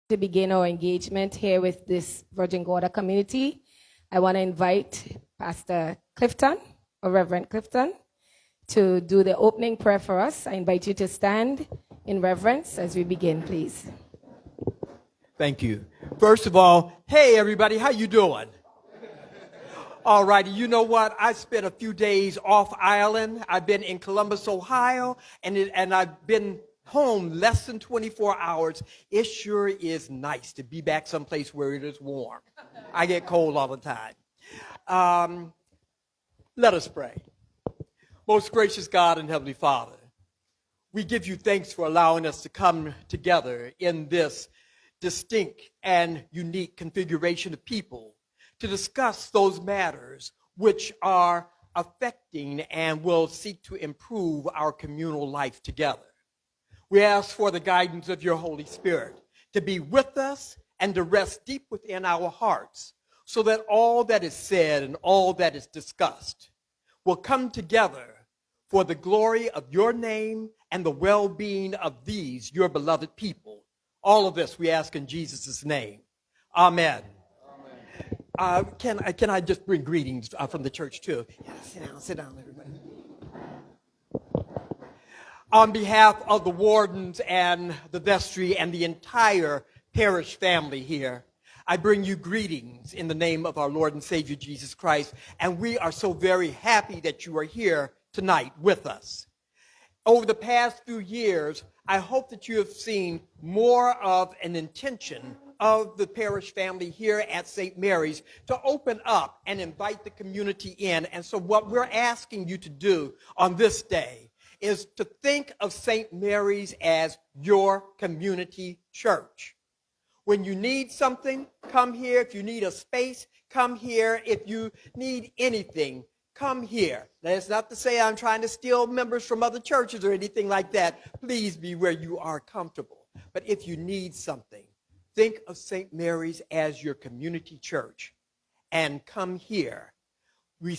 To begin our engagement here with this Virgin Gorda community, I want to invite Pastor Clifton, or Reverend Clifton, to do the opening prayer for us. I invite you to stand in reverence as we begin, please. Thank you. First of all, hey everybody, how you doing? All righty, you know what? I spent a few days off island. I've been in Columbus, Ohio, and I've been home less than 24 hours. It sure is nice to be back someplace where it is warm. I get cold all the time. Let us pray. Most gracious God and Heavenly Father, we give you thanks for allowing us to come together in this distinct and unique configuration of people to discuss those matters which are affecting and will seek to improve our communal life together. We ask for the guidance of your Holy Spirit to be with us and to rest deep within our hearts so that all that is said and all that is discussed will come together for the glory of your name and the well-being of these, your beloved people. All of this we ask in Jesus' name. Amen. Can I just bring greetings from the church too? Yeah, sit down, everybody. On behalf of the wardens and the vestry and the entire parish family here, I bring you greetings in the name of our Lord and Savior Jesus Christ, and we are so very happy that you are here tonight with us. Over the past few years, I hope that you have seen more of an intention of the parish family here at St. Mary's to open up and invite the community in. And so what we're asking you to do on this day is to think of St. Mary's as your community church. When you need something, come here. If you need a space, come here. If you need anything, come here. That's not to say I'm trying to steal members from other churches or anything like that. Please be where you are comfortable. But if you need something, think of St. Mary's as your community church and come here. We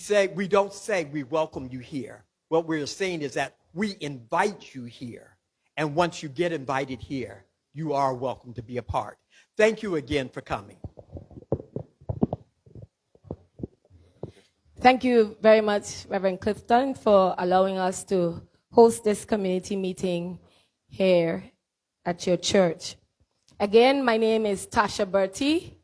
don't say we welcome you here. What we're saying is that we invite you here. And once you get invited here, you are welcome to be a part. Thank you again for coming. Thank you very much, Reverend Clifton, for allowing us to host this community meeting here at your church. Again, my name is Tasha Bertie.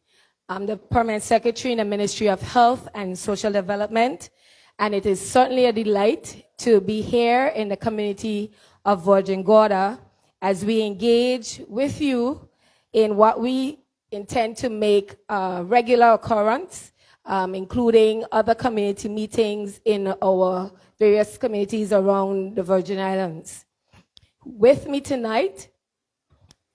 I'm the Permanent Secretary in the Ministry of Health and Social Development, and it is certainly a delight to be here in the community of Virgin Gorda as we engage with you in what we intend to make a regular occurrence, including other community meetings in our various communities around the Virgin Islands. With me tonight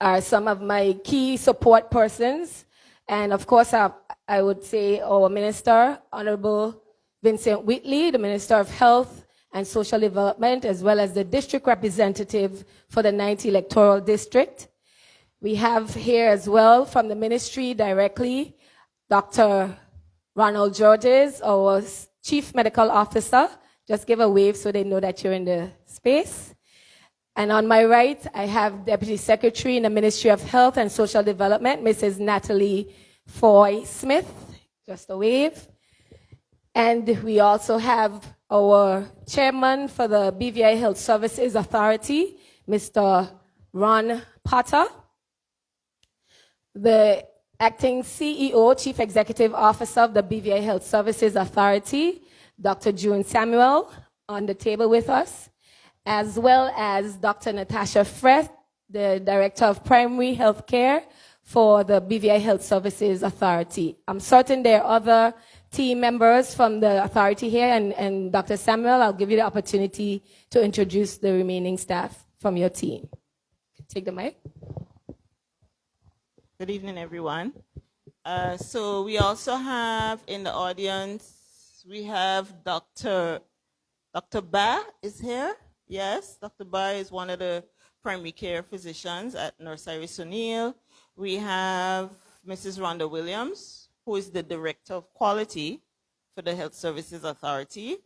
are some of my key support persons, and of course I would say our Minister, Honorable Vincent Whitley, the Minister of Health and Social Development, as well as the District Representative for the 9th Electoral District. We have here as well from the ministry directly, Dr. Ronald Georges, our Chief Medical Officer. Just give a wave so they know that you're in the space. And on my right, I have Deputy Secretary in the Ministry of Health and Social Development, Mrs. Natalie Foy Smith. Just a wave. And we also have our Chairman for the BVI Health Services Authority, Mr. Ron Potter. The Acting CEO, Chief Executive Officer of the BVI Health Services Authority, Dr. June Samuel, on the table with us, as well as Dr. Natasha Freth, the Director of Primary Health Care for the BVI Health Services Authority. I'm certain there are other team members from the authority here, and Dr. Samuel, I'll give you the opportunity to introduce the remaining staff from your team. Take the mic. Good evening, everyone. So we also have in the audience, we have Dr. Ba is here. Yes, Dr. Ba is one of the primary care physicians at Nurse Iris O'Neill. We have Mrs. Rhonda Williams, who is the Director of Quality for the Health Services Authority,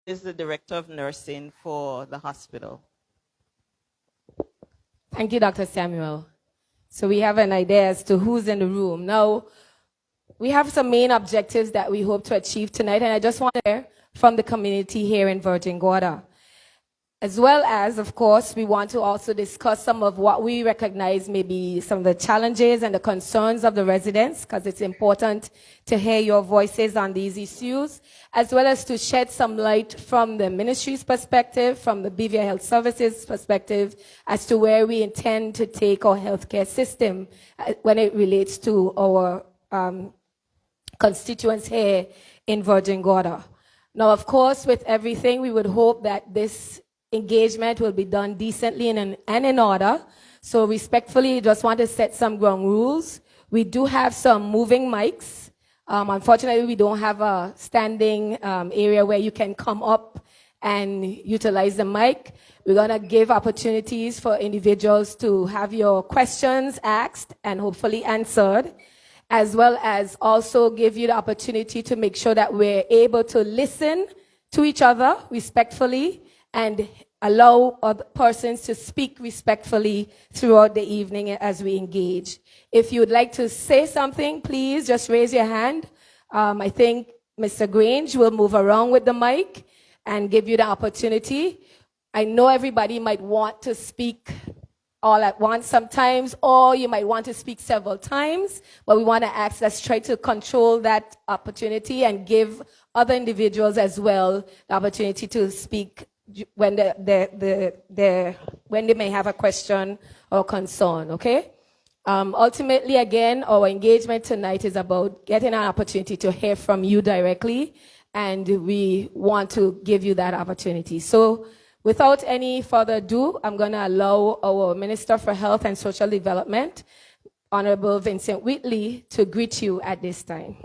is the Director of Nursing for the hospital. Thank you, Dr. Samuel. So we have an idea as to who's in the room. Now, we have some main objectives that we hope to achieve tonight, and I just want to hear from the community here in Virgin Gorda. As well as, of course, we want to also discuss some of what we recognize may be some of the challenges and the concerns of the residents, because it's important to hear your voices on these issues, as well as to shed some light from the ministry's perspective, from the BVI Health Services perspective, as to where we intend to take our healthcare system when it relates to our constituents here in Virgin Gorda. Now, of course, with everything, we would hope that this engagement will be done decently and in order. So respectfully, just want to set some ground rules. We do have some moving mics. Unfortunately, we don't have a standing area where you can come up and utilize the mic. We're going to give opportunities for individuals to have your questions asked and hopefully answered, as well as also give you the opportunity to make sure that we're able to listen to each other respectfully and allow other persons to speak respectfully throughout the evening as we engage. If you would like to say something, please just raise your hand. I think Mr. Grange will move around with the mic and give you the opportunity. I know everybody might want to speak all at once sometimes, or you might want to speak several times, but we want to ask, let's try to control that opportunity and give other individuals as well the opportunity to speak when when they may have a question or concern, okay? Ultimately, again, our engagement tonight is about getting an opportunity to hear from you directly, and we want to give you that opportunity. So without any further ado, I'm going to allow our Minister for Health and Social Development, Honorable Vincent Whitley, to greet you at this time.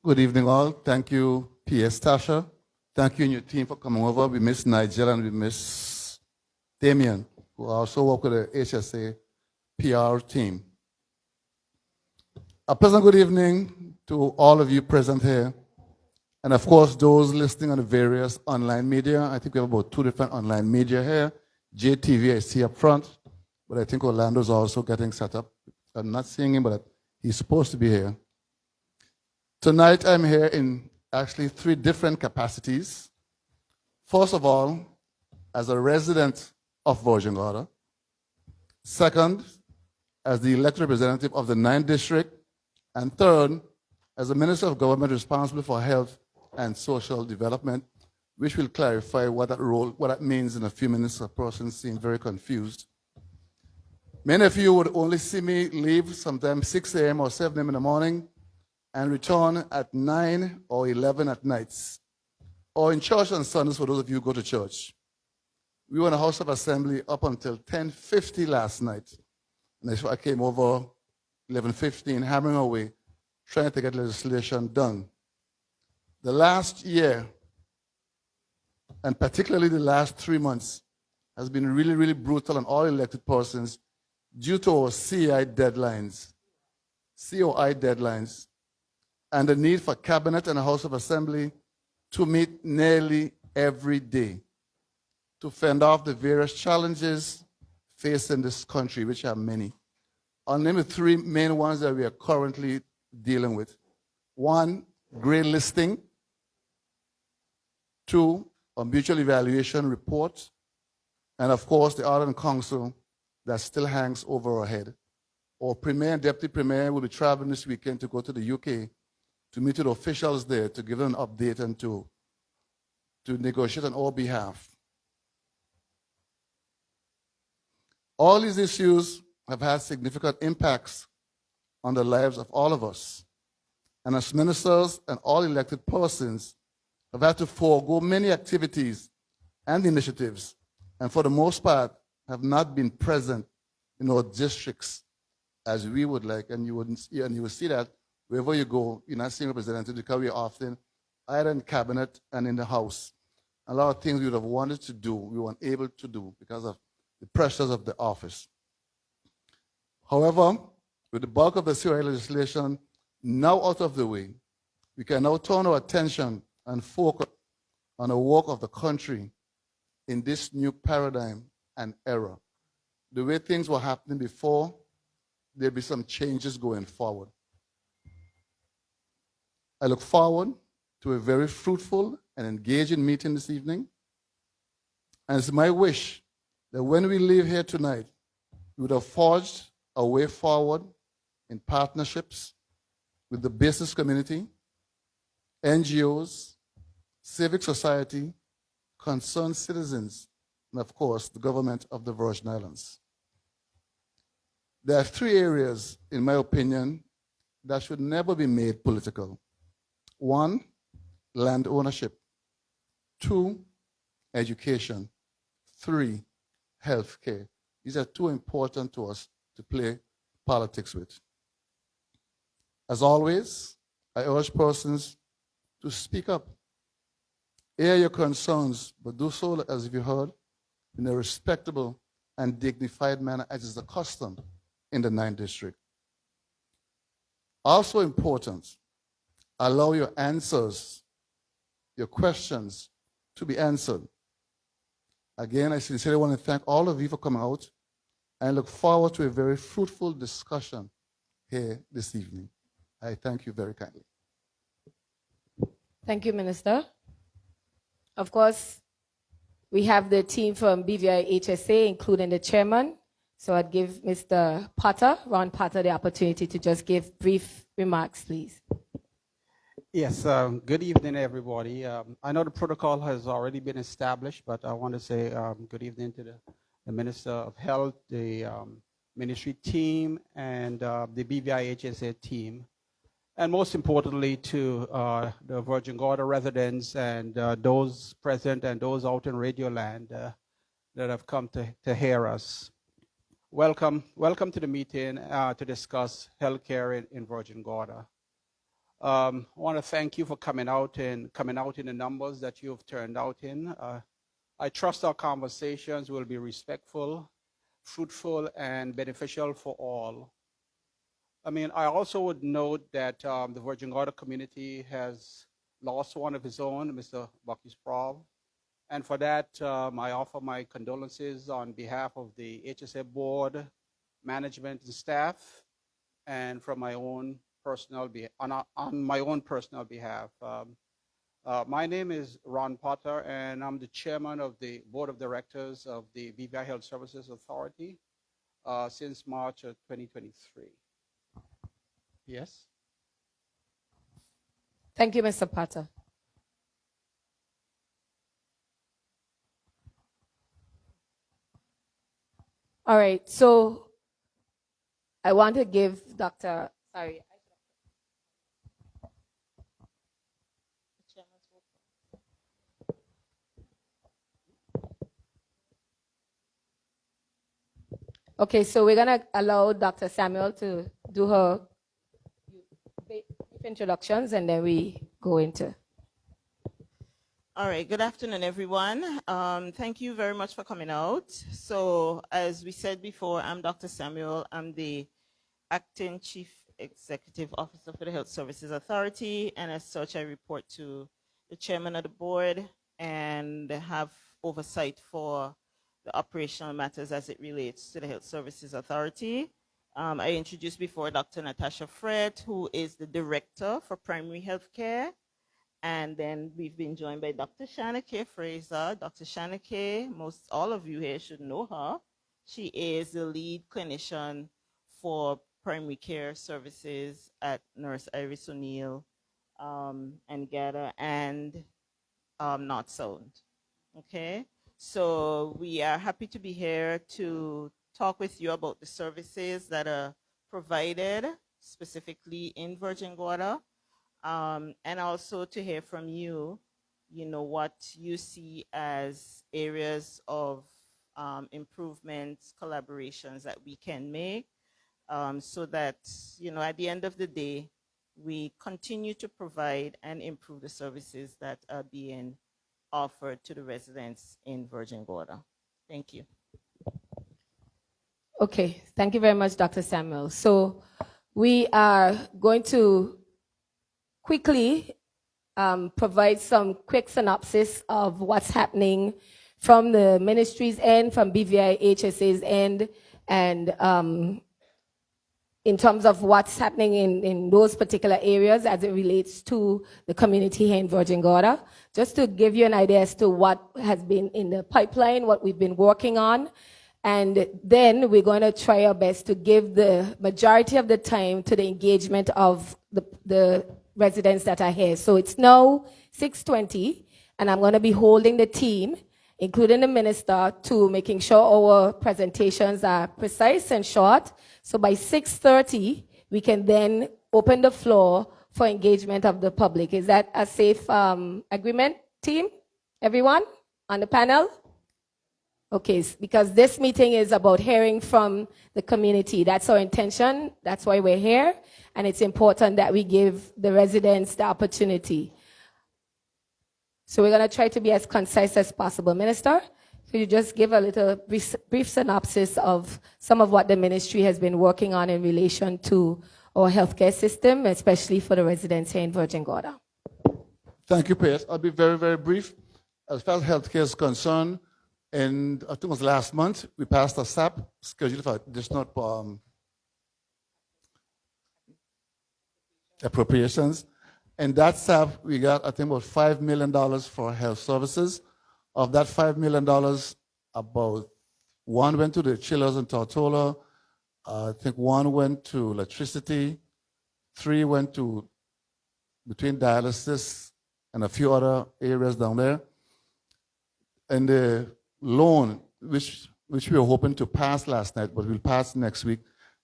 Good evening, all. Thank you, P.S. Tasha. Thank you and your team for coming over. We miss Nigel and we miss Damien, who also work with the HSA PR team. A pleasant good evening to all of you present here. And of course, those listening on the various online media. I think we have about 2 different online media here. JTV I see up front, but I think Orlando's also getting set up. I'm not seeing him, but he's supposed to be here. Tonight I'm here in actually 3 different capacities. First of all, as a resident of Virgin Gorda. Second, as the elected representative of the 9th District. And third, as a Minister of Government responsible for health and social development, which will clarify what that means in a few minutes. A person seems very confused. Many of you would only see me leave sometimes 6 a.m. or 7 a.m. in the morning and return at 9 or 11 at nights, or in church on Sundays for those of you who go to church. We were in the House of Assembly up until 10:50 last night. And that's why I came over 11:15, hammering away, trying to get legislation done. The last year, and particularly the last 3 months, has been really, really brutal on all elected persons due to our COI deadlines, and the need for Cabinet and the House of Assembly to meet nearly every day to fend off the various challenges facing this country, which are many. I'll name the 3 main ones that we are currently dealing with. 1, grade listing. 2, a mutual evaluation report. And of course, the Ardent Council that still hangs over our head. Our Premier and Deputy Premier will be traveling this weekend to go to the UK to meet with officials there to give them an update and to negotiate on our behalf. All these issues have had significant impacts on the lives of all of us. And as ministers and all elected persons have had to forego many activities and initiatives, and for the most part have not been present in our districts as we would like. And you will see that wherever you go, you're not seeing representatives because we are often either in Cabinet and in the House. A lot of things we would have wanted to do, we weren't able to do because of the pressures of the office. However, with the bulk of the COI legislation now out of the way, we can now turn our attention and focus on the work of the country in this new paradigm and era. the way things were happening before, there'll be some changes going forward. I look forward to a very fruitful and engaging meeting this evening. And it's my wish that when we leave here tonight, we would have forged a way forward in partnerships with the business community, NGOs, civic society, concerned citizens, and of course, the government of the Virgin Islands. There are three areas, in my opinion, that should never be made political. One, land ownership. Two, education. Three, health care. These are too important to us to play politics with. As always, I urge persons to speak up. Air your concerns, but do so, as you heard, in a respectable and dignified manner, as is the custom in the 9th District. Also important, allow your answers, your questions, to be answered. Again, I sincerely want to thank all of you for coming out, and I look forward to a very fruitful discussion here this evening. I thank you very kindly. Thank you, Minister. Of course, we have the team from BVI HSA, including the chairman. So I'd give Mr. Potter, Ron Potter, the opportunity to just give brief remarks, please. Yes, good evening, everybody. I know the protocol has already been established, but I want to say good evening to the Minister of Health, the ministry team, and the BVI HSA team. And most importantly, to the Virgin Gorda residents and those present and those out in Radio Land that have come to hear us. Welcome to the meeting to discuss healthcare in Virgin Gorda. I want to thank you for coming out in the numbers that you've turned out in. I trust our conversations will be respectful, fruitful, and beneficial for all. I mean, I also would note that the Virgin Gorda community has lost one of his own, Mr. Bucky Sprawl. And for that, I offer my condolences on behalf of the HSA board, management, and staff, and from my own personal on my own personal behalf. My name is Ron Potter, and I'm the chairman of the board of directors of the BVI Health Services Authority since March of 2023. Yes? Thank you, Mr. Potter. All right, so I want to give Dr. Sorry. Okay, so we're going to allow Dr. Samuel to do her introductions, and then we go into. All right, good afternoon, everyone. Thank you very much for coming out. So as we said before, I'm Dr. Samuel. I'm the Acting Chief Executive Officer for the Health Services Authority, and as such, I report to the chairman of the board and have oversight for the operational matters as it relates to the Health Services Authority. I introduced before Dr. Natasha Fred, who is the Director for Primary Health Care. And then we've been joined by Dr. Shanna K. Fraser. Dr. Shanna K., most all of you here should know her. She is the lead clinician for primary care services at Nurse Iris O'Neill and Gorda and North Sound. Okay, so we are happy to be here to talk with you about the services that are provided specifically in Virgin Gorda, and also to hear from you, what you see as areas of improvements, collaborations that we can make, so that, at the end of the day, we continue to provide and improve the services that are being offered to the residents in Virgin Gorda. Thank you. Okay, thank you very much, Dr. Samuel. So we are going to quickly provide some quick synopsis of what's happening from the ministry's end, from BVI HSA's end, and in terms of what's happening in those particular areas as it relates to the community here in Virgin Gorda. Just to give you an idea as to what has been in the pipeline, what we've been working on. And then we're going to try our best to give the majority of the time to the engagement of the residents that are here. So it's now 6:20, and I'm going to be holding the team, including the minister, to making sure our presentations are precise and short. So by 6:30, we can then open the floor for engagement of the public. Is that a safe agreement, team? Everyone on the panel? Okay, because this meeting is about hearing from the community. That's our intention. That's why we're here. And it's important that we give the residents the opportunity. So we're going to try to be as concise as possible. Minister, could you just give a little brief synopsis of some of what the ministry has been working on in relation to our healthcare system, especially for the residents here in Virgin Gorda? Thank you, Paige. I'll be very, very brief. As far as healthcare is concerned, and I think it was last month, we passed a SAP, schedule for additional appropriations. And that SAP, we got, I think, about $5 million for health services. Of that $5 million, about one went to the chillers in Tortola. I think one went to electricity. 3 went to between dialysis and a few other areas down there. And the loan, which we were hoping to pass last night, but we'll pass next week.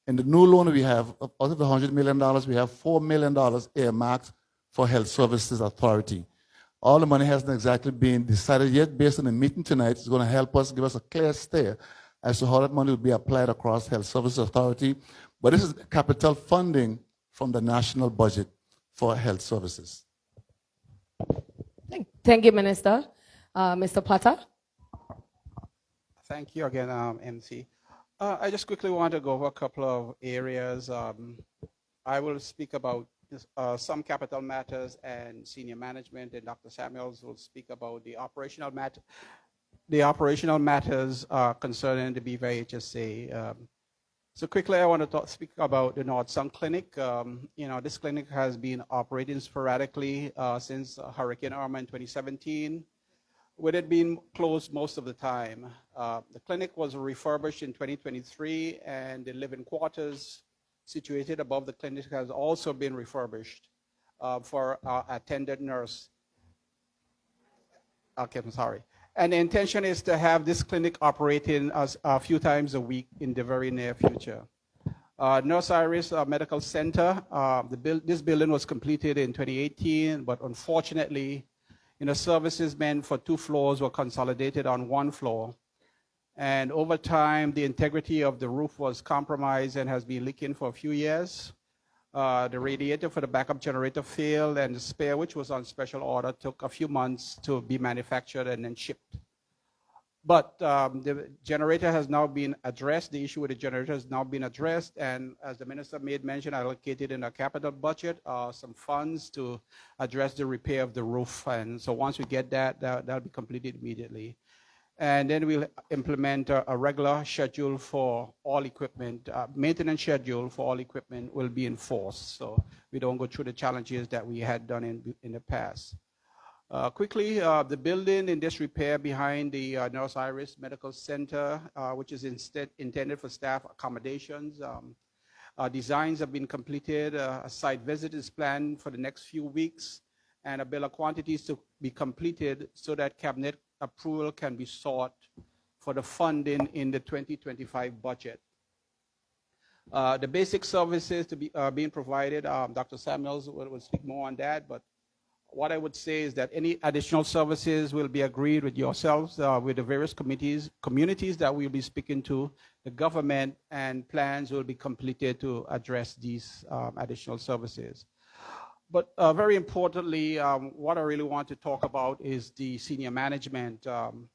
And the new loan we have, out of the $100 million, we have $4 million earmarked for Health Services Authority. All the money hasn't exactly been decided yet. Based on the meeting tonight, it's going to help us, give us a clear steer as to how that money will be applied across Health Services Authority. But this is capital funding from the national budget for health services. Thank you, Minister. Mr. Platter? Thank you again, MC. I just quickly want to go over a couple of areas. I will speak about some capital matters and senior management, and Dr. Samuels will speak about the operational matters concerning the BVI HSA. So quickly, I want to speak about the North Sun Clinic. This clinic has been operating sporadically since Hurricane Irma in 2017. With it being closed most of the time. The clinic was refurbished in 2023, and the living quarters situated above the clinic has also been refurbished for attendant nurse. Okay, I'm sorry. And the intention is to have this clinic operating a few times a week in the very near future. Nurse Iris Medical Center, this building was completed in 2018, but unfortunately, services meant for 2 floors were consolidated on 1 floor. And over time, the integrity of the roof was compromised and has been leaking for a few years. The radiator for the backup generator failed, and the spare, which was on special order, took a few months to be manufactured and then shipped. But the generator has now been addressed. The issue with the generator has now been addressed. And as the minister made mention, allocated in our capital budget some funds to address the repair of the roof. And so once we get that'll be completed immediately. And then we'll implement a regular schedule for all equipment. Maintenance schedule for all equipment will be enforced. So we don't go through the challenges that we had done in the past. Quickly, the building in disrepair behind the Nurse Iris Medical Center, which is instead intended for staff accommodations. Designs have been completed. A site visit is planned for the next few weeks, and a bill of quantities to be completed so that cabinet approval can be sought for the funding in the 2025 budget. The basic services to be being provided, Dr. Samuels will speak more on that, but what I would say is that any additional services will be agreed with yourselves, with the various communities that we'll be speaking to, the government, and plans will be completed to address these additional services. But very importantly, what I really want to talk about is the senior management. The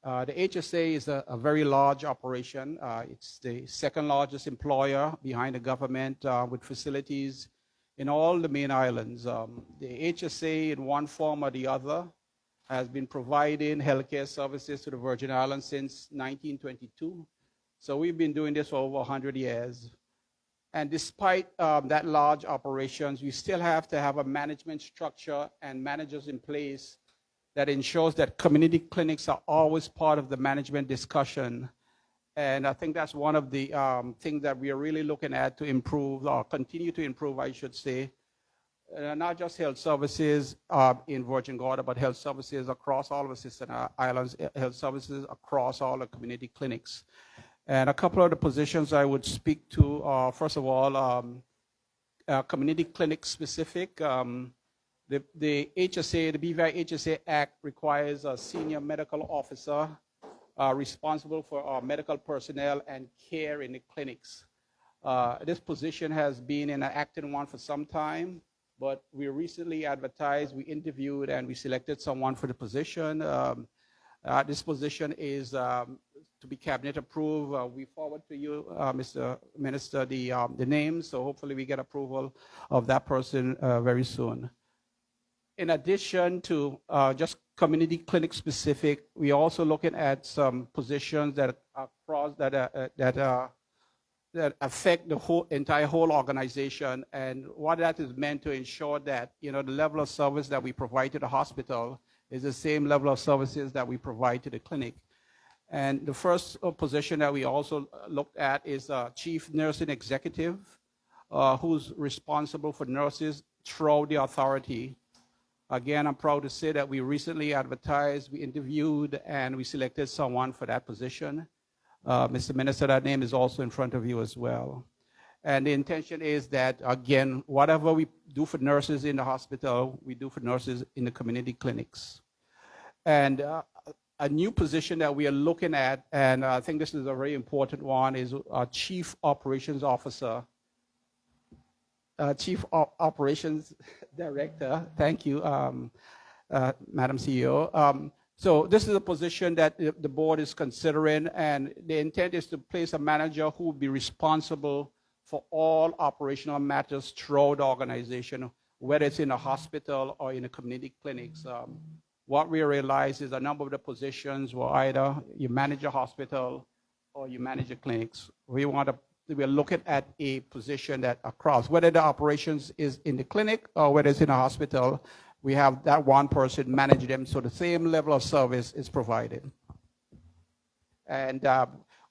HSA is a very large operation. It's the second largest employer behind the government with facilities in all the main islands. The HSA, in one form or the other, has been providing healthcare services to the Virgin Islands since 1922. So we've been doing this for over 100 years. And despite that large operations, we still have to have a management structure and managers in place that ensures that community clinics are always part of the management discussion. And I think that's one of the things that we are really looking at to improve, or continue to improve, I should say. Not just health services in Virgin Gorda, but health services across all of the Sister Islands, health services across all the community clinics. And a couple of the positions I would speak to are, first of all, community clinic specific. The HSA, the BVI HSA Act requires a senior medical officer responsible for medical personnel and care in the clinics. This position has been in an active one for some time, but we recently advertised, we interviewed, and we selected someone for the position. This position is to be cabinet approved. We forward to you, Mr. Minister, the names, so hopefully we get approval of that person very soon. In addition to just community clinic specific, we're also looking at some positions that affect the entire organization, and what that is meant to ensure that the level of service that we provide to the hospital is the same level of services that we provide to the clinic. And the first position that we also looked at is Chief Nursing Executive, who's responsible for nurses throughout the authority. Again, I'm proud to say that we recently advertised, we interviewed, and we selected someone for that position. Mr. Minister, that name is also in front of you as well. And the intention is that, again, whatever we do for nurses in the hospital, we do for nurses in the community clinics. And a new position that we are looking at, and I think this is a very important one, is our Chief Operations Officer. Chief Operations Director. Thank you, Madam CEO. So this is a position that the board is considering, and the intent is to place a manager who will be responsible for all operational matters throughout the organization, whether it's in a hospital or in a community clinics. What we realize is a number of the positions were either you manage a hospital or you manage the clinics. We're looking at a position that across, whether the operations is in the clinic or whether it's in a hospital, we have that one person manage them so the same level of service is provided. And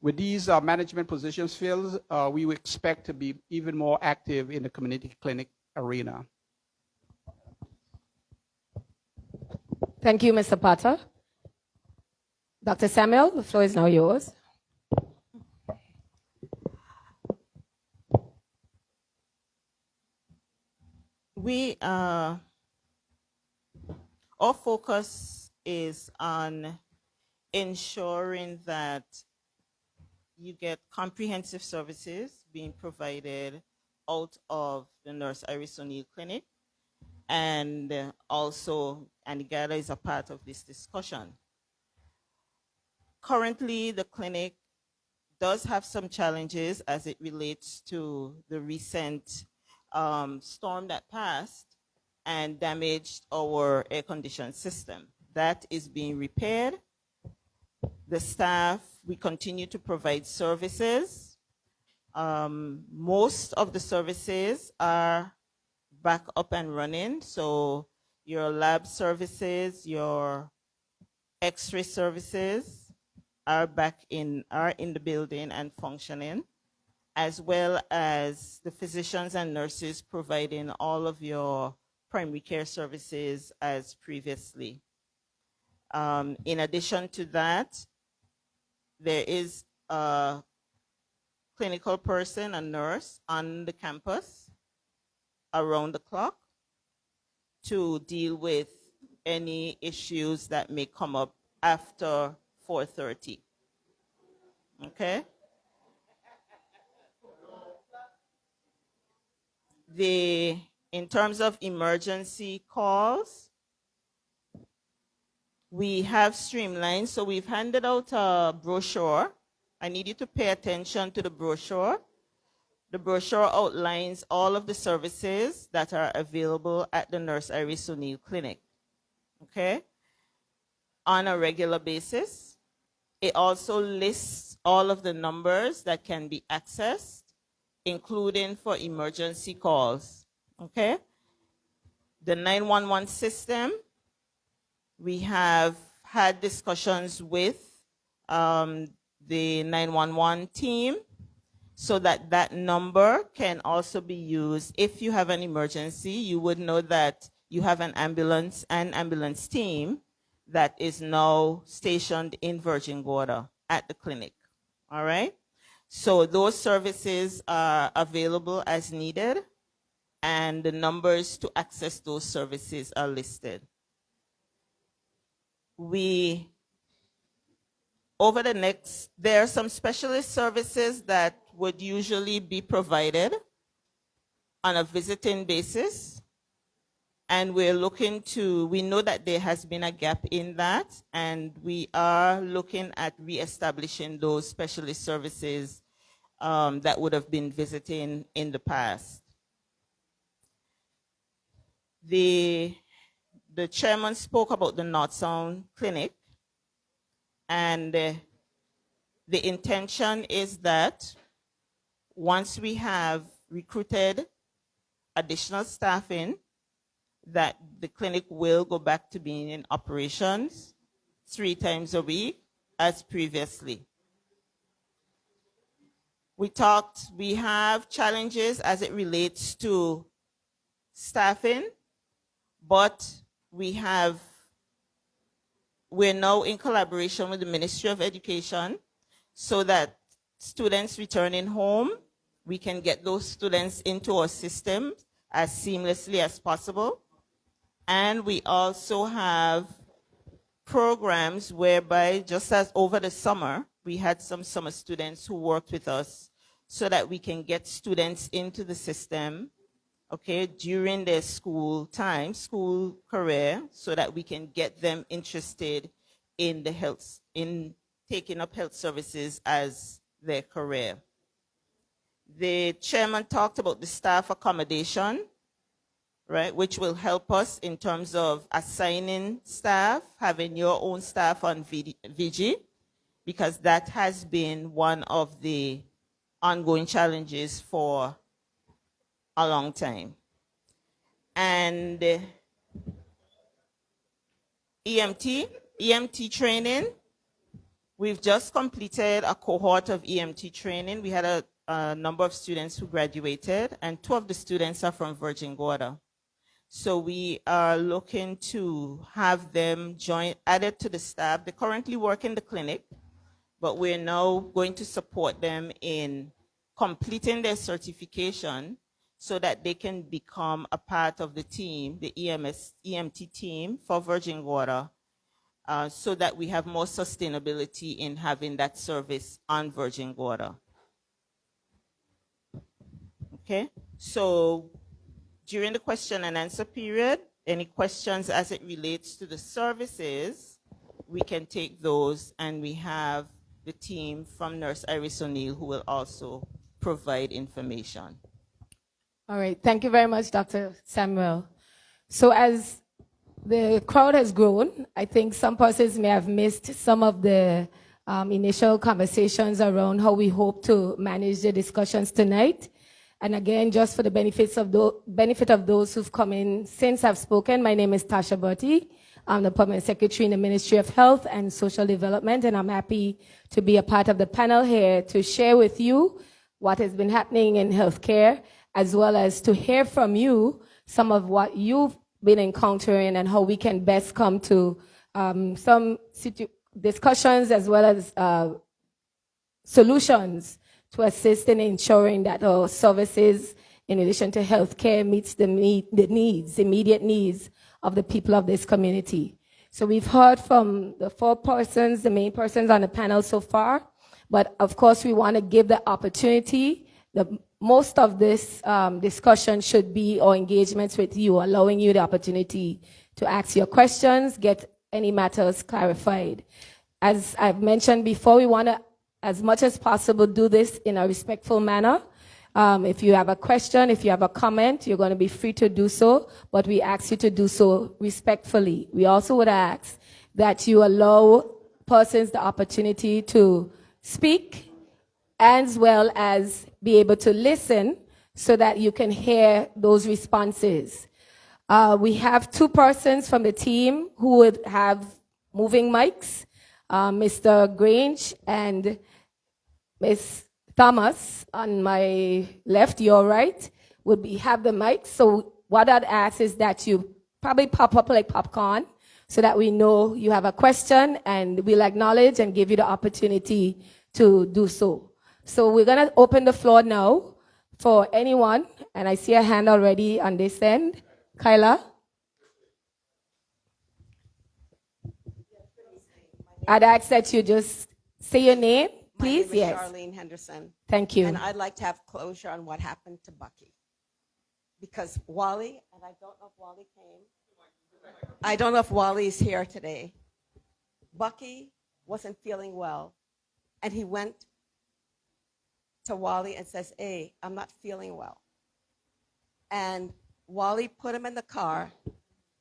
with these management positions filled, we would expect to be even more active in the community clinic arena. Thank you, Mr. Potter. Dr. Samuel, the floor is now yours. Our focus is on ensuring that you get comprehensive services being provided out of the Nurse Iris O'Neill Clinic, and also, and GADA is a part of this discussion. Currently, the clinic does have some challenges as it relates to the recent storm that passed and damaged our air conditioning system. That is being repaired. The staff, we continue to provide services. Most of the services are back up and running. So your lab services, your X-ray services are in the building and functioning, as well as the physicians and nurses providing all of your primary care services as previously. In addition to that, there is a clinical person, a nurse on the campus around the clock to deal with any issues that may come up after 4:30. Okay? In terms of emergency calls, we have streamlined, so we've handed out a brochure. I need you to pay attention to the brochure. The brochure outlines all of the services that are available at the Nurse Iris O'Neill Clinic. Okay? on a regular basis. It also lists all of the numbers that can be accessed, including for emergency calls, okay? The 911 system, we have had discussions with the 911 team so that that number can also be used. If you have an emergency, you would know that you have an ambulance team that is now stationed in Virgin Gorda at the clinic, all right? So those services are available as needed, and the numbers to access those services are listed. There are some specialist services that would usually be provided on a visiting basis, and we know that there has been a gap in that, and we are looking at reestablishing those specialist services that would have been visiting in the past. The chairman spoke about the North Sound Clinic, and the intention is that once we have recruited additional staffing, that the clinic will go back to being in operations 3 times a week as previously. We have challenges as it relates to staffing, but we're now in collaboration with the Ministry of Education so that students returning home, we can get those students into our system as seamlessly as possible. And we also have programs whereby, just as over the summer, we had some summer students who worked with us so that we can get students into the system, okay, during their school career, so that we can get them interested in taking up health services as their career. The chairman talked about the staff accommodation, right, which will help us in terms of assigning staff, having your own staff on VG, because that has been one of the ongoing challenges for a long time. And EMT training, we've just completed a cohort of EMT training. We had a number of students who graduated, and 2 of the students are from Virgin Gorda. So we are looking to have them added to the staff. They currently work in the clinic, but we're now going to support them in completing their certification so that they can become a part of the team, the EMT team for Virgin Gorda, so that we have more sustainability in having that service on Virgin Gorda. Okay, so during the question and answer period, any questions as it relates to the services, we can take those, and we have the team from Nurse Iris O'Neill who will also provide information. All right, thank you very much, Dr. Samuel. So as the crowd has grown, I think some persons may have missed some of the initial conversations around how we hope to manage the discussions tonight. And again, just for the benefit of those who've come in since I've spoken, my name is Tasha Bertie. I'm the Permanent Secretary in the Ministry of Health and Social Development, and I'm happy to be a part of the panel here to share with you what has been happening in healthcare, as well as to hear from you some of what you've been encountering and how we can best come to some discussions as well as solutions to assist in ensuring that our services in relation to healthcare meets the immediate needs of the people of this community. So we've heard from the 4 persons, the main persons on the panel so far, but of course we want to give the opportunity. Most of this discussion should be our engagements with you, allowing you the opportunity to ask your questions, get any matters clarified. As I've mentioned before, we want to, as much as possible, do this in a respectful manner. If you have a question, if you have a comment, you're going to be free to do so, but we ask you to do so respectfully. We also would ask that you allow persons the opportunity to speak as well as be able to listen so that you can hear those responses. We have two persons from the team who would have moving mics, Mr. Grange and Ms. Thomas on my left, your right, would have the mic. So what I'd ask is that you probably pop up like popcorn so that we know you have a question and we'll acknowledge and give you the opportunity to do so. So we're going to open the floor now for anyone. And I see a hand already on this end. Kyla? I'd ask that you just say your name, please. My name is Yes. Charlene Henderson. Thank you. And I'd like to have closure on what happened to Bucky. Because Wally, and I don't know if Wally came. I don't know if Wally's here today. Bucky wasn't feeling well. And he went to Wally and says, hey, I'm not feeling well. And Wally put him in the car.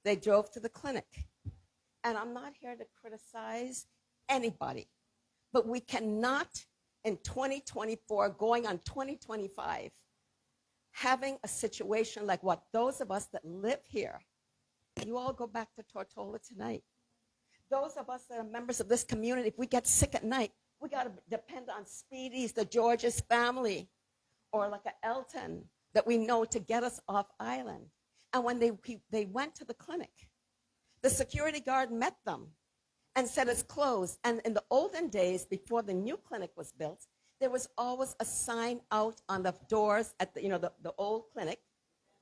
They drove to the clinic. And I'm not here to criticize anybody, but we cannot, in 2024, going on 2025, having a situation like what those of us that live here, you all go back to Tortola tonight. Those of us that are members of this community, if we get sick at night, we got to depend on Speedy's, the George's family, or like a Elton that we know to get us off island. And when they went to the clinic, the security guard met them and said it's closed. And in the olden days, before the new clinic was built, there was always a sign out on the doors at the old clinic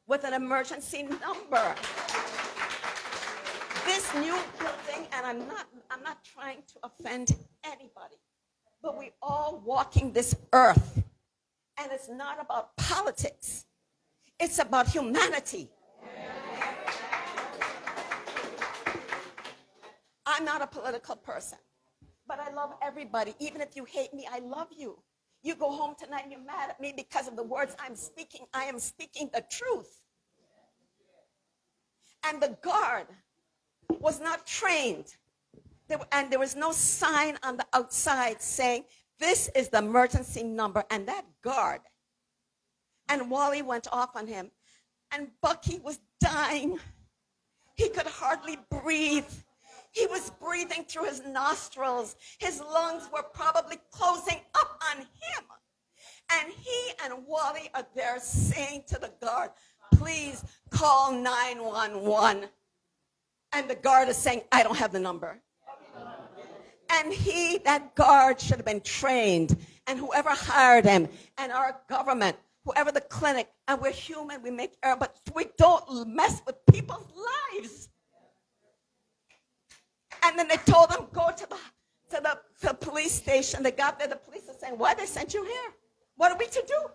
with an emergency number. This new building, and I'm not trying to offend anybody, but we all walking this earth, and it's not about politics. It's about humanity. I'm not a political person, but I love everybody. Even if you hate me, I love you. You go home tonight and you're mad at me because of the words I'm speaking. I am speaking the truth. And the guard was not trained. And there was no sign on the outside saying, this is the emergency number. And that guard, and Wally went off on him. And Bucky was dying. He could hardly breathe. He was breathing through his nostrils. His lungs were probably closing up on him. And he and Wally are there saying to the guard, please call 911. And the guard is saying, I don't have the number. And that guard should have been trained. And whoever hired him, and our government, whoever the clinic, and we're human, we make error, but we don't mess with people's lives. And then they told them, go to the police station. They got there, the police are saying, why they sent you here? What are we to do?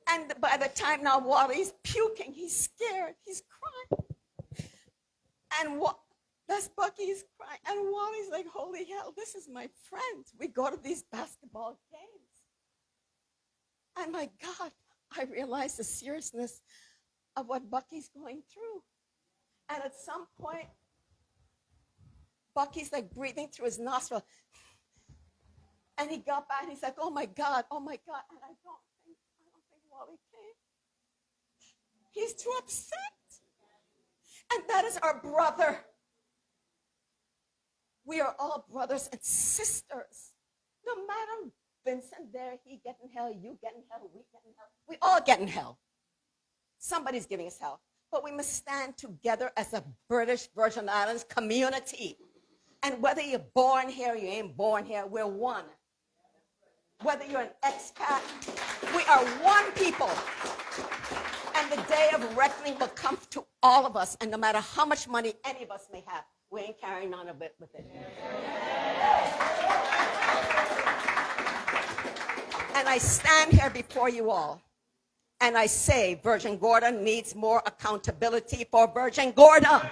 And by the time now Wally's puking, he's scared, he's crying. And that's Bucky's crying. And Wally's like, holy hell, this is my friend. We go to these basketball games. And my God, I realized the seriousness of what Bucky's going through. And at some point, Bucky's like breathing through his nostril. And he got back and he's like, oh my God. And I don't think Wally came. He's too upset. And that is our brother. We are all brothers and sisters. No matter Vincent there, he get in hell, you get in hell, we get in hell. We all get in hell. Somebody's giving us hell. But we must stand together as a British Virgin Islands community. And whether you're born here or you ain't born here, we're one. Whether you're an expat, we are one people. And the day of reckoning will come to all of us. And no matter how much money any of us may have, we ain't carrying none of it with it. And I stand here before you all, and I say Virgin Gorda needs more accountability for Virgin Gorda.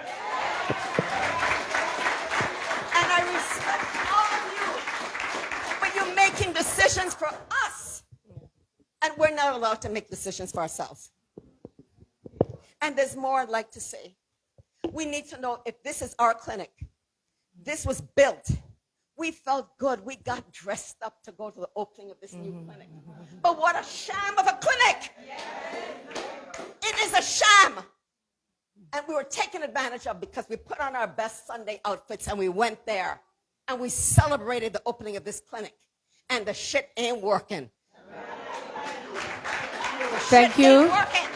And I respect all of you, but you're making decisions for us, and we're not allowed to make decisions for ourselves. And there's more I'd like to say. We need to know if this is our clinic. This was built. We felt good. We got dressed up to go to the opening of this new clinic. But what a sham of a clinic! It is a sham. And we were taken advantage of because we put on our best Sunday outfits and we went there and we celebrated the opening of this clinic. And the shit ain't working. Thank you. Ain't working.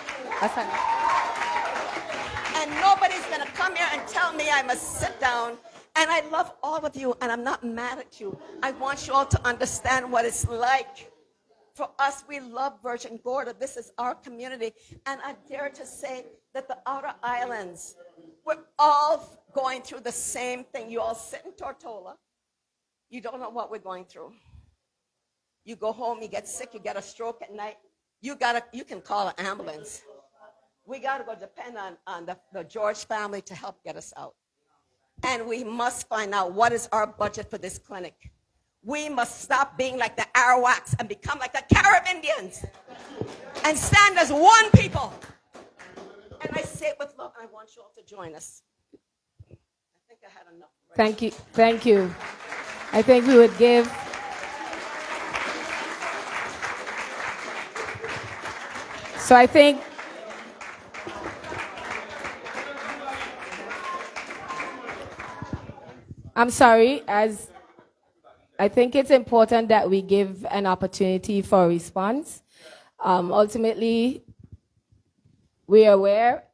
And nobody's going to come here and tell me I must sit down. And I love all of you, and I'm not mad at you. I want you all to understand what it's like. For us, we love Virgin Gorda. This is our community. And I dare to say that the outer islands, we're all going through the same thing. You all sit in Tortola. You don't know what we're going through. You go home, you get sick, you get a stroke at night. You can call an ambulance. We got to go depend on the George family to help get us out. And we must find out what is our budget for this clinic. We must stop being like the Arawaks and become like the Caribbeans and stand as one people. And I say it with love, and I want you all to join us. I think I had enough. Right? Thank you. Thank you. I think we would give. So I think I'm sorry, as I think it's important that we give an opportunity for a response. Ultimately, we are aware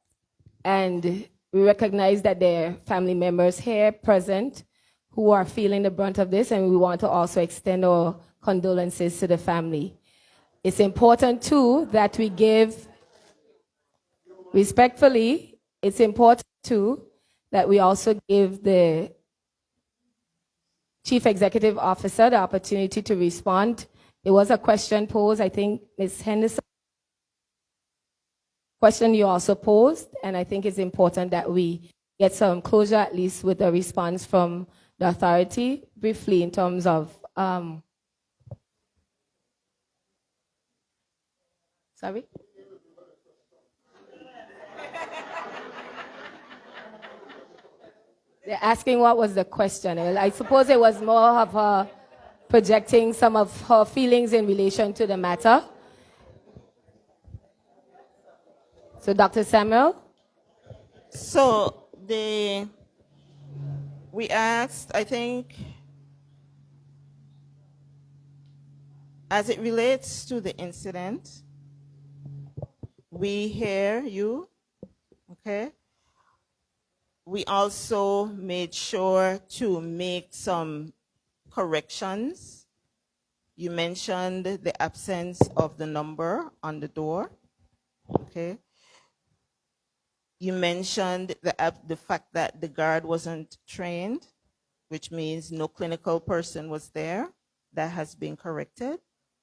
and we recognize that there are family members here present who are feeling the brunt of this, and we want to also extend our condolences to the family. It's important, too, that we give, respectfully, it's important, too, that we also give the Chief Executive Officer the opportunity to respond. There was a question posed, I think, Ms. Henderson. Question you also posed, and I think it's important that we get some closure, at least with a response from the authority, briefly, in terms of, sorry? They're asking what was the question. I suppose it was more of her projecting some of her feelings in relation to the matter. So, Dr. Samuel? So, we asked, I think, as it relates to the incident, we hear you, okay? We also made sure to make some corrections. You mentioned the absence of the number on the door, okay? You mentioned the fact that the guard wasn't trained, which means no clinical person was there. That has been corrected,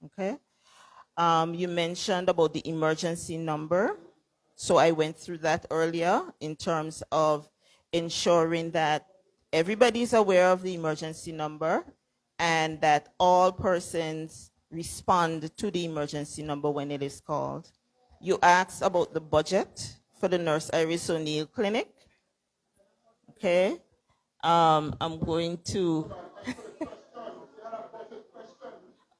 okay? You mentioned about the emergency number. So I went through that earlier in terms of ensuring that everybody is aware of the emergency number and that all persons respond to the emergency number when it is called. You asked about the budget for the Nurse Iris O'Neill Clinic. Okay. I'm going to...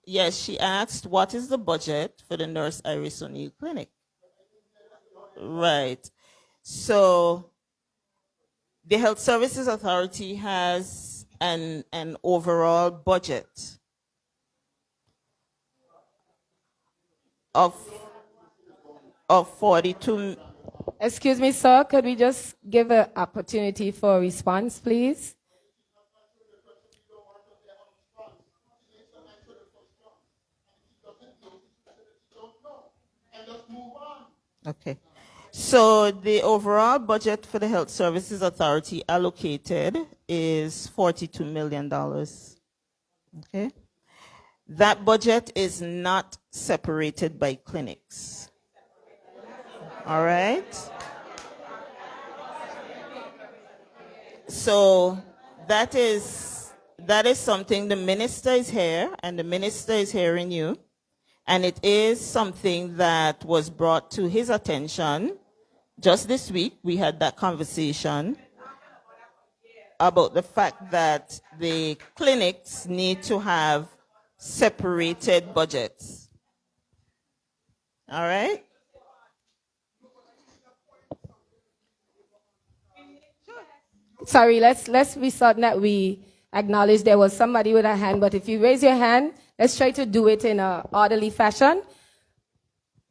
Yes, she asked, what is the budget for the Nurse Iris O'Neill Clinic? Right. So the Health Services Authority has an overall budget of 42. Excuse me, sir, could we just give an opportunity for a response, please? Okay. So the overall budget for the Health Services Authority allocated is $42 million. Okay. That budget is not separated by clinics. All right. So that is something. The minister is here, and the minister is hearing you. And it is something that was brought to his attention just this week. We had that conversation. about the fact that the clinics need to have separated budgets. All right? Sorry, let's be certain that we acknowledge there was somebody with a hand, but if you raise your hand, let's try to do it in an orderly fashion.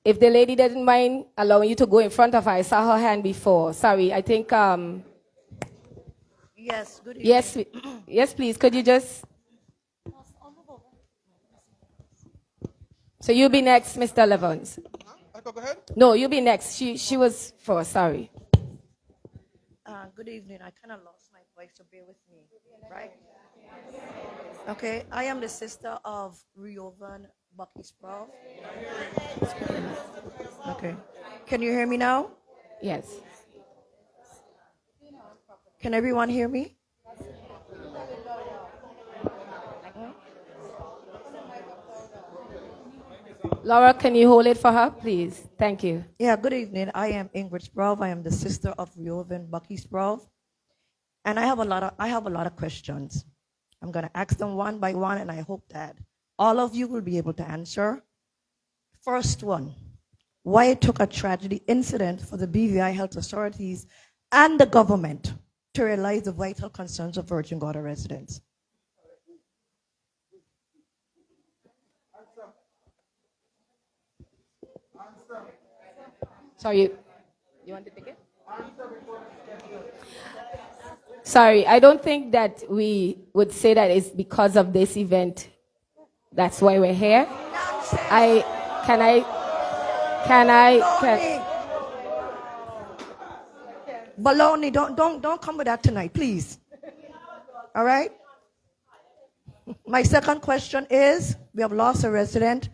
If the lady doesn't mind allowing you to go in front of her, I saw her hand before. Sorry, I think, Yes, good evening. yes, yes, please, could you just? So you'll be next, Mr. Levens. Go ahead. No, you'll be next. She was first, sorry. Good evening. I kind of lost my voice, so bear with me, right? Okay, I am the sister of Reuven Bucky Sproul. Okay, can you hear me now? Yes. Can everyone hear me? Laura, can you hold it for her, please? Thank you. Yeah, good evening. I am Ingrid Sproul. I am the sister of Reuven Bucky Sproul. And I have a lot of questions. I'm going to ask them one by one, and I hope that all of you will be able to answer. First one, why it took a tragedy incident for the BVI health authorities and the government to realize the vital concerns of Virgin Gorda residents. Sorry, you want to take it? Sorry, I don't think that we would say that it's because of this event. That's why we're here. Baloney, don't come with that tonight, please. All right? My second question is, we have lost a resident.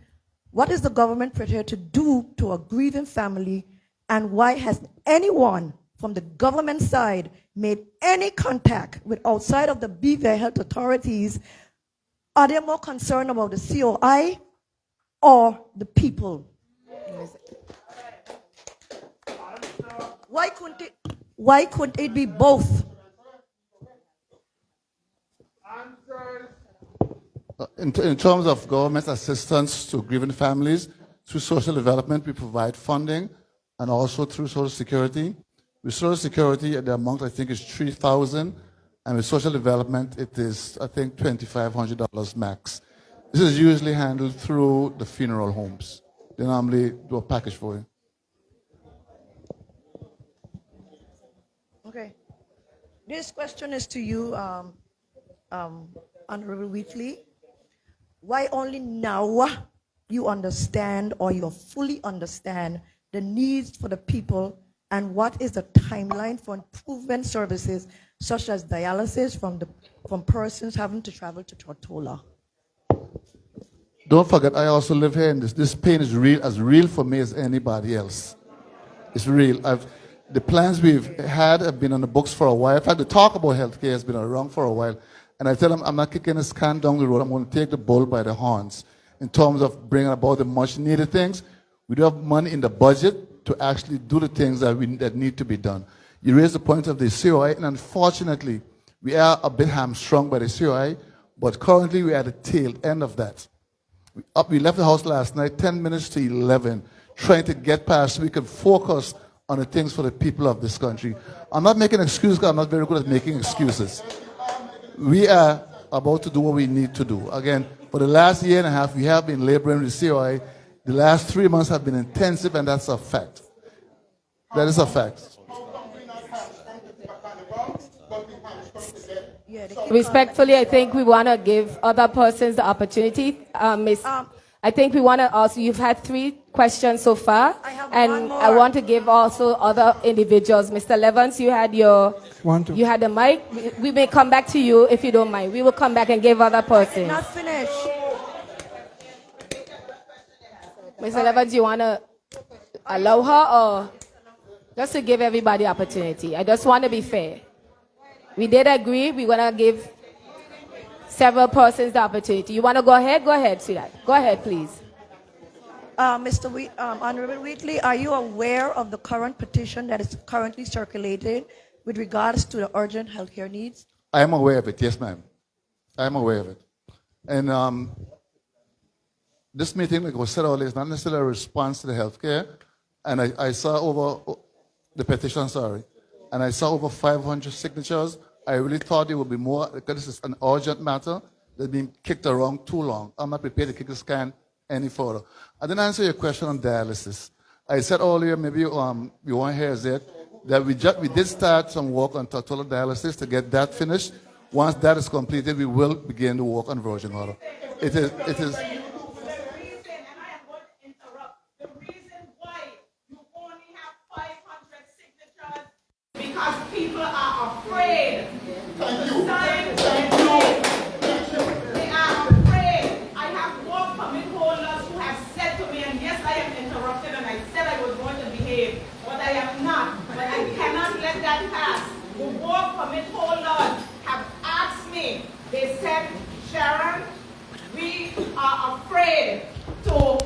What is the government prepared to do to a grieving family, and why has anyone from the government side made any contact with outside of the BVI health authorities? Are they more concerned about the COI or the people? Why couldn't it be both? In terms of government assistance to grieving families, through social development, we provide funding, and also through social security. With social security, the amount I think is $3,000, and with social development, it is I think $2,500 max. This is usually handled through the funeral homes. They normally do a package for you. Okay. This question is to you, Honorable Wheatley. Why only now you understand, or you fully understand, the needs for the people, and what is the timeline for improvement services such as dialysis from persons having to travel to Tortola? Don't forget, I also live here, and this pain is as real for me as anybody else. It's real. The plans we've had have been on the books for a while. In fact, the talk about healthcare has been around for a while. And I tell them, I'm not kicking a can down the road. I'm going to take the bull by the horns in terms of bringing about the much needed things. We do have money in the budget to actually do the things that need to be done. You raise the point of the COI, and unfortunately, we are a bit hamstrung by the COI, but currently we are at the tail end of that. We left the house last night, 10 minutes to 11, trying to get past so we can focus on the things for the people of this country. I'm not making excuses because I'm not very good at making excuses. We are about to do what we need to do. Again, for the last year and a half, we have been laboring with the COI. The last 3 months have been intensive, and that's a fact. That is a fact. Respectfully, I think we want to give other persons the opportunity. I think we want to also, you've had 3 questions so far, and I want to give also other individuals. Mr. Levens, you had the mic. We may come back to you if you don't mind. We will come back and give other persons. Not finished. Mr. Levens, you want to allow her, or just to give everybody opportunity? I just want to be fair. We did agree. We're going to give several persons the opportunity. You want to go ahead? Go ahead, sweetheart. Go ahead, please. Honorable Wheatley, are you aware of the current petition that is currently circulated with regards to the urgent healthcare needs? I am aware of it, yes, ma'am. I am aware of it. And this meeting, like was said earlier, is not necessarily a response to the healthcare. And I saw over the petition, sorry, and I saw over 500 signatures. I really thought it would be more, because this is an urgent matter that's been kicked around too long. I'm not prepared to kick this can any further. I didn't answer your question on dialysis. I said earlier, maybe you weren't here, is it, that we did start some work on total dialysis to get that finished. Once that is completed, we will begin to work on virgin water. It is. Because people are afraid. Thank you. They are afraid. I have work permit holders who have said to me, and yes, I am interrupted, and I said I was going to behave, but I am not. But I cannot let that pass. The work permit holders have asked me, they said, Sharon, we are afraid to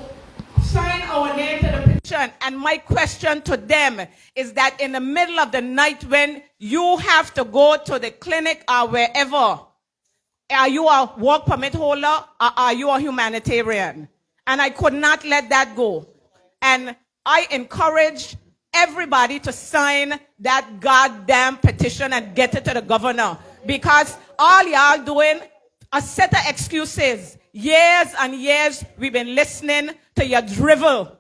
sign our name to the petition. And my question to them is that in the middle of the night when you have to go to the clinic or wherever, are you a work permit holder or are you a humanitarian? And I could not let that go. And I encourage everybody to sign that goddamn petition and get it to the governor. Because all y'all doing a set of excuses. Years and years we've been listening to your drivel.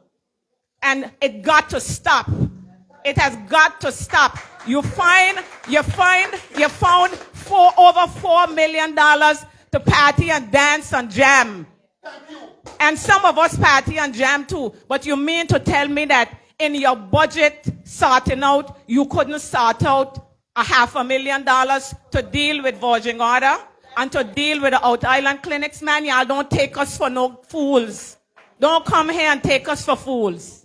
And it got to stop. It has got to stop. You found over $4 million to party and dance and jam. And some of us party and jam too. But you mean to tell me that in your budget sorting out, you couldn't sort out $500,000 to deal with Virgin Gorda and to deal with the Out Island clinics? Man, y'all don't take us for no fools. Don't come here and take us for fools.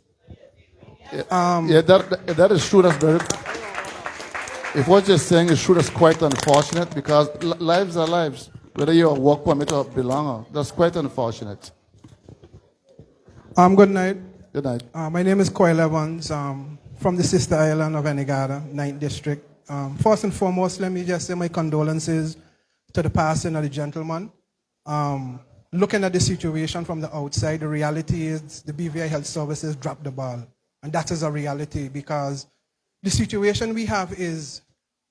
That is true. That's very. If what you're saying is true, that's quite unfortunate because lives are lives, whether you're a work permit or belanger. That's quite unfortunate. Good night. Good night. My name is Coyle Evans from the sister island of Anegada, 9th District. First and foremost, let me just say my condolences to the passing of the gentleman. Looking at the situation from the outside, the reality is the BVI Health Services dropped the ball. And that is a reality because the situation we have is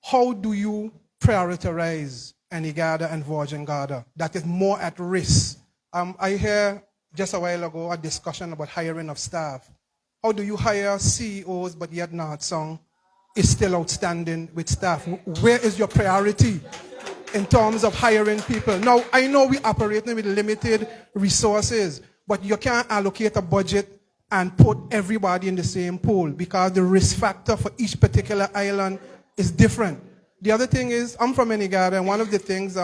how do you prioritize Anegada and Virgin Gorda that is more at risk? I hear just a while ago a discussion about hiring of staff. How do you hire CEOs but yet not song is still outstanding with staff? Where is your priority in terms of hiring people? Now, I know we're operating with limited resources, but you can't allocate a budget and put everybody in the same pool because the risk factor for each particular island is different. The other thing is, I'm from Anegada, and one of the things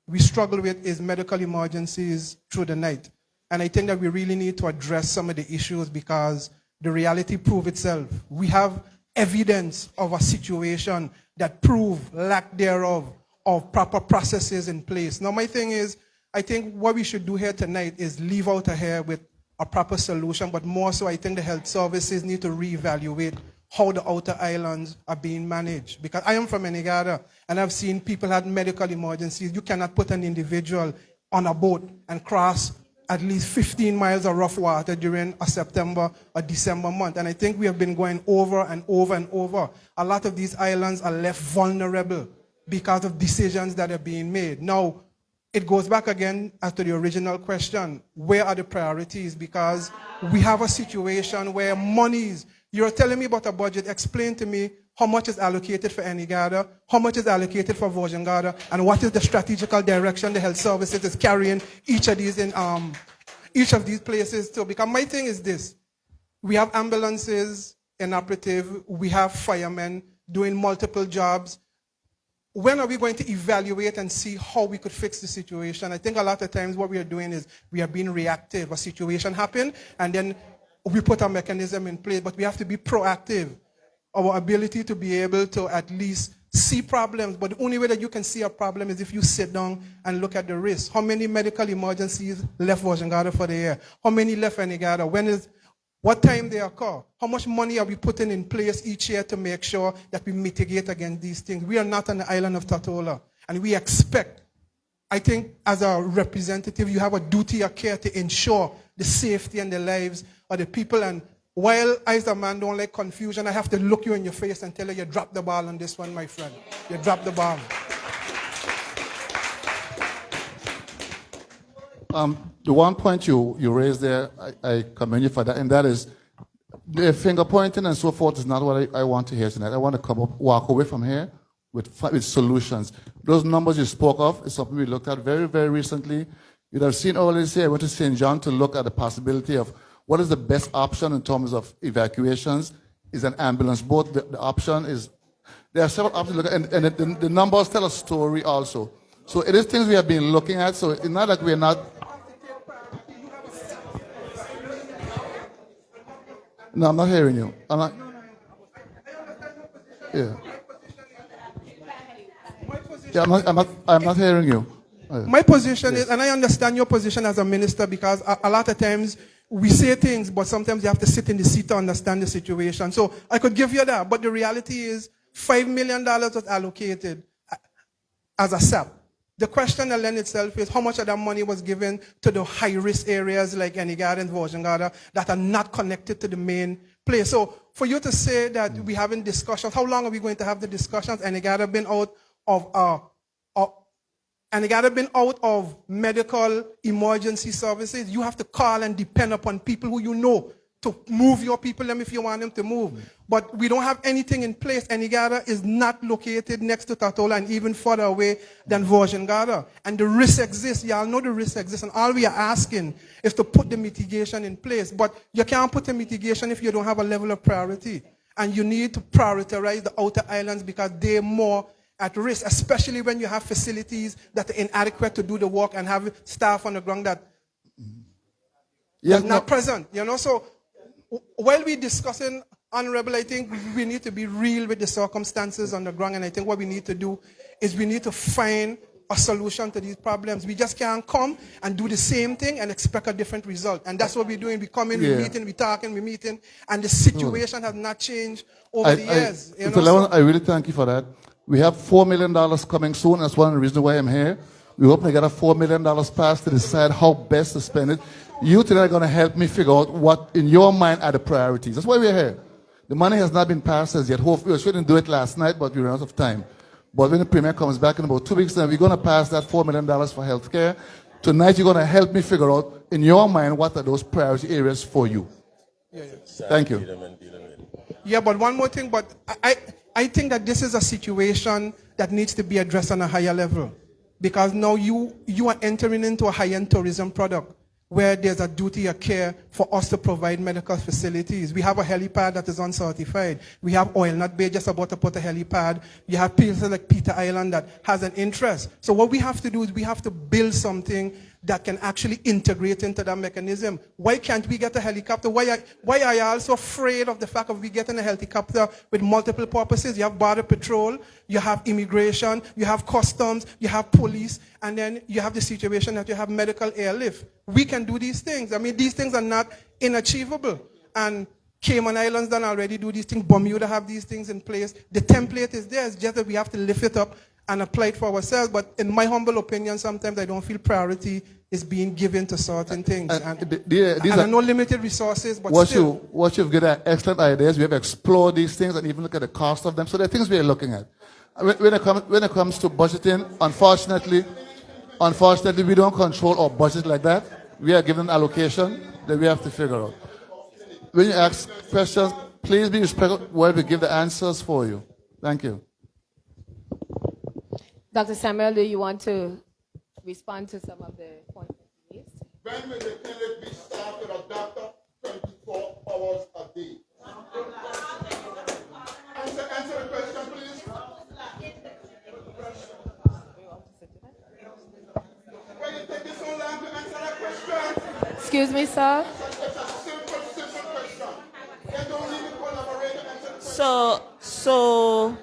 we struggle with is medical emergencies through the night. And I think that we really need to address some of the issues because the reality proves itself. We have evidence of a situation that prove lack thereof of proper processes in place. Now, my thing is, I think what we should do here tonight is leave out of here with a proper solution, but more so I think the health services need to reevaluate how the outer islands are being managed. Because I am from Anegada, and I've seen people have medical emergencies. You cannot put an individual on a boat and cross at least 15 miles of rough water during a September or December month. And I think we have been going over and over and over. A lot of these islands are left vulnerable because of decisions that are being made. Now, it goes back again as to the original question, where are the priorities? Because we have a situation where monies, you're telling me about a budget, explain to me how much is allocated for Anegada, how much is allocated for Virgin Gorda, and what is the strategical direction the health services is carrying each of these places to. Because my thing is this, we have ambulances inoperative, we have firemen doing multiple jobs. When are we going to evaluate and see how we could fix the situation? I think a lot of times what we are doing is we are being reactive. A situation happened, and then we put a mechanism in place, but we have to be proactive. Our ability to be able to at least see problems, but the only way that you can see a problem is if you sit down and look at the risk. How many medical emergencies left Virgin Gorda for the year? How many left Anegada? What time they occur? How much money are we putting in place each year to make sure that we mitigate against these things? We are not on the island of Tortola. And we expect, I think as a representative, you have a duty of care to ensure the safety and the lives of the people. And while I as a man don't like confusion, I have to look you in your face and tell you, you dropped the ball on this one, my friend. You dropped the ball. The one point you raised there, I commend you for that, and that is the finger pointing and so forth is not what I want to hear tonight. I want to walk away from here with solutions. Those numbers you spoke of is something we looked at very, very recently. You'd have seen earlier this year, I went to St. John to look at the possibility of what is the best option in terms of evacuations. Is an ambulance boat the option? There are several options to look at, and the numbers tell a story also. So it is things we have been looking at, so it's not like we're not. No, I'm not hearing you. I'm not. Yeah. Yeah, I'm not hearing you. My position is, and I understand your position as a minister, because a lot of times we say things, but sometimes you have to sit in the seat to understand the situation. So I could give you that, but the reality is $5 million was allocated as a SAP. The question that lends itself is how much of that money was given to the high-risk areas like Enigada and Gorda that are not connected to the main place. So for you to say that we're having discussions, how long are we going to have the discussions? Enigada been out of medical emergency services. You have to call and depend upon people who you know to move your people if you want them to move. But we don't have anything in place. Enigada is not located next to Tatola and even further away than Gorda. And the risk exists. Y'all know the risk exists. And all we are asking is to put the mitigation in place. But you can't put a mitigation if you don't have a level of priority. And you need to prioritize the outer islands because they're more at risk, especially when you have facilities that are inadequate to do the work and have staff on the ground that's not present. So while we're discussing, Honorable, I think we need to be real with the circumstances on the ground, and I think what we need to do is we need to find a solution to these problems. We just can't come and do the same thing and expect a different result. And that's what we're doing. We come in, we're meeting, we're talking, we're meeting, and the situation has not changed over the years. I really thank you for that. We have $4 million coming soon. That's one of the reasons why I'm here. We hope to get a $4 million passed to decide how best to spend it. You today are going to help me figure out what, in your mind, are the priorities. That's why we're here. The money has not been passed as yet. Hopefully, we shouldn't do it last night, but we ran out of time. But when the Premier comes back in about 2 weeks' time, we're going to pass that $4 million for health care. Tonight, you're going to help me figure out, in your mind, what are those priority areas for you. Thank you. Yeah, but one more thing. But I think that this is a situation that needs to be addressed on a higher level. Because now you are entering into a high-end tourism product where there's a duty of care for us to provide medical facilities. We have a helipad that is uncertified. We have Oil Nut Bay just about to put a helipad. You have places like Peter Island that has an interest. So what we have to do is we have to build something that can actually integrate into that mechanism. Why can't we get a helicopter? Why are you also afraid of the fact of we getting a helicopter with multiple purposes? You have border patrol, you have immigration, you have customs, you have police, and then you have the situation that you have medical airlift. We can do these things. I mean, these things are not inachievable. And Cayman Islands don't already do these things. Bermuda have these things in place. The template is there. It's just that we have to lift it up and apply it for ourselves. But in my humble opinion, sometimes I don't feel priority is being given to certain things. And I know limited resources, but still. What you've got excellent ideas. We have explored these things and even look at the cost of them. So there are things we are looking at. When it comes to budgeting, unfortunately, we don't control our budget like that. We are given allocation that we have to figure out. When you ask questions, please be respectful while we give the answers for you. Thank you. Dr. Samuel, do you want to respond to some of the points raised? When will the clinic be staffed with a doctor 24 hours a day? Answer the question, please. Why you take this so long to answer that question? Excuse me, sir? It's a simple question. They don't need to collaborate and answer the question. So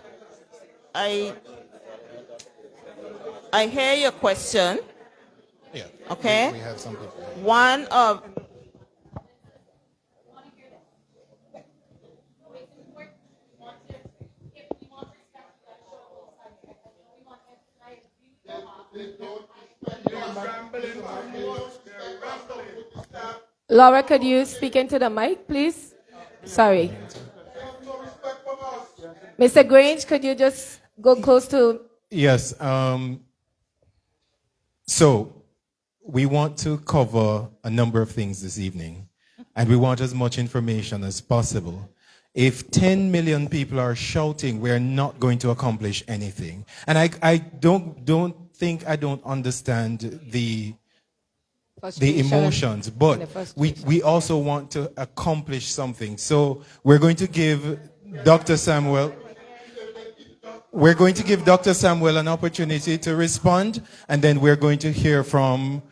I hear your question. Yeah. Okay. We have some people. One of Laura, could you speak into the mic, please? Sorry. Mr. Grange, could you just go close to... Yes. So we want to cover a number of things this evening, and we want as much information as possible. If 10 million people are shouting, we're not going to accomplish anything. And I don't understand the emotions, but we also want to accomplish something. So we're going to give Dr. Samuel an opportunity to respond, and then we're going to hear from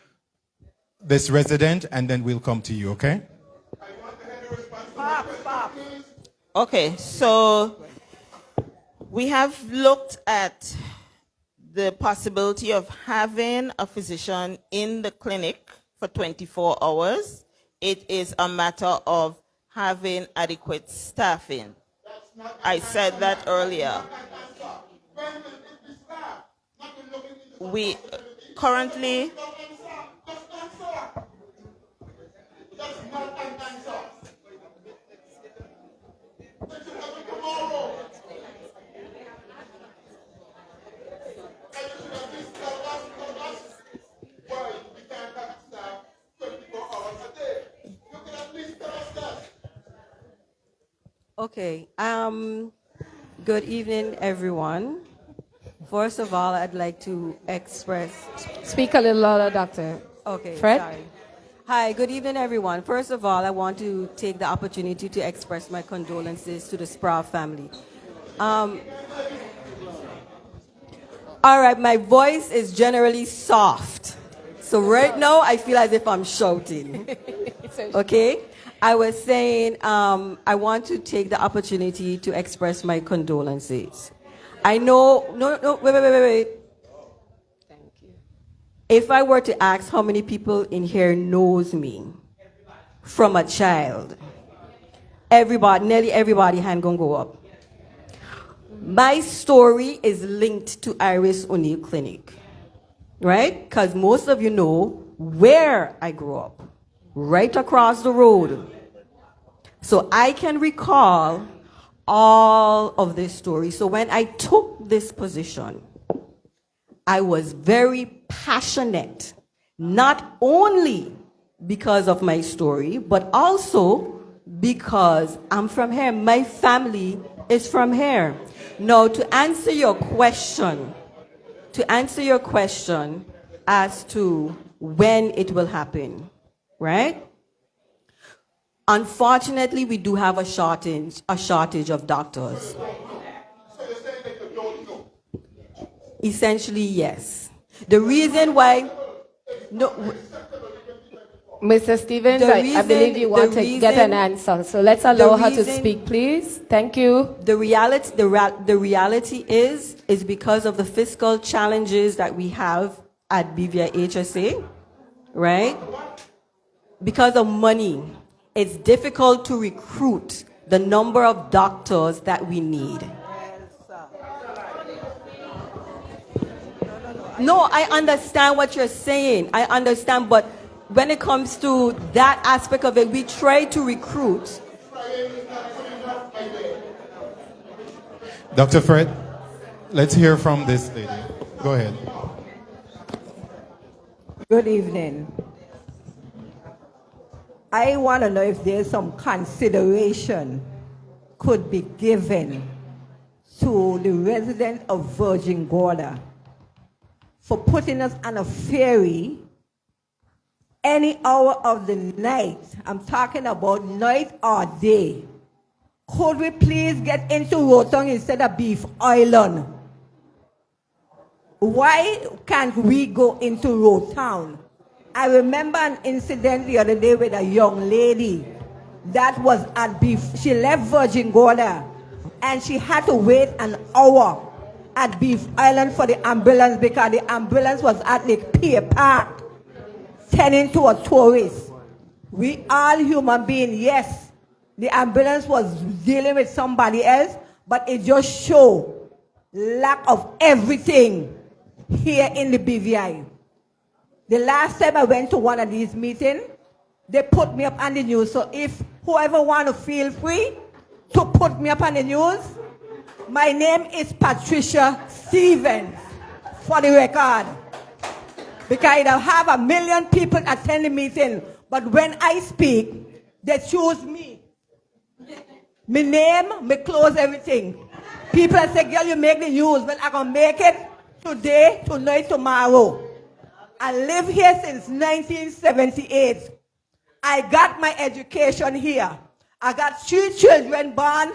this resident, and then we'll come to you, okay? Okay, so we have looked at the possibility of having a physician in the clinic for 24 hours. It is a matter of having adequate staffing. I said that earlier. We currently... Okay. Good evening, everyone. First of all, I'd like to express... Speak a little louder, Doctor. Okay, Fred? sorry. Hi, good evening, everyone. First of all, I want to take the opportunity to express my condolences to the Sproul family. All right, my voice is generally soft. So right now, I feel as if I'm shouting. Okay? I was saying I want to take the opportunity to express my condolences. I know, wait. Thank you. If I were to ask how many people in here knows me from a child, nearly everybody hand gonna go up. My story is linked to Iris O'Neill Clinic, right? Because most of you know where I grew up, right across the road. So I can recall all of this story. So when I took this position, I was very passionate, not only because of my story, but also because I'm from here. My family is from here. Now, to answer your question as to when it will happen, right? Unfortunately, we do have a shortage of doctors. Essentially, yes. The reason why... No, Mr. Stevens, I believe you want to get an answer, so let's allow her to speak, please. Thank you. The reality is because of the fiscal challenges that we have at BVI HSA, right? Because of money, it's difficult to recruit the number of doctors that we need. No, I understand what you're saying. I understand, but when it comes to that aspect of it, we try to recruit. Dr. Fred, let's hear from this lady. Go ahead. Good evening. I want to know if there's some consideration could be given to the resident of Virgin Gorda for putting us on a ferry any hour of the night. I'm talking about night or day. Could we please get into Rotong instead of Beef Island? Why can't we go into Rotown? I remember an incident the other day with a young lady that was at Beef. She left Virgin Gorda and she had to wait an hour at Beef Island for the ambulance because the ambulance was at the pier park tending to a tourist. We all human beings, yes. The ambulance was dealing with somebody else, but it just showed lack of everything here in the BVI. The last time I went to one of these meetings, they put me up on the news. So if whoever want to feel free to put me up on the news, my name is Patricia Stevens, for the record. Because I have 1 million people attend the meeting, but when I speak, they choose me. My name, my clothes, everything. People say, girl, you make the news. Well, I'm going to make it today, tonight, tomorrow. I live here since 1978. I got my education here. I got 3 children born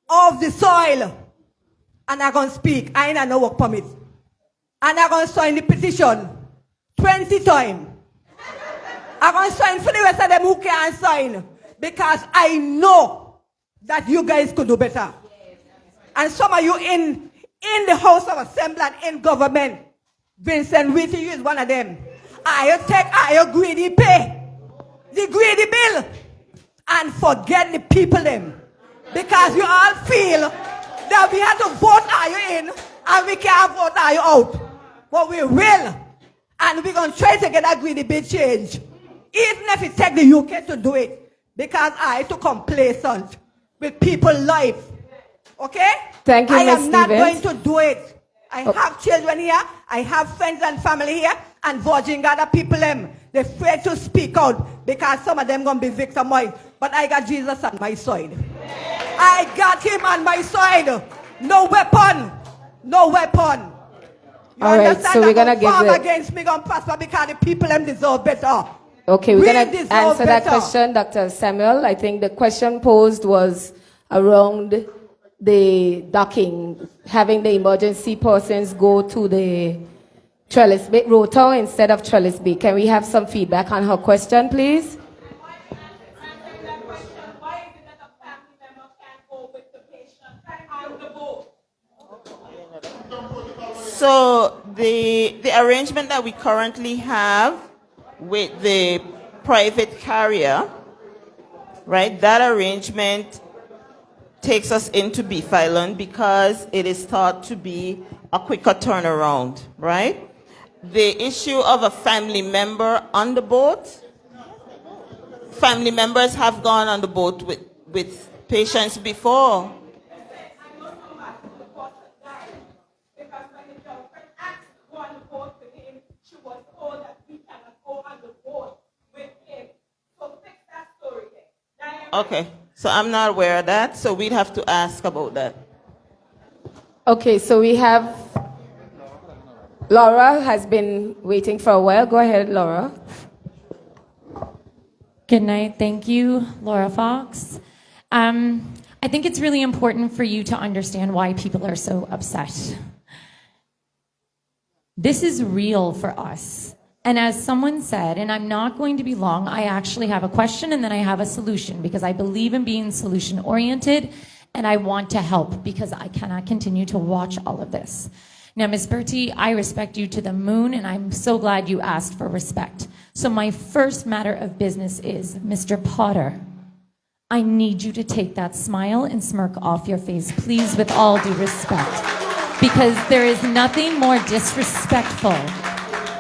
of the soil. And I'm going to speak. I ain't no work permit. And I'm going to sign the petition 20 times. I'm going to sign for the rest of them who can't sign. Because I know that you guys could do better. And some of you in the House of Assembly and in government, Vincent Whitty, you is one of them. I greedy pay. The greedy bill. And forget the people them. Because you all feel that we have to vote are you in and we can't vote are you out. But we will. And we're going to try to get that greedy bill changed. Even if it takes the UK to do it. Because I too complacent with people's life. Okay? Thank you, I Ms. am not Stevens. going to do it. I have children here. I have friends and family here. And Virgin got the people them. They're afraid to speak out because some of them going to be victimized. But I got Jesus on my side. I got him on my side. No weapon. No weapon. You All right, understand? so we're going to give farm the... against me going to prosper because the people them deserve better. Okay, we're going to deserve answer that better. question, Dr. Samuel. I think the question posed was around the docking, having the emergency persons go to the Trellis Bay, Rotor instead of Trellis Bay. Can we have some feedback on her question, please? So the arrangement that we currently have with the private carrier, right, that arrangement takes us into Beef Island because it is thought to be a quicker turnaround, right? The issue of a family member on the boat, family members have gone on the boat with patients before. Okay, so I'm not aware of that, so we'd have to ask about that. Okay, so we have... Laura has been waiting for a while. Go ahead, Laura. Good night. Thank you, Laura Fox. I think it's really important for you to understand why people are so upset. This is real for us. And as someone said, and I'm not going to be long, I actually have a question and then I have a solution because I believe in being solution-oriented and I want to help because I cannot continue to watch all of this. Now, Ms. Bertie, I respect you to the moon and I'm so glad you asked for respect. So my first matter of business is, Mr. Potter, I need you to take that smile and smirk off your face, please, with all due respect. Because there is nothing more disrespectful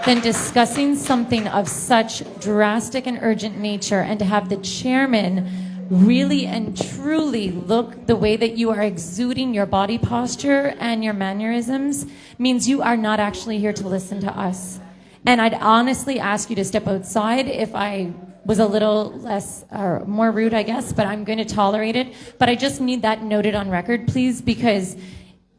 than discussing something of such drastic and urgent nature and to have the chairman really and truly look the way that you are exuding your body posture and your mannerisms means you are not actually here to listen to us. And I'd honestly ask you to step outside if I was a little less or more rude, I guess, but I'm going to tolerate it. But I just need that noted on record, please, because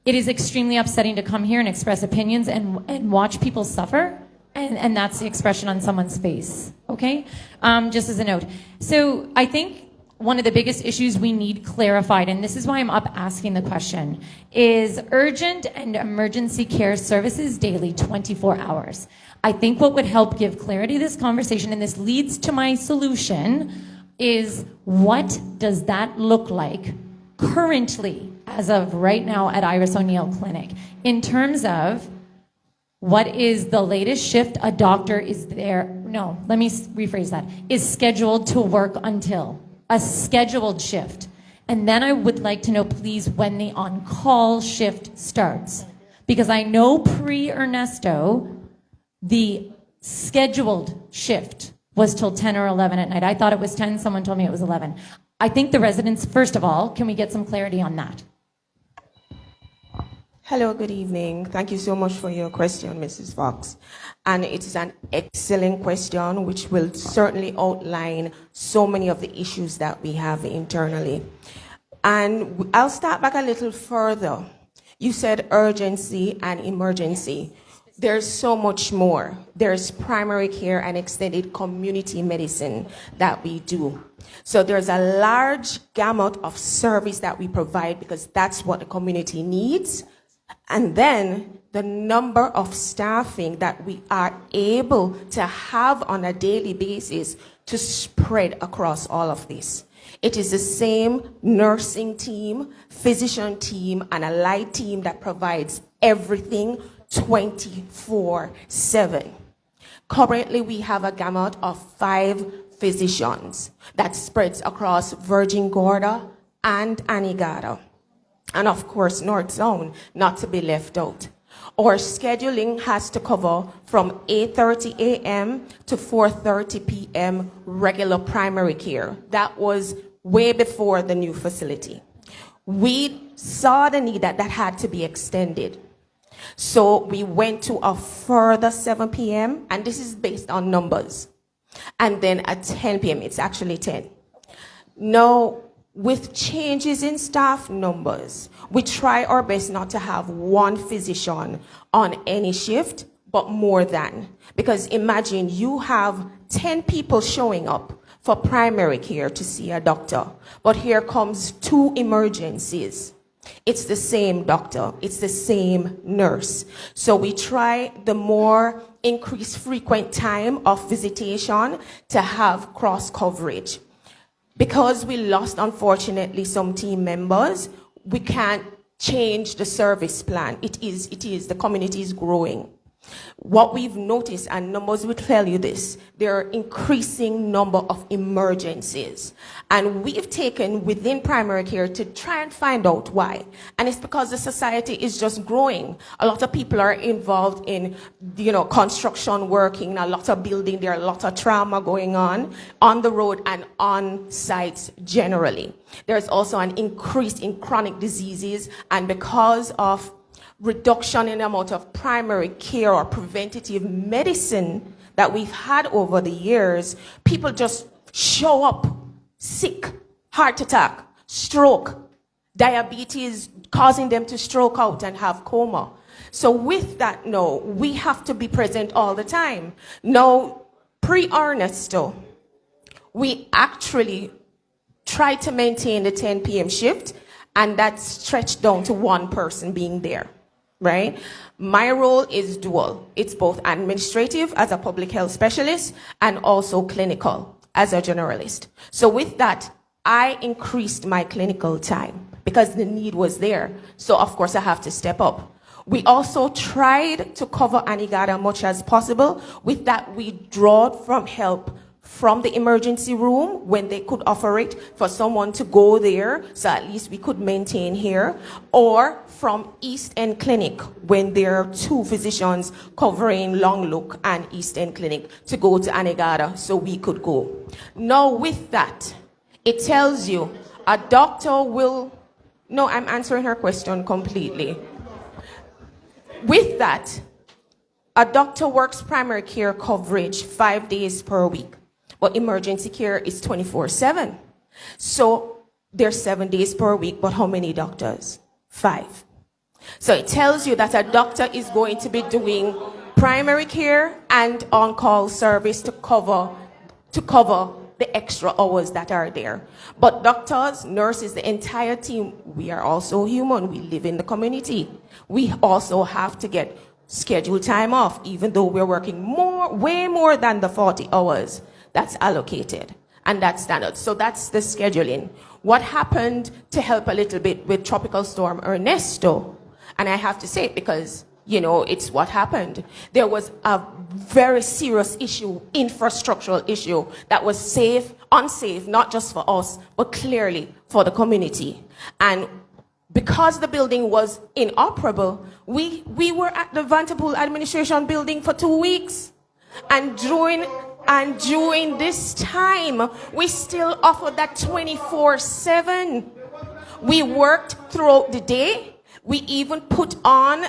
it is extremely upsetting to come here and express opinions and watch people suffer. And that's the expression on someone's face, okay? Just as a note. So I think one of the biggest issues we need clarified, and this is why I'm up asking the question, is urgent and emergency care services daily, 24 hours. I think what would help give clarity to this conversation, and this leads to my solution, is what does that look like currently, as of right now at Iris O'Neill Clinic, in terms of what is the latest shift a doctor is there, no, let me rephrase that, is scheduled to work until, a scheduled shift. And then I would like to know, please, when the on-call shift starts. Because I know pre-Ernesto, the scheduled shift was till 10 or 11 at night. I thought it was 10. Someone told me it was 11. I think the residents, first of all, can we get some clarity on that? Hello, good evening. Thank you so much for your question, Mrs. Fox. And it is an excellent question, which will certainly outline so many of the issues that we have internally. And I'll start back a little further. You said urgency and emergency. There's so much more. There's primary care and extended community medicine that we do. So there's a large gamut of service that we provide because that's what the community needs. And then the number of staffing that we are able to have on a daily basis to spread across all of this. It is the same nursing team, physician team, and allied team that provides everything 24/7. Currently, we have a gamut of 5 physicians that spreads across Virgin Gorda and Anegada. And of course, North Zone, not to be left out. Our scheduling has to cover from 8:30 a.m. to 4:30 p.m. regular primary care. That was way before the new facility. We saw the need that had to be extended. So we went to a further 7 p.m., and this is based on numbers. And then at 10 p.m., it's actually 10. Now, with changes in staff numbers, we try our best not to have one physician on any shift, but more than. Because imagine you have 10 people showing up for primary care to see a doctor, but here comes 2 emergencies. It's the same doctor, it's the same nurse. So we try the more increased frequent time of visitation to have cross coverage. Because we lost, unfortunately, some team members, we can't change the service plan. It is, the community is growing. What we've noticed, and numbers will tell you this, there are increasing number of emergencies. And we've taken within primary care to try and find out why. And it's because the society is just growing. A lot of people are involved in, construction working, a lot of building, there are a lot of trauma going on the road and on sites generally. There's also an increase in chronic diseases, and because of reduction in the amount of primary care or preventative medicine that we've had over the years, people just show up sick, heart attack, stroke, diabetes causing them to stroke out and have coma. So with that, no, we have to be present all the time. Now, pre-Ernesto, we actually try to maintain the 10 p.m. shift, and that's stretched down to one person being there. Right? My role is dual. It's both administrative as a public health specialist and also clinical as a generalist. So with that, I increased my clinical time because the need was there. So of course I have to step up. We also tried to cover Anegada much as possible. With that, we drawed from help from the emergency room when they could offer it for someone to go there, so at least we could maintain here, or from East End Clinic when there are 2 physicians covering Long Look and East End Clinic to go to Anegada so we could go. Now with that, it tells you a doctor will, no, I'm answering her question completely. With that, a doctor works primary care coverage 5 days per week. But emergency care is 24/7. So there's 7 days per week, but how many doctors? 5. So it tells you that a doctor is going to be doing primary care and on-call service to cover the extra hours that are there. But doctors, nurses, the entire team, we are also human. We live in the community. We also have to get scheduled time off, even though we're working way more than the 40 hours. That's allocated, and that's standard. So that's the scheduling. What happened to help a little bit with Tropical Storm Ernesto, and I have to say it because, it's what happened. There was a very serious issue, infrastructural issue, that was unsafe, not just for us, but clearly for the community. And because the building was inoperable, we were at the Vanderpool administration building for 2 weeks. And during this time, we still offer that 24/7. We worked throughout the day. We even put on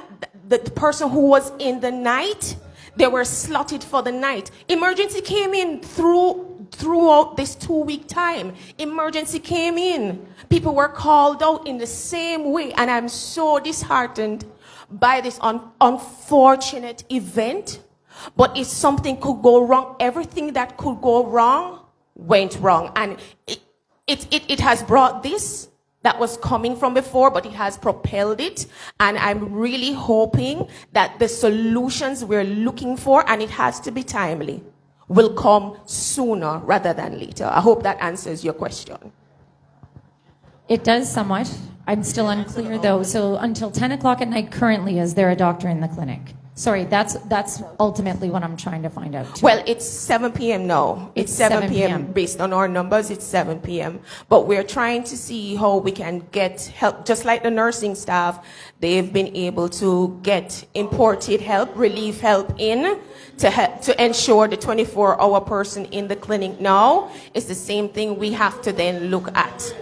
the person who was in the night. They were slotted for the night. Emergency came in throughout this 2-week time. Emergency came in. People were called out in the same way. And I'm so disheartened by this unfortunate event. But if something could go wrong, everything that could go wrong went wrong. And it has brought this that was coming from before, but it has propelled it. And I'm really hoping that the solutions we're looking for, and it has to be timely, will come sooner rather than later. I hope that answers your question. It does somewhat. I'm still unclear though. So until 10 o'clock at night currently, is there a doctor in the clinic? Sorry, that's ultimately what I'm trying to find out too. Well, it's 7 p.m. now. It's 7 p.m. Based on our numbers, it's 7 p.m. But we're trying to see how we can get help. Just like the nursing staff, they've been able to get imported help, relief help in to ensure the 24-hour person in the clinic now. It's the same thing we have to then look at.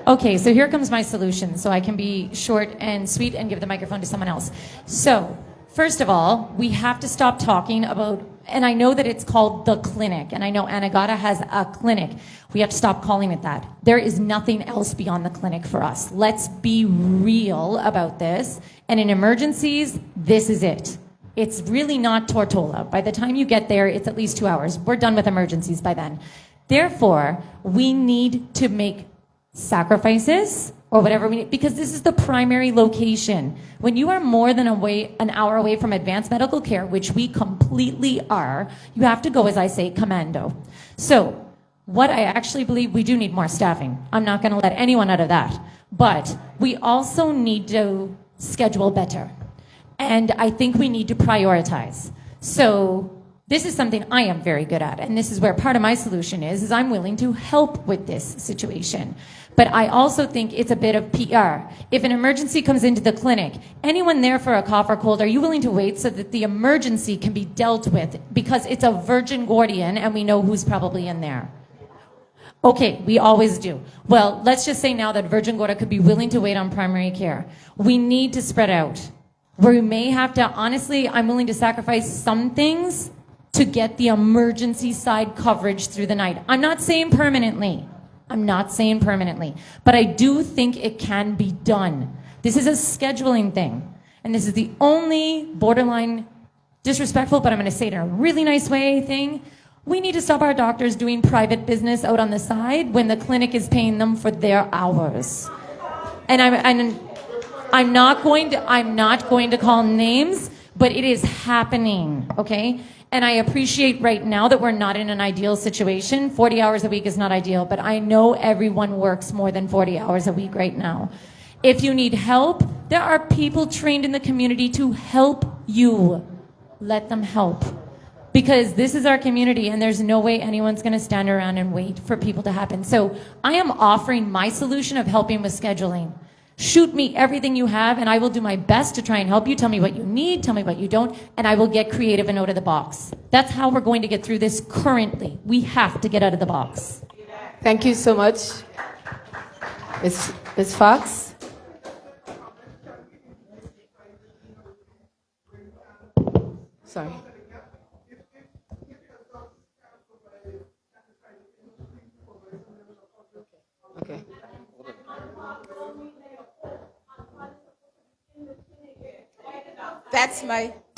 Okay, so here comes my solution, so I can be short and sweet and give the microphone to someone else. So, first of all, we have to stop talking about, and I know that it's called the clinic, and I know Anegada has a clinic. We have to stop calling it that. There is nothing else beyond the clinic for us. Let's be real about this. And in emergencies, this is it. It's really not Tortola. By the time you get there, it's at least 2 hours. We're done with emergencies by then. Therefore, we need to make sacrifices or whatever we need, because this is the primary location. When you are more than an hour away from advanced medical care, which we completely are, you have to go, as I say, commando. So what I actually believe, we do need more staffing. I'm not going to let anyone out of that. But we also need to schedule better. And I think we need to prioritize. So this is something I am very good at, and this is where part of my solution is I'm willing to help with this situation. But I also think it's a bit of PR. If an emergency comes into the clinic, anyone there for a cough or cold, are you willing to wait so that the emergency can be dealt with? Because it's a virgin Gordian, and we know who's probably in there. Okay, we always do. Well, let's just say now that Virgin Gorda could be willing to wait on primary care. We need to spread out. We may have to, honestly, I'm willing to sacrifice some things to get the emergency side coverage through the night. I'm not saying permanently. But I do think it can be done. This is a scheduling thing. And this is the only borderline disrespectful, but I'm going to say it in a really nice way thing. We need to stop our doctors doing private business out on the side when the clinic is paying them for their hours. And I'm not going to call names, but it is happening, okay? And I appreciate right now that we're not in an ideal situation. 40 hours a week is not ideal, but I know everyone works more than 40 hours a week right now. If you need help, there are people trained in the community to help you. Let them help. Because this is our community, and there's no way anyone's going to stand around and wait for people to happen. So I am offering my solution of helping with scheduling. Shoot me everything you have, and I will do my best to try and help you. Tell me what you need, tell me what you don't, and I will get creative and out of the box. That's how we're going to get through this currently. We have to get out of the box. Thank you so much. Ms. Fox? Sorry. Okay.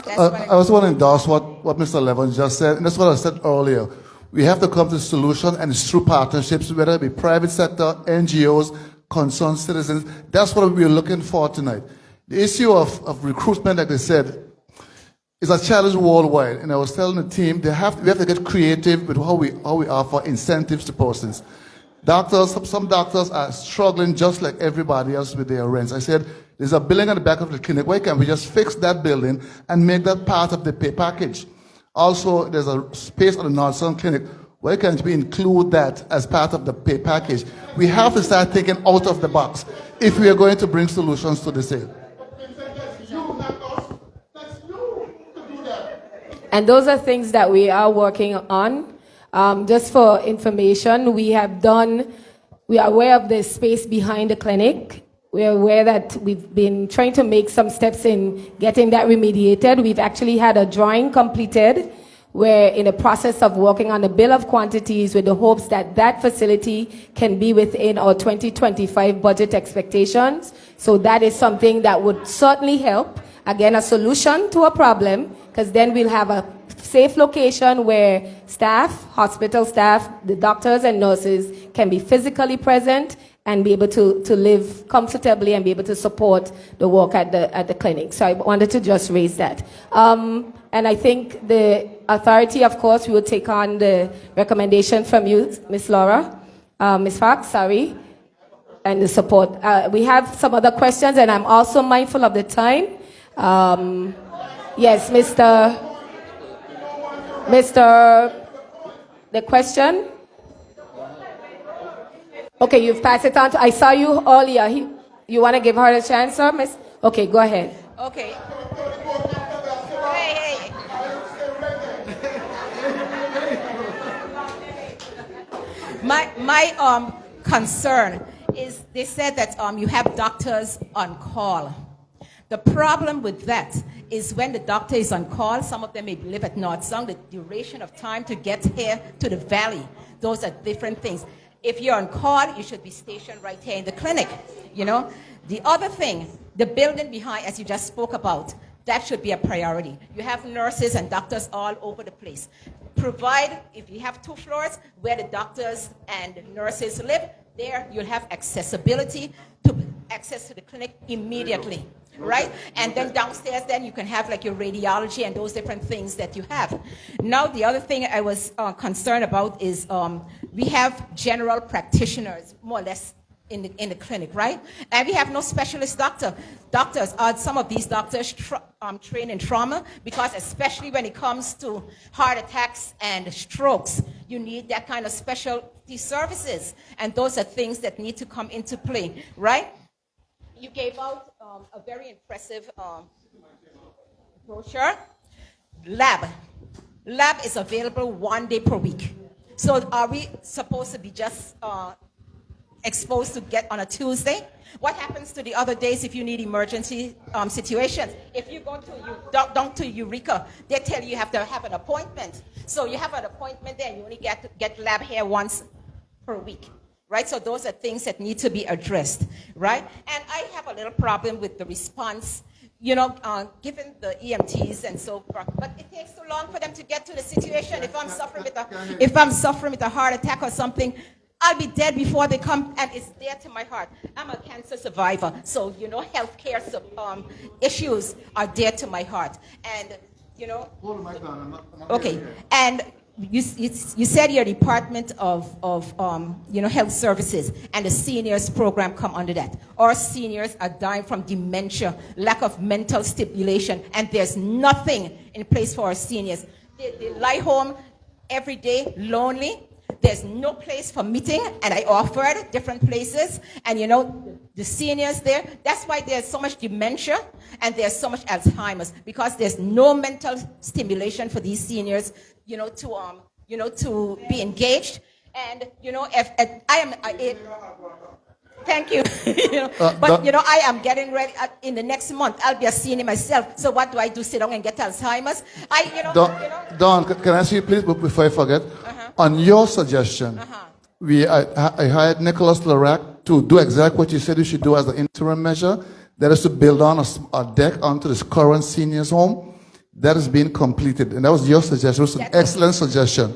I also want to endorse what Mr. Levin just said, and that's what I said earlier. We have to come to a solution, and it's through partnerships, whether it be private sector, NGOs, concerned citizens. That's what we're looking for tonight. The issue of recruitment, like they said, is a challenge worldwide. And I was telling the team, we have to get creative with how we offer incentives to persons. Some doctors are struggling just like everybody else with their rents. I said, there's a building at the back of the clinic. Why can't we just fix that building and make that part of the pay package? Also, there's a space at the Northern Clinic. Why can't we include that as part of the pay package? We have to start thinking out of the box if we are going to bring solutions to the sale. And those are things that we are working on. Just for information, we are aware of the space behind the clinic. We are aware that we've been trying to make some steps in getting that remediated. We've actually had a drawing completed. We're in the process of working on a bill of quantities with the hopes that that facility can be within our 2025 budget expectations. So that is something that would certainly help. Again, a solution to a problem, because then we'll have a safe location where staff, hospital staff, the doctors and nurses can be physically present and be able to live comfortably and be able to support the work at the clinic. So I wanted to just raise that. And I think the authority, of course, will take on the recommendation from you, Ms. Laura, Ms. Fox, sorry, and the support. We have some other questions, and I'm also mindful of the time. Yes, Mr. The question? Okay, you've passed it on to, I saw you earlier. You want to give her a chance, sir, Miss? Okay, go ahead. Okay. Hey. My concern is they said that you have doctors on call. The problem with that is when the doctor is on call, some of them may live at North Song, the duration of time to get here to the valley, those are different things. If you're on call, you should be stationed right here in the clinic, you know. The other thing, the building behind, as you just spoke about, that should be a priority. You have nurses and doctors all over the place. Provide, if you have 2 floors where the doctors and nurses live, there you'll have accessibility to access to the clinic immediately, right? And then downstairs, then you can have like your radiology and those different things that you have. Now, the other thing I was concerned about is we have general practitioners, more or less, in the clinic, right? And we have no specialist doctors. Some of these doctors train in trauma, because especially when it comes to heart attacks and strokes, you need that kind of specialty services. And those are things that need to come into play, right? You gave out a very impressive brochure. Lab is available 1 day per week. So are we supposed to be just exposed to get on a Tuesday? What happens to the other days if you need emergency situations? If you go down to Eureka, they tell you have to have an appointment. So you have an appointment there and you only get lab here once per week, right? So those are things that need to be addressed, right? And I have a little problem with the response, you know, given the EMTs and so forth. But it takes too long for them to get to the situation. If I'm suffering with a heart attack or something, I'll be dead before they come, and it's dear to my heart. I'm a cancer survivor, so, you know, healthcare issues are dear to my heart. And, you know... Okay, and you said your Department of you know, Health Services and the seniors program come under that. Our seniors are dying from dementia, lack of mental stimulation, and there's nothing in place for our seniors. They lie home every day, lonely. There's no place for meeting, and I offered different places, and you know, the seniors there, that's why there's so much dementia and there's so much Alzheimer's, because there's no mental stimulation for these seniors, you know, to be engaged. And you know, thank you. You know, but you know, I am getting ready. In the next month, I'll be a senior myself. So what do I do? Sit down and get Alzheimer's? Dawn, can I ask you please, before I forget? On your suggestion, I hired Nicholas Larac to do exactly what you said you should do as the interim measure. That is to build on a deck onto this current seniors' home. That is being completed, and that was your suggestion. It was an excellent suggestion.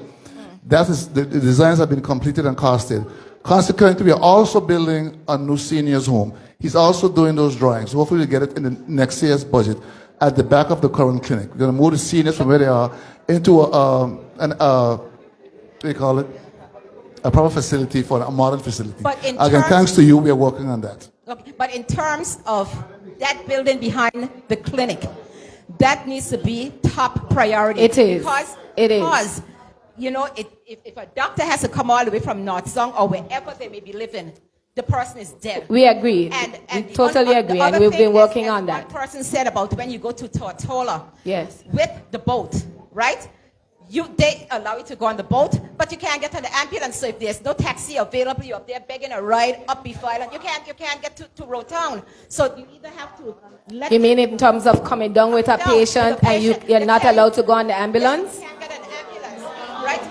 That is, the designs have been completed and costed. Consequently, we are also building a new seniors' home. He's also doing those drawings. Hopefully, we'll get it in the next year's budget at the back of the current clinic. We're going to move the seniors from where they are into what do you call it? A proper facility for a modern facility. Again, thanks to you, we are working on that. Okay, but in terms of that building behind the clinic, that needs to be top priority. It is. Because you know, if a doctor has to come all the way from North Song or wherever they may be living, the person is dead. We agree. We totally agree, and we've been working on that. One person said about when you go to Tortola, yes, with the boat, right? They allow you to go on the boat, but you can't get on the ambulance. So if there's no taxi available, you're up there begging a ride up before Island. You can't get to Road Town. So you either have to let You mean in terms of coming down with a patient and you're not allowed to go on the ambulance? You can't get an ambulance, right?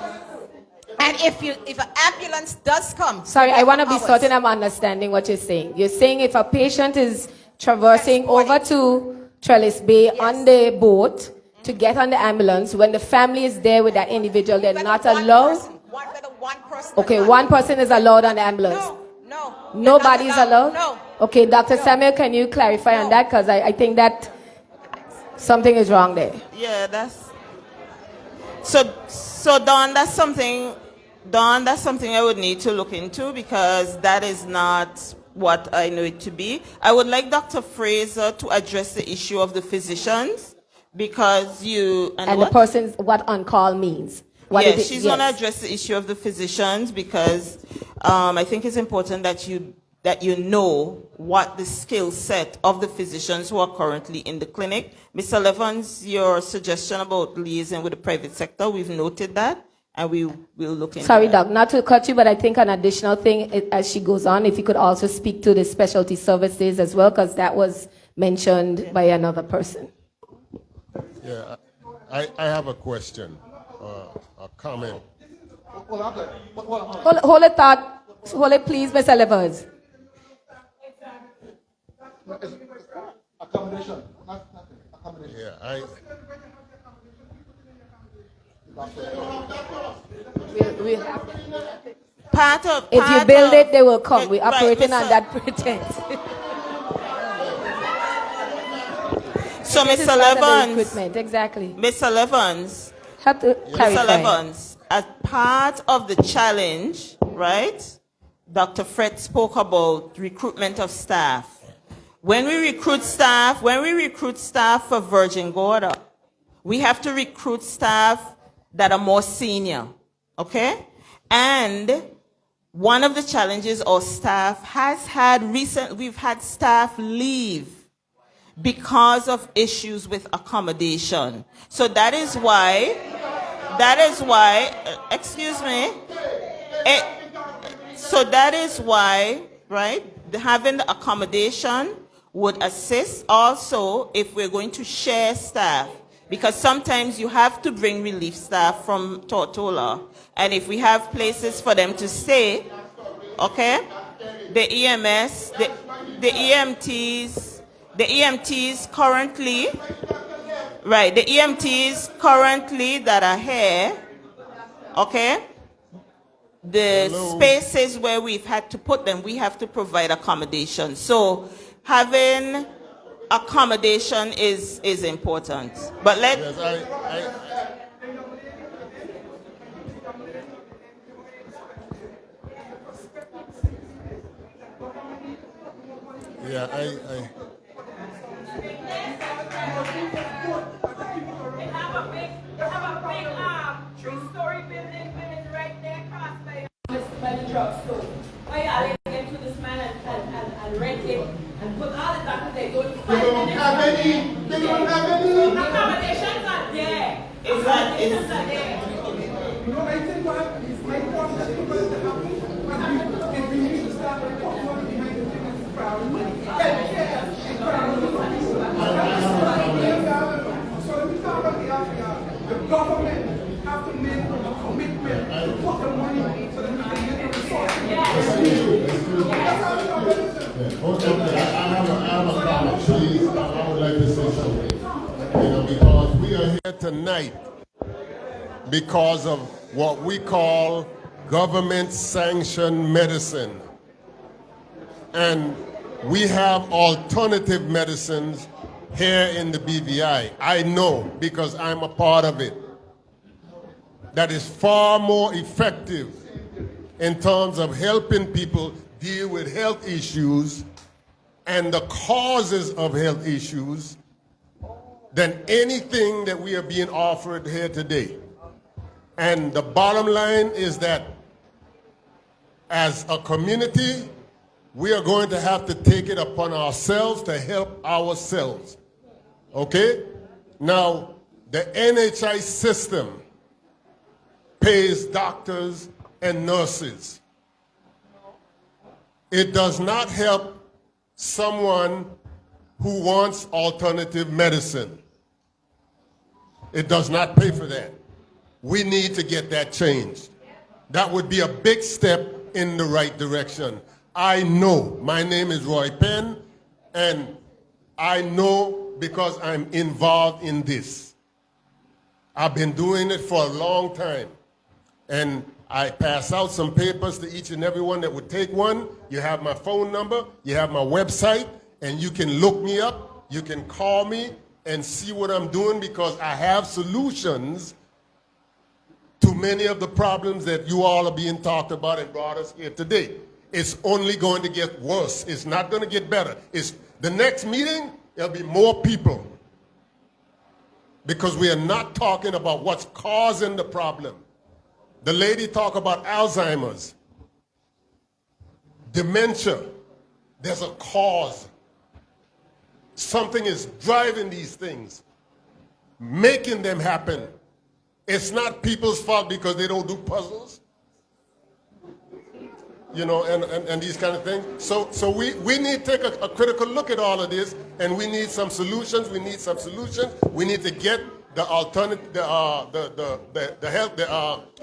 And if an ambulance does come, Sorry, I want to be hours. certain I'm understanding what you're saying. You're saying if a patient is traversing over to Trellis Bay on the boat to get on the ambulance, when the family is there with that individual, they're not allowed? One person. Okay, one person is allowed on the ambulance. No. Nobody is allowed? No. Okay, Dr. Samuel, can you clarify on that? Because I think that something is wrong there. Yeah, that's... So Dawn, that's something I would need to look into, because that is not what I know it to be. I would like Dr. Fraser to address the issue of the physicians, because And the person's what on call means. She's going to address the issue of the physicians, because I think it's important that you know what the skill set of the physicians who are currently in the clinic. Mr. Levens, your suggestion about liaising with the private sector, we've noted that, and we will look into Sorry, that. Doc, not to cut you, but I think an additional thing as she goes on, if you could also speak to the specialty services as well, because that was mentioned by another person. Yeah, I have a question, a comment. Hold a thought. Hold it, please, Mr. Levers. Accommodation. Yeah, We'll have if you build it, they will come. We're operating on that pretense. So, This is Mr. part of the Levens, equipment, exactly. Mr. Levens, Have to clarify. Mr. Levens, as part of the challenge, right, Dr. Fred spoke about recruitment of staff. When we recruit staff for Virgin Gorda, we have to recruit staff that are more senior, okay? And one of the challenges our staff has had we've had staff leave because of issues with accommodation. So that is why, excuse me, so that is why, right, having the accommodation would assist also if we're going to share staff, because sometimes you have to bring relief staff from Tortola, and if we have places for them to stay, okay, the EMS, the EMTs currently, right, the EMTs currently that are here, okay, the spaces where we've had to put them, we have to provide accommodation. So having accommodation is important. But let... Yeah, They have a big 3-story building right there across by the drugstore. Why are they get to this man and rent it and put all the doctors they go to 5 minutes? They don't have any. Accommodations are there. Accommodations are there. You know, I think what is my problem that people have what happens is we need to start with what money behind the thing is problem. So let me talk about the area. The government have to make a commitment to put the money so that we can get the resources. I have a comment, please. I would like to say something. Because we are here tonight because of what we call government-sanctioned medicine. And we have alternative medicines here in the BVI. I know because I'm a part of it. That is far more effective in terms of helping people deal with health issues and the causes of health issues than anything that we are being offered here today. And the bottom line is that as a community, we are going to have to take it upon ourselves to help ourselves. Okay? Now, The NHI system pays doctors and nurses. It does not help someone who wants alternative medicine. It does not pay for that. We need to get that changed. That would be a big step in the right direction. I know, my name is Roy Penn, and I know because I'm involved in this. I've been doing it for a long time. And I pass out some papers to each and every one that would take one. You have my phone number, you have my website, and you can look me up, you can call me and see what I'm doing, because I have solutions to many of the problems that you all are being talked about and brought us here today. It's only going to get worse. It's not going to get better. It's the next meeting, there'll be more people, because we are not talking about what's causing the problem. The lady talked about Alzheimer's, dementia. There's a cause. Something is driving these things, making them happen. It's not people's fault because they don't do puzzles, you know, and these kind of things. So we need to take a critical look at all of this, and we need some solutions. We need some solutions. We need to get the alternative, the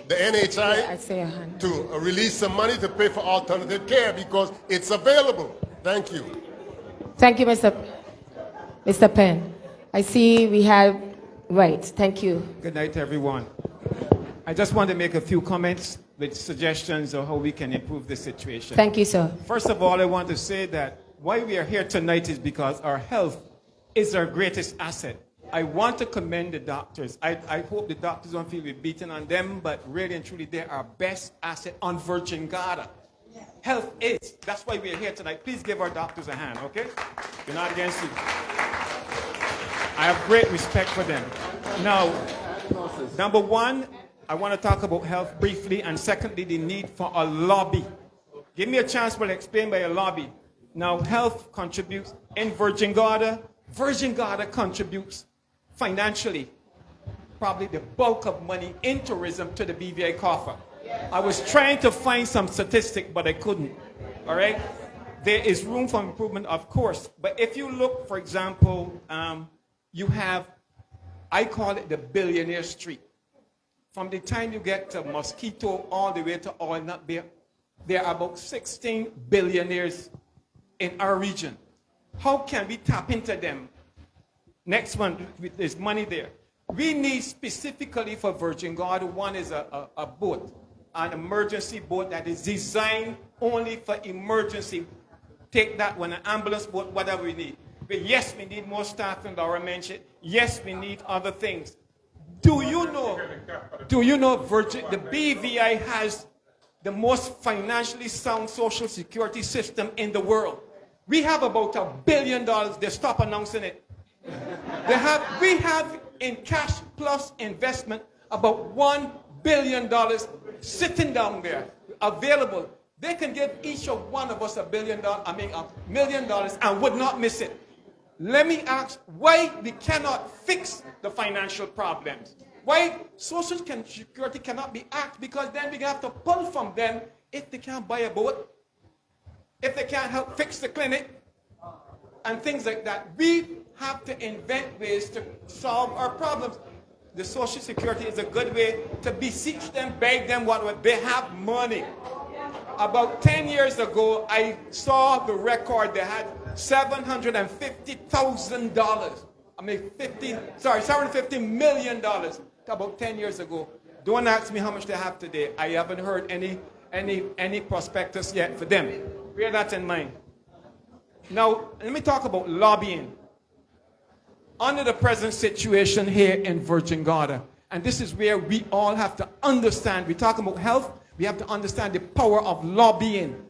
NHI to release some money to pay for alternative care, because it's available. Thank you. Thank you, Mr. Penn. I see we have, right, thank you. Good night, everyone. I just want to make a few comments with suggestions of how we can improve the situation. Thank you, sir. First of all, I want to say that why we are here tonight is because our health is our greatest asset. I want to commend the doctors. I hope the doctors don't feel we're beating on them, but really and truly, they're our best asset on Virgin Gorda. Health is. That's why we're here tonight. Please give our doctors a hand, okay? We're not against you. I have great respect for them. Now, number one, I want to talk about health briefly, and secondly, the need for a lobby. Give me a chance to explain by a lobby. Now, health contributes in Virgin Gorda. Virgin Gorda contributes financially, probably the bulk of money in tourism to the BVI coffer. I was trying to find some statistic, but I couldn't, all right? There is room for improvement, of course, but if you look, for example, you have, I call it the billionaire street. From the time you get to Mosquito all the way to Oil Nut Bear, there are about 16 billionaires in our region. How can we tap into them? Next one, there's money there. We need specifically for Virgin Gorda, one is a boat, an emergency boat that is designed only for emergency. Take that one, an ambulance boat, whatever we need. But yes, we need more staff, and Laura mentioned. Yes, we need other things. Do you know the BVI has the most financially sound social security system in the world? We have about $1 billion. They stop announcing it. We have in cash plus investment about $1 billion sitting down there available. They can give each of one of us $1 million and would not miss it. Let me ask why we cannot fix the financial problems. Why Social Security cannot be asked, because then we have to pull from them if they can't buy a boat, if they can't help fix the clinic, and things like that. We have to invent ways to solve our problems. The Social Security is a good way to beseech them, beg them, what they have money. About 10 years ago, I saw the record. They had $750,000. $750 million about 10 years ago. Don't ask me how much they have today. I haven't heard any prospectus yet for them. Bear that in mind. Now, let me talk about lobbying. Under the present situation here in Virgin Gorda, and this is where we all have to understand, we talk about health, we have to understand the power of lobbying.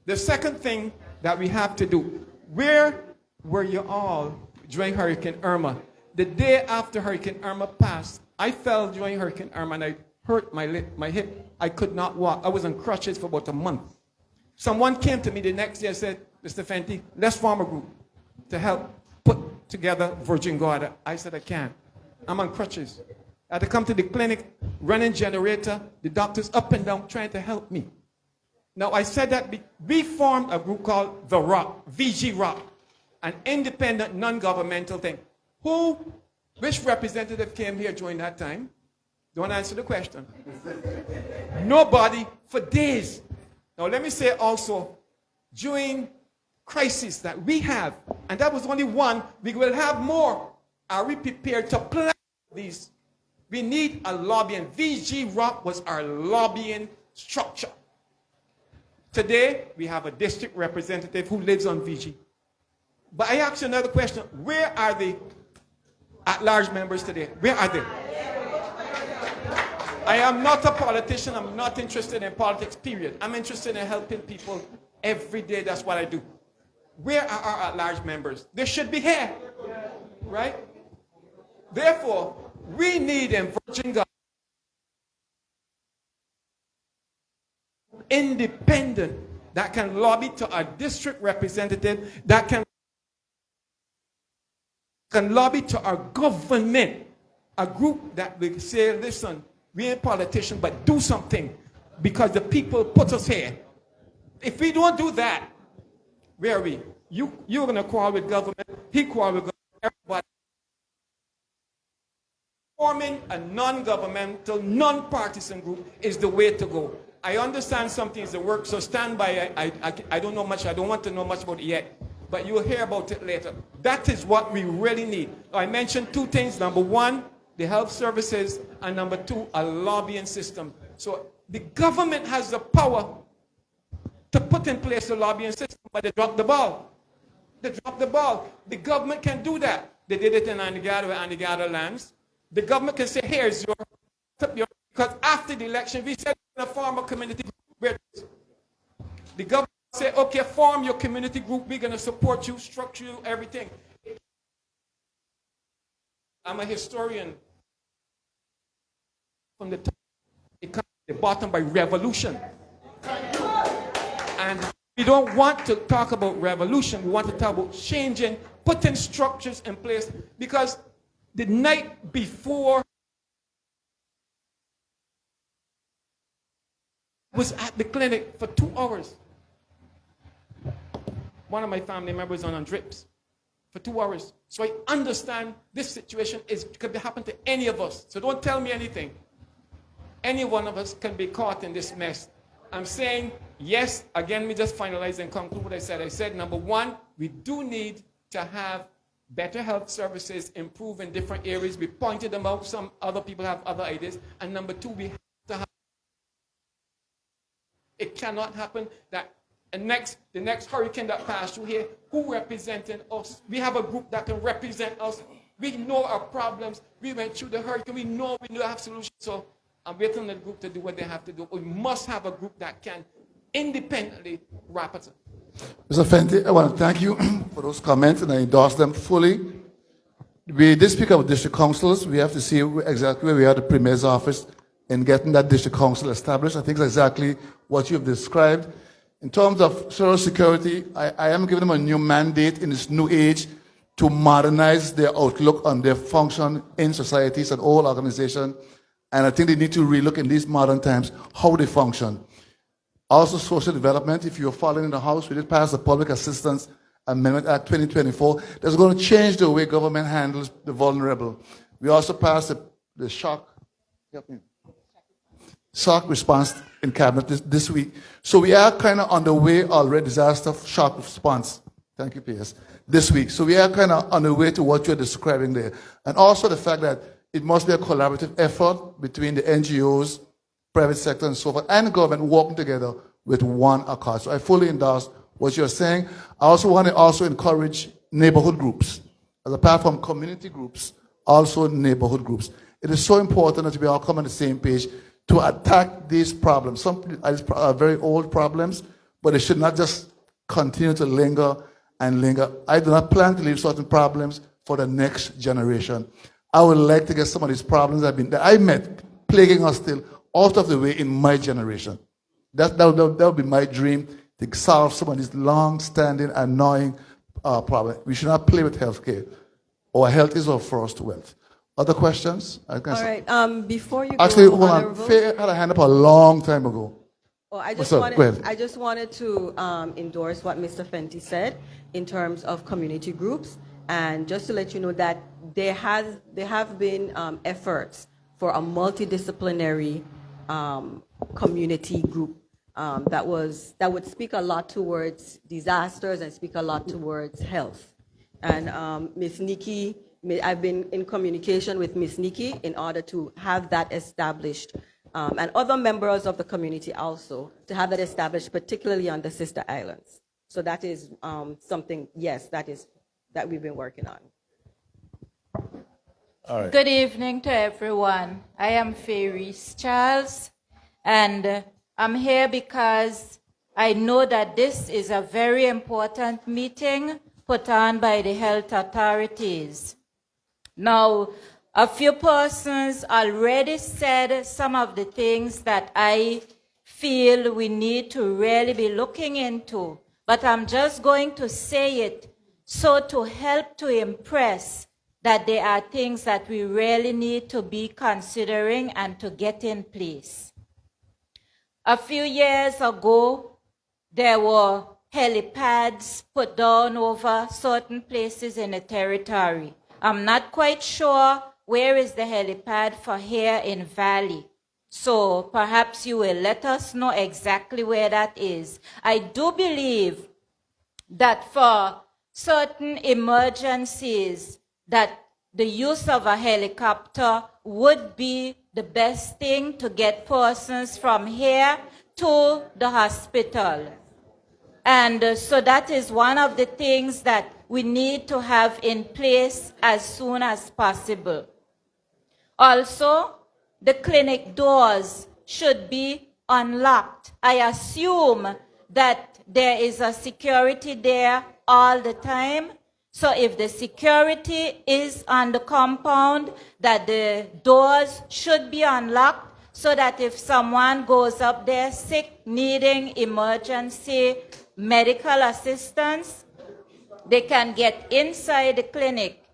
The second thing that we have to do, where were you all during Hurricane Irma? The day after Hurricane Irma passed, I fell during Hurricane Irma and I hurt my hip. I could not walk. I was on crutches for about a month. Someone came to me the next day and said, Mr. Fenty, let's form a group to help put together Virgin Gorda. I said, I can't. I'm on crutches. I had to come to the clinic, running generator, the doctors up and down trying to help me. Now, I said that we formed a group called The Rock, VG Rock, an independent, non-governmental thing. Which representative came here during that time? Don't answer the question. Nobody for days. Now, let me say also, during crisis that we have, and that was only one, we will have more. Are we prepared to plan these? We need a lobbying. VG Rock was our lobbying structure. Today, we have a district representative who lives on VG. But I ask you another question. Where are the at-large members today? Where are they? I am not a politician. I'm not interested in politics, period. I'm interested in helping people every day. That's what I do. Where are our at-large members? They should be here, right? Therefore, we need in Virgin God independent that can lobby to a district representative, that can lobby to our government, a group that will say, listen, we ain't politicians, but do something because the people put us here. If we don't do that, where are we? You're going to quarrel with government, he quarrel with government, everybody. Forming a non-governmental, non-partisan group is the way to go. I understand something is the work, so stand by. I don't know much. I don't want to know much about it yet, but you will hear about it later. That is what we really need. I mentioned two things. Number one, the health services, and number two, a lobbying system. So the government has the power to put in place a lobbying system, but they dropped the ball. They dropped the ball. The government can do that. They did it in Anegada lands. The government can say, here's your, because after the election, we said in a form a community group. The government say, okay, form your community group. We're going to support you, structure you, everything. I'm a historian. From the top, it comes to the bottom by revolution. And we don't want to talk about revolution. We want to talk about changing, putting structures in place. Because the night before I was at the clinic for 2 hours. One of my family members on drips for 2 hours. So I understand this situation could happen to any of us. So don't tell me anything. Any one of us can be caught in this mess. I'm saying, yes, again, we just finalize and conclude what I said. I said, number one, we do need to have better health services, improve in different areas. We pointed them out. Some other people have other ideas. And number two, we have to have. It cannot happen that the next hurricane that passed through here, who representing us? We have a group that can represent us. We know our problems. We went through the hurricane. We know have solutions. So I'm waiting on the group to do what they have to do. We must have a group that can independently wrap it up. Mr. Fenty, I want to thank you for those comments, and I endorse them fully. We did speak of district councils. We have to see exactly where we are at the Premier's office in getting that district council established. I think it's exactly what you've described. In terms of social security, I am giving them a new mandate in this new age to modernize their outlook on their function in societies and all organizations. And I think they need to relook in these modern times how they function. Also, social development, if you're following in the House, we did pass the Public Assistance Amendment Act 2024. That's going to change the way government handles the vulnerable. We also passed the shock response in Cabinet this week. So we are kind of on the way already, disaster shock response. Thank you, PS. This week. So we are kind of on the way to what you're describing there. And also the fact that it must be a collaborative effort between the NGOs, private sector and so forth, and government working together with one accord. So I fully endorse what you're saying. I also want to encourage neighborhood groups. As apart from community groups, also neighborhood groups. It is so important that we all come on the same page to attack these problems. Some are very old problems, but they should not just continue to linger and linger. I do not plan to leave certain problems for the next generation. I would like to get some of these problems that I met plaguing us still out of the way in my generation. That would be my dream, to solve some of these long-standing, annoying problems. We should not play with healthcare. Our health is our first wealth. Other questions? All right. Before you Actually, go, hold on. Honorable- Faye had a hand up a long time ago. Oh, I What's just up? wanted, Go ahead. I just wanted to endorse what Mr. Fenty said in terms of community groups, and just to let you know that there have been efforts for a multidisciplinary community group that would speak a lot towards disasters and speak a lot towards health. And Ms. Nikki, I've been in communication with Ms. Nikki in order to have that established, and other members of the community also, to have that established, particularly on the sister islands. So that is something, yes, that we've been working on. All right. Good evening to everyone. I am Faye Reese Charles, and I'm here because I know that this is a very important meeting put on by the health authorities. Now, a few persons already said some of the things that I feel we need to really be looking into, but I'm just going to say it so to help to impress that there are things that we really need to be considering and to get in place. A few years ago, there were helipads put down over certain places in the territory. I'm not quite sure where is the helipad for here in Valley. So perhaps you will let us know exactly where that is. I do believe that for certain emergencies, that the use of a helicopter would be the best thing to get persons from here to the hospital. And so that is one of the things that we need to have in place as soon as possible. Also, the clinic doors should be unlocked. I assume that there is a security there all the time. So if the security is on the compound, that the doors should be unlocked so that if someone goes up there sick, needing emergency medical assistance, they can get inside the clinic.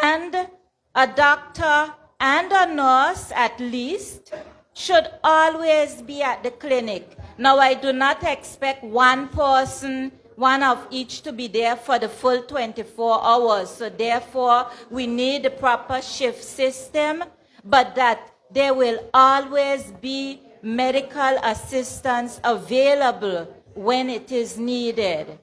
And a doctor and a nurse, at least, should always be at the clinic. Now, I do not expect one person, one of each, to be there for the full 24 hours. So therefore, we need a proper shift system, but that there will always be medical assistance available when it is needed.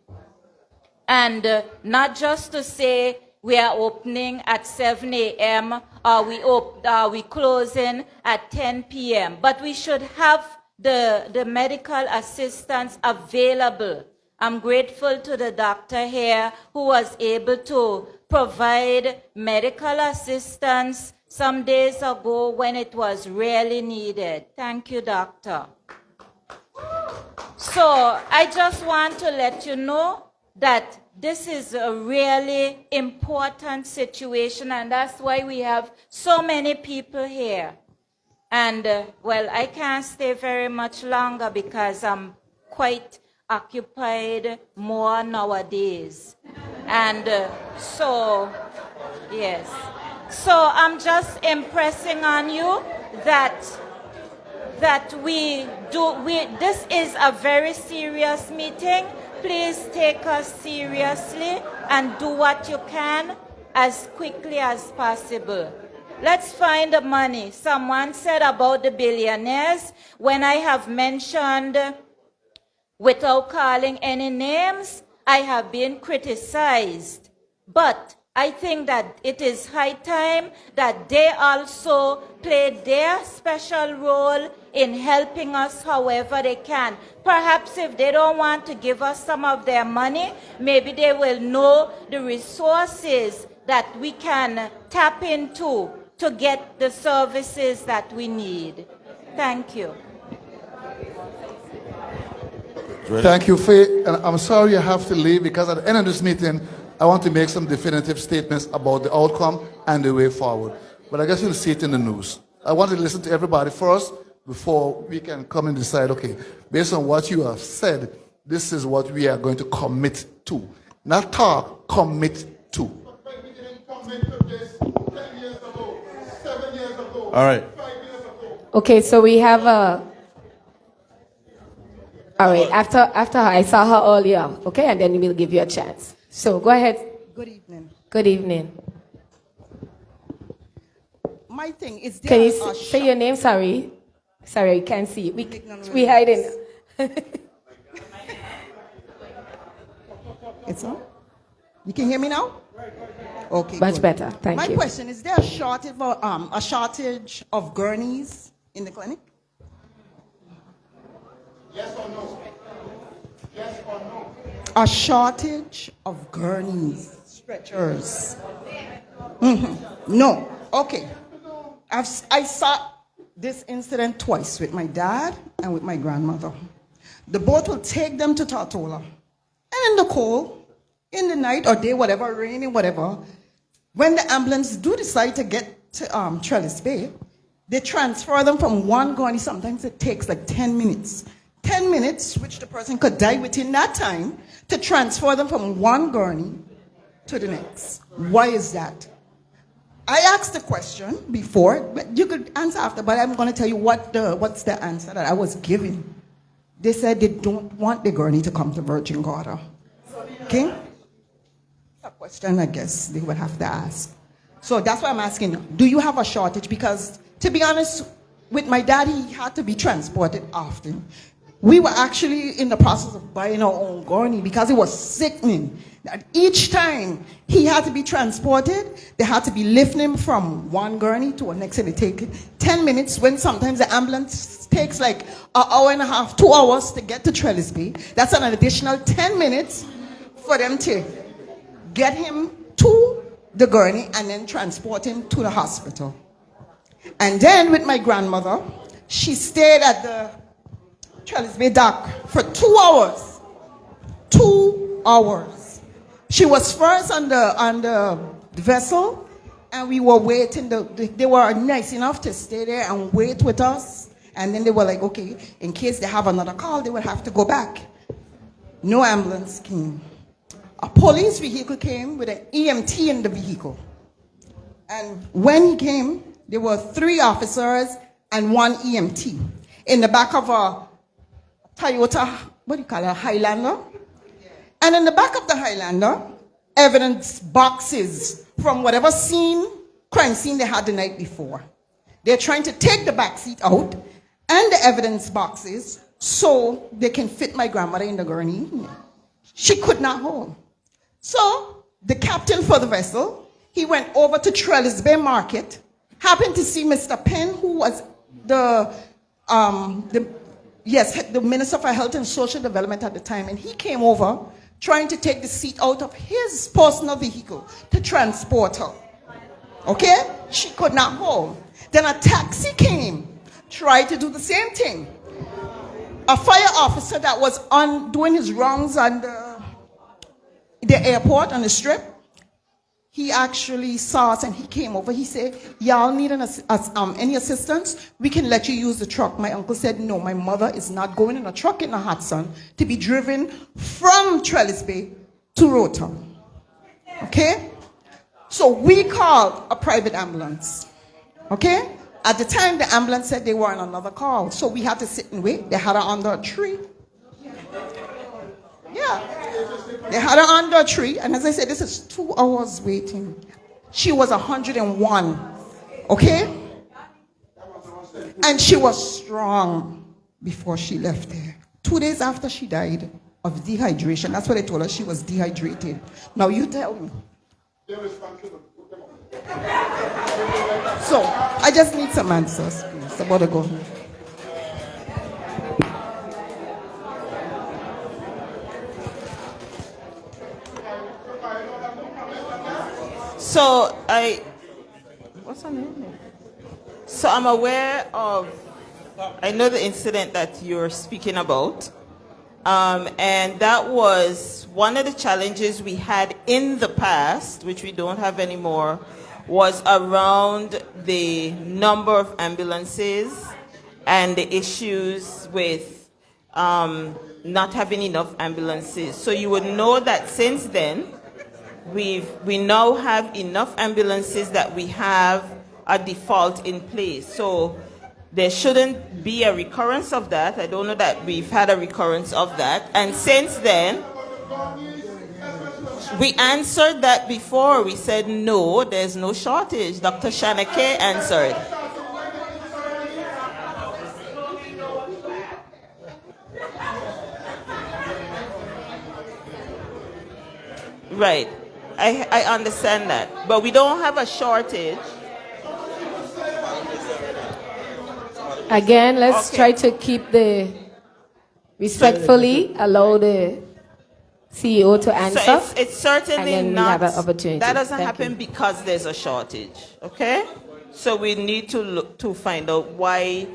And not just to say we are opening at 7 a.m. or we closing at 10 p.m., but we should have the medical assistance available. I'm grateful to the doctor here who was able to provide medical assistance some days ago when it was really needed. Thank you, doctor. So I just want to let you know that this is a really important situation, and that's why we have so many people here. And, well, I can't stay very much longer because I'm quite occupied more nowadays. And so, yes. So I'm just impressing on you that this is a very serious meeting. Please take us seriously and do what you can as quickly as possible. Let's find the money. Someone said about the billionaires. When I have mentioned, without calling any names, I have been criticized. But I think that it is high time that they also play their special role in helping us however they can. Perhaps if they don't want to give us some of their money, maybe they will know the resources that we can tap into to get the services that we need. Thank you. Thank you, Faye. And I'm sorry you have to leave because at the end of this meeting, I want to make some definitive statements about the outcome and the way forward. But I guess you'll see it in the news. I want to listen to everybody first before we can come and decide, okay, based on what you have said, this is what we are going to commit to. Not talk, commit to. All right. Okay, so we have a. All right, after her, I saw her earlier, okay, and then we'll give you a chance. So go ahead. Good evening. Good evening. My thing is there Can you a say your name? Sorry. Sorry, I can't see. We hiding. It's on? You can hear me now? Okay. Much good. better. Thank My you. question is there a shortage of gurneys in the clinic? Yes or no? Yes or no? A shortage of gurneys, stretchers. No. Okay. I saw this incident twice with my dad and with my grandmother. The boat will take them to Tortola. And in the cold, in the night or day, whatever, raining, whatever, when the ambulance do decide to get to Trellis Bay, they transfer them from one gurney. Sometimes it takes like 10 minutes. 10 minutes, which the person could die within that time, to transfer them from one gurney to the next. Why is that? I asked the question before, but you could answer after, but I'm going to tell you what's the answer that I was given. They said they don't want the gurney to come to Virgin Gorda. Okay? A question I guess they would have to ask. So that's why I'm asking, do you have a shortage? Because to be honest, with my dad, he had to be transported often. We were actually in the process of buying our own gurney because it was sickening. That each time he had to be transported, they had to be lifting him from one gurney to the next, and it take 10 minutes when sometimes the ambulance takes like an hour and a half, 2 hours to get to Trellis Bay. That's an additional 10 minutes for them to get him to the gurney and then transport him to the hospital. And then with my grandmother, she stayed at the Trellis Bay dock for 2 hours. 2 hours. She was first on the vessel, and we were waiting. They were nice enough to stay there and wait with us. And then they were like, okay, in case they have another call, they would have to go back. No ambulance came. A police vehicle came with an EMT in the vehicle. And when he came, there were 3 officers and 1 EMT in the back of a Toyota, what do you call it, a Highlander? And in the back of the Highlander, evidence boxes from whatever crime scene they had the night before. They're trying to take the back seat out and the evidence boxes so they can fit my grandmother in the gurney. She could not hold. So the captain for the vessel, he went over to Trellis Bay Market, happened to see Mr. Penn, who was the Minister for Health and Social Development at the time, and he came over trying to take the seat out of his personal vehicle to transport her. Okay? She could not hold. Then a taxi came, tried to do the same thing. A fire officer that was doing his rounds on the airport on the strip, he actually saw us and he came over. He said, y'all need any assistance? We can let you use the truck. My uncle said, no, my mother is not going in a truck in the hot sun to be driven from Trellis Bay to Rotom. Okay? So we called a private ambulance. Okay? At the time, the ambulance said they were on another call. So we had to sit and wait. They had her under a tree. Yeah. They had her under a tree, and as I said, this is 2 hours waiting. She was 101, okay? And she was strong before she left there. 2 days after she died of dehydration. That's what they told her, she was dehydrated. Now you tell me. So, I just need some answers, please. I'm about to go. So what's her name? So I'm aware of, I know the incident that you're speaking about. And that was one of the challenges we had in the past, which we don't have anymore, was around the number of ambulances and the issues with not having enough ambulances. So you would know that since then, we now have enough ambulances that we have a default in place. So there shouldn't be a recurrence of that. I don't know that we've had a recurrence of that. And since then, we answered that before. We said, no, there's no shortage. Dr. Shanake answered. Right. I understand that. But we don't have a shortage. Again, let's try to keep the respectfully allow the CEO to answer. So it's certainly and then not, we have an opportunity. that doesn't Thank happen you. because there's a shortage, okay? So we need to look to find out why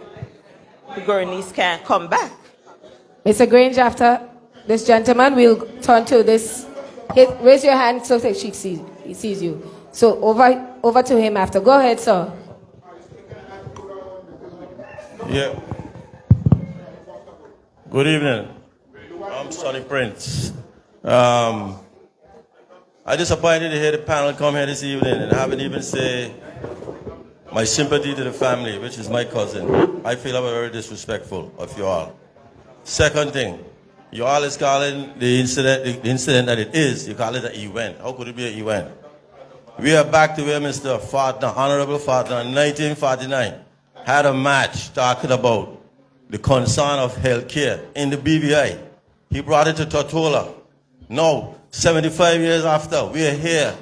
the Gurney's can't come back. Mr. Grange, after this gentleman, we'll turn to this. Raise your hand so that he sees you. So over to him after. Go ahead, sir. Yeah. Good evening. I'm Sonny Prince. I'm disappointed to hear the panel come here this evening and haven't even say my sympathy to the family, which is my cousin. I feel I'm very disrespectful of you all. Second thing, you all is calling the incident that it is, you call it an event. How could it be an event? We are back to where Mr. Fartner, Honorable Fartner, in 1949, had a match talking about the concern of health care in the BVI. He brought it to Tortola. Now, 75 years after, we are here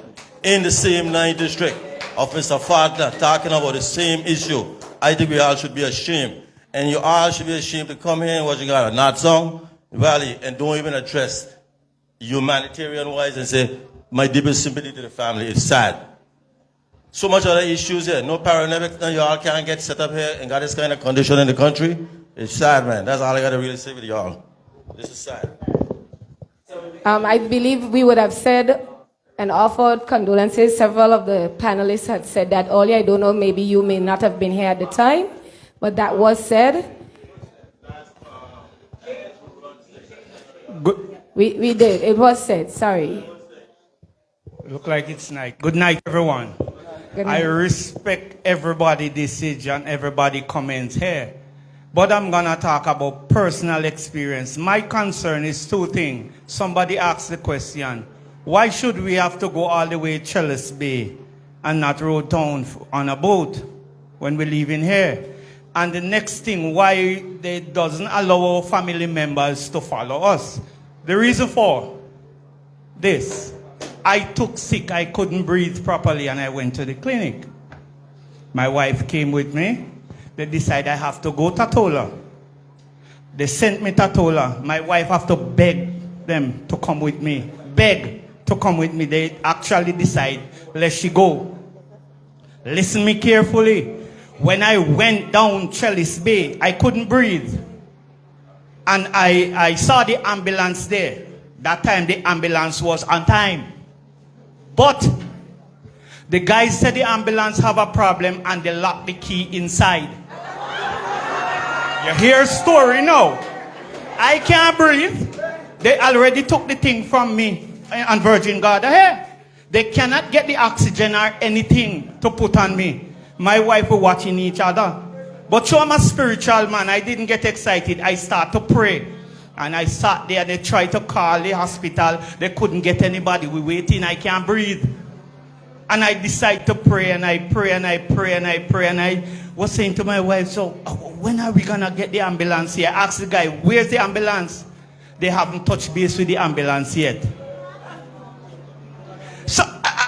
in the same 9th district of Mr. Fartner talking about the same issue. I think we all should be ashamed. And you all should be ashamed to come here and what you got, a North Song Valley, and don't even address humanitarian-wise and say, my deepest sympathy to the family. It's sad. So much other issues here. No paramedics, no, you all can't get set up here and got this kind of condition in the country. It's sad, man. That's all I got to really say with y'all. This is sad. I believe we would have said and offered condolences. Several of the panelists had said that earlier. I don't know, maybe you may not have been here at the time, but that was said. We did. It was said. Sorry. Look like it's night. Good night, everyone. Good night. I respect everybody's decision, everybody comments here. But I'm going to talk about personal experience. My concern is two things. Somebody asked the question, why should we have to go all the way to Chalice Bay and not road down on a boat when we leave in here? And the next thing, why they doesn't allow our family members to follow us? The reason for this, I took sick, I couldn't breathe properly, and I went to the clinic. My wife came with me. They decided I have to go to Tola. They sent me to Tola. My wife have to beg them to come with me. Beg to come with me. They actually decide, let she go. Listen me carefully. When I went down Chalice Bay, I couldn't breathe. And I saw the ambulance there. That time the ambulance was on time. But the guys said the ambulance have a problem and they locked the key inside. You hear a story now. I can't breathe. They already took the thing from me on Virgin Gorda here. They cannot get the oxygen or anything to put on me. My wife were watching each other. But so I'm a spiritual man. I didn't get excited. I start to pray. And I sat there. They tried to call the hospital. They couldn't get anybody. We waiting. I can't breathe. And I decided to pray, and I pray, and I pray, and I pray, and I was saying to my wife, so when are we going to get the ambulance here? I asked the guy, where's the ambulance? They haven't touched base with the ambulance yet. So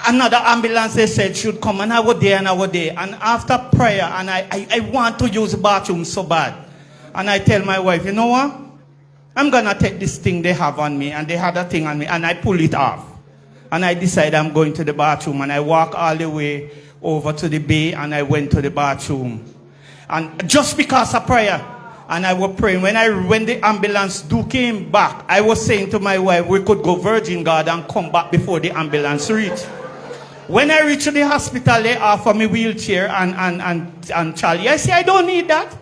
another ambulance, they said, should come, and I was there, and I was there. And after prayer, and I want to use the bathroom so bad. And I tell my wife, you know what? I'm going to take this thing they have on me, and they had a thing on me, and I pull it off. And I decided I'm going to the bathroom, and I walk all the way over to the bay, and I went to the bathroom. And just because of prayer, and I was praying, when the ambulance came back, I was saying to my wife, we could go Virgin Gorda and come back before the ambulance reached. When I reached the hospital, they offered me wheelchair and Charlie. I say, I don't need that.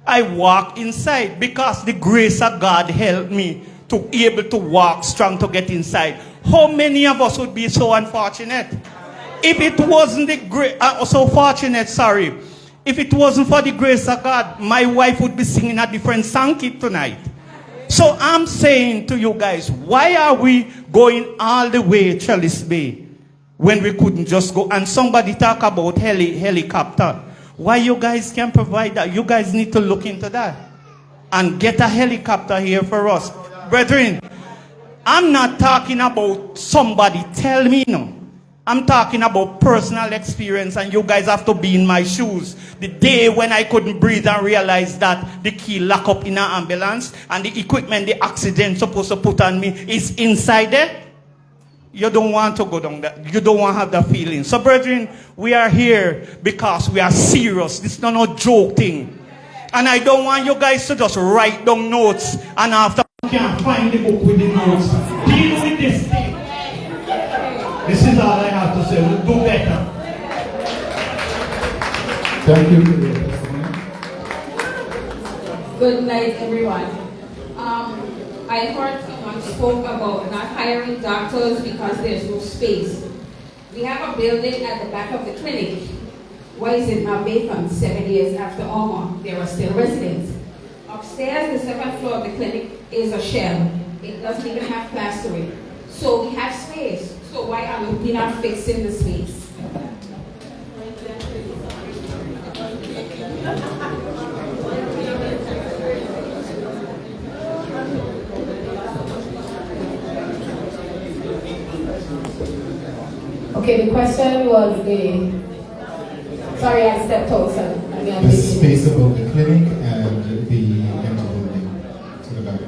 I walk inside because the grace of God helped me to be able to walk strong to get inside. How many of us would be so unfortunate? If it wasn't the grace, so fortunate, sorry. If it wasn't for the grace of God, my wife would be singing a different song kit tonight. So I'm saying to you guys, why are we going all the way to Chalice Bay when we couldn't just go? And somebody talk about helicopter. Why you guys can't provide that? You guys need to look into that and get a helicopter here for us. Brethren, I'm not talking about somebody tell me no. I'm talking about personal experience, and you guys have to be in my shoes. The day when I couldn't breathe and realized that the key lock up in an ambulance and the equipment the accident supposed to put on me is inside there. You don't want to go down that. You don't want to have that feeling. So brethren, we are here because we are serious. This is not a joke thing. And I don't want you guys to just write down notes and after you can't find the book with the notes. Deal with this thing. This is all I have to say. We'll do better. Thank you for your testimony. Good night, everyone. I heard someone spoke about not hiring doctors because there's no space. We have a building at the back of the clinic. Why is it not vacant 7 years after Alma? There are still residents. Upstairs, the second floor of the clinic is a shell. It doesn't even have plastering. So we have space. So why are we not fixing the space? Okay, the question was sorry, I stepped out, sir. The space above the clinic and the empty building to the back.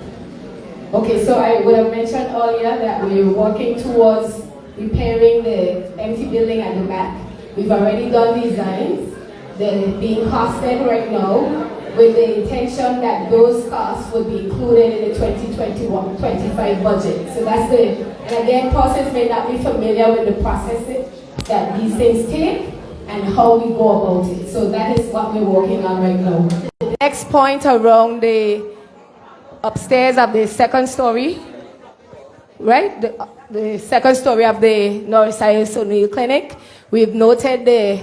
Okay, so I would have mentioned earlier that we're working towards repairing the empty building at the back. We've already done designs. They're being costed right now with the intention that those costs would be included in the 2021-25 budget. So that's the, and again, persons may not be familiar with the process that these things take and how we go about it. So that is what we're working on right now. The next point around the upstairs of the second story, right? The second story of the North O'Neill Clinic. We've noted the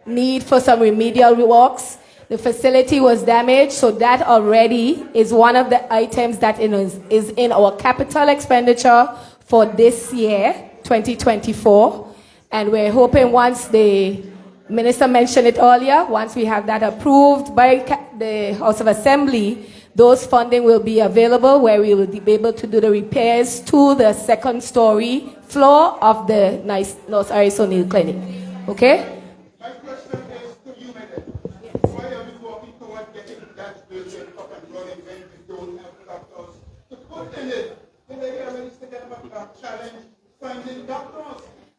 need for some remedial works. The facility was damaged, so that already is one of the items that is in our capital expenditure for this year, 2024. And we're hoping once the minister mentioned it earlier, once we have that approved by the House of Assembly, those funding will be available where we will be able to do the repairs to the second story floor of the North O'Neill Clinic. Okay?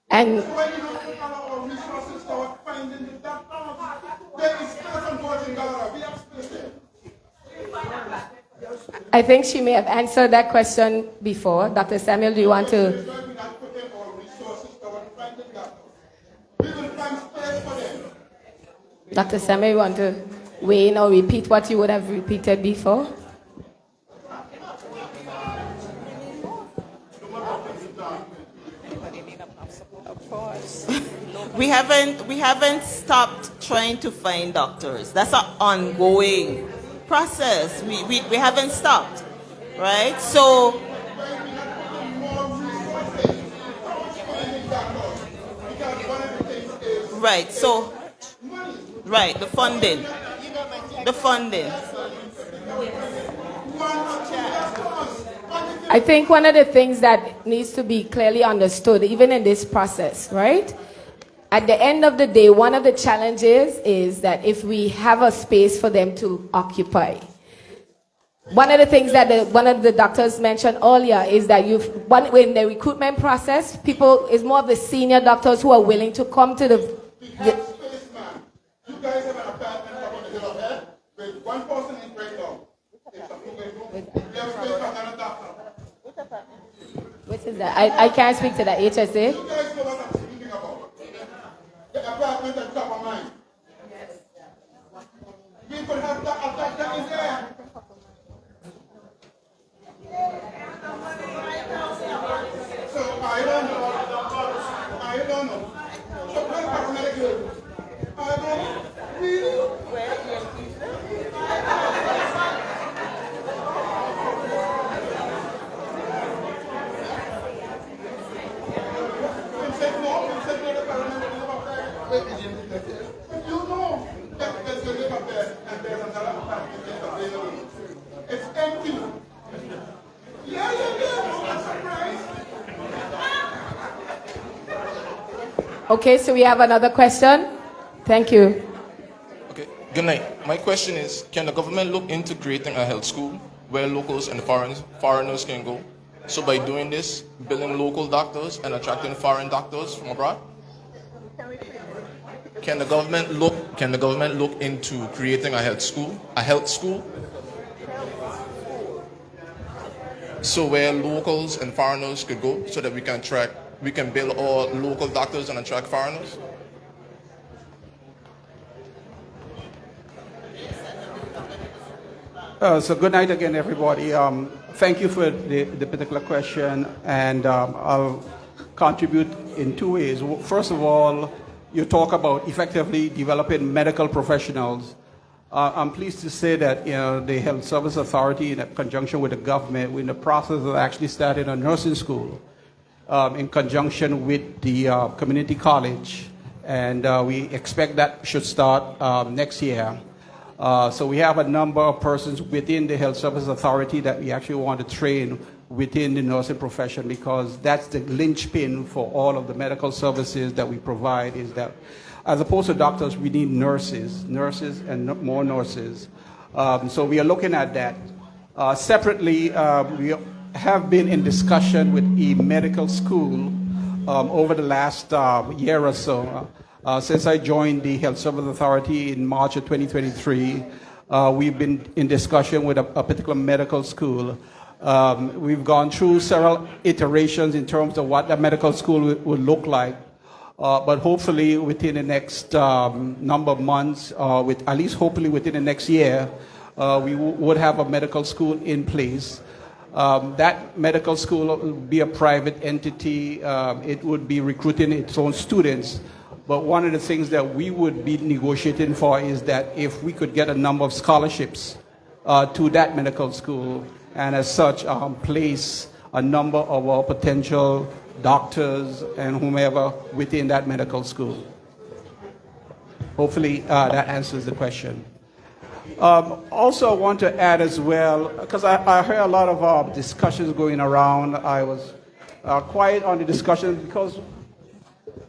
And I think she may have answered that question before. Dr. Samuel, do you want to? Dr. Samuel, you want to weigh in or repeat what you would have repeated before? We haven't stopped trying to find doctors. That's an ongoing process. We haven't stopped, right? So the funding. I think one of the things that needs to be clearly understood, even in this process, right? At the end of the day, one of the challenges is that if we have a space for them to occupy, one of the things that one of the doctors mentioned earlier is that in the recruitment process, it's more of the senior doctors who are willing to come to the You guys have an apartment up on the hill of head with one person in right now. You have space for another doctor. Which is that? I can't speak to the HSA. You guys know what I'm speaking about. The apartment at top of mine. We could have the doctor in there. So I don't know. It's empty. Okay, so we have another question. Thank you. Okay, good night. My question is, can the government look into creating a health school where locals and foreigners can go? So by doing this, building local doctors and attracting foreign doctors from abroad? Can the government look into creating a health school? So where locals and foreigners could go so that we can build all local doctors and attract foreigners? So good night again, everybody. Thank you for the particular question, and I'll contribute in two ways. First of all, you talk about effectively developing medical professionals. I'm pleased to say that the Health Service Authority, in conjunction with the government, we're in the process of actually starting a nursing school in conjunction with the community college, and we expect that should start next year. So we have a number of persons within the Health Service Authority that we actually want to train within the nursing profession, because that's the linchpin for all of the medical services that we provide, is that as opposed to doctors, we need nurses and more nurses. So we are looking at that. Separately, we have been in discussion with a medical school over the last year or so. Since I joined the Health Service Authority in March of 2023, we've been in discussion with a particular medical school. We've gone through several iterations in terms of what that medical school would look like. But hopefully within the next number of months, at least hopefully within the next year, we would have a medical school in place. That medical school would be a private entity. It would be recruiting its own students. But one of the things that we would be negotiating for is that if we could get a number of scholarships to that medical school, and as such place a number of our potential doctors and whomever within that medical school. Hopefully that answers the question. Also, I want to add as well, because I heard a lot of discussions going around. I was quiet on the discussion because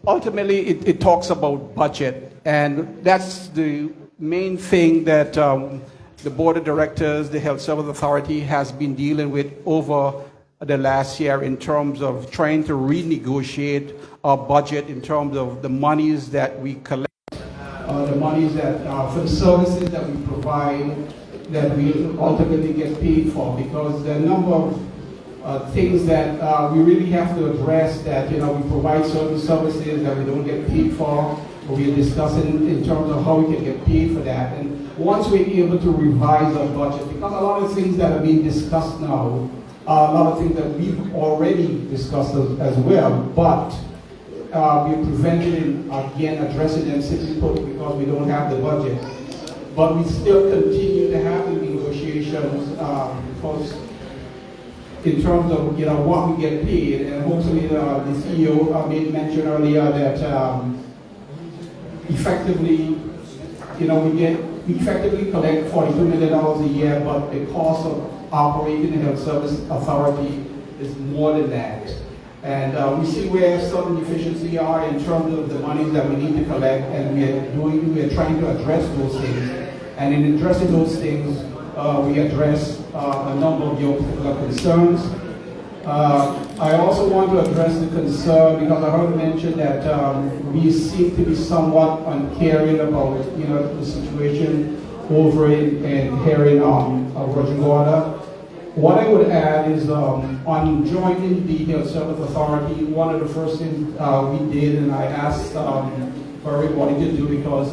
ultimately it talks about budget, and that's the main thing that the Board of Directors, the Health Service Authority, has been dealing with over the last year in terms of trying to renegotiate our budget in terms of the monies that we collect, the monies that for the services that we provide, that we ultimately get paid for, because there are a number of things that we really have to address, that we provide certain services that we don't get paid for. We're discussing in terms of how we can get paid for that. And once we're able to revise our budget, because a lot of things that are being discussed now are a lot of things that we've already discussed as well, but we're preventing, again, addressing them simply put because we don't have the budget. But we still continue to have the negotiations because in terms of what we get paid, and hopefully the CEO made mention earlier that effectively, we effectively collect $42 million a year, but the cost of operating the Health Service Authority is more than that. And we see where certain deficiencies are in terms of the money that we need to collect, and we are trying to address those things. And in addressing those things, we address a number of your particular concerns. I also want to address the concern, because I heard mention that we seem to be somewhat uncaring about the situation over in here in Virgin Gorda. What I would add is on joining the Health Service Authority, one of the first things we did, and I asked for everybody to do, because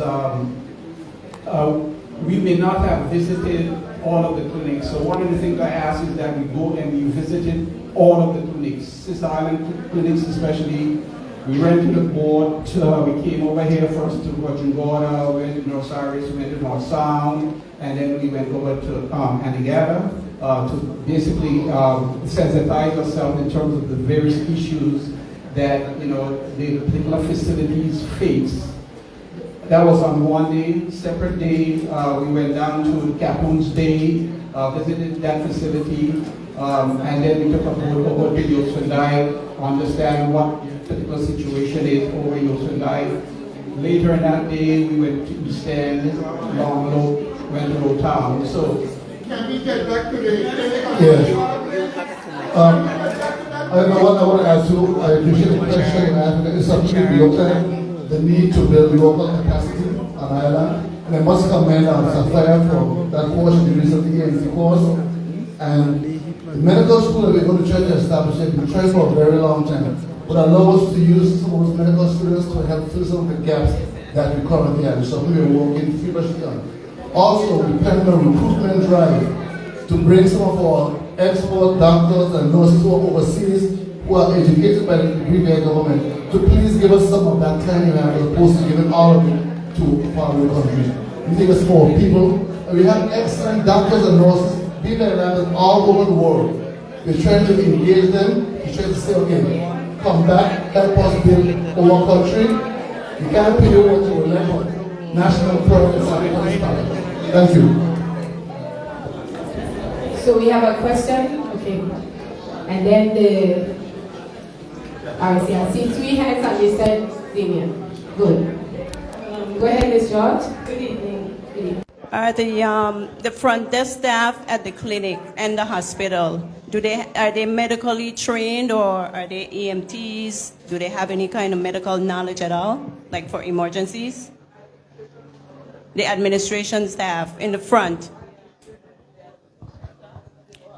we may not have visited all of the clinics. So one of the things I asked is that we go and we visited all of the clinics, Sister Island clinics especially. We went to the board, we came over here first to Virgin Gorda, we went to North Cyrus, we went to North Sound, and then we went over to Anegada to basically sensitize ourselves in terms of the various issues that, the particular facilities face. That was on one day. Separate day, we went down to Capone's Day, visited that facility, and then we took a boat over to Yosundai, understand what the particular situation is over Yosundai. Later in that day, we went to East End, Long Loop, went to Road Town. So, can we get back to the I don't know what I want to ask you. I appreciate the question, and it's something we looked at. The need to build local capacity on Ireland. And I must commend Sapphire for that course in the recent ENT course. And the medical school that we're going to try to establish it, we've tried for a very long time, would allow us to use some of those medical students to help fill some of the gaps that we currently have. So we are working feverishly on. Also, we plan a recruitment drive to bring some of our export doctors and nurses who are overseas, who are educated by the degree government, to please give us some of that time as opposed to giving all of it to foreign countries. We think it's more people. And we have excellent doctors and nurses being around all over the world. We're trying to engage them, we're trying to say, okay, come back, help us build our country. You can't pay what you will learn. National progress. Thank you. So we have a question, okay, and then I see three hands and they said Damien. Good. Go ahead, Ms. George. Good evening. Good evening. Are the front desk staff at the clinic and the hospital, are they medically trained, or are they EMTs? Do they have any kind of medical knowledge at all, like for emergencies? The administration staff in the front.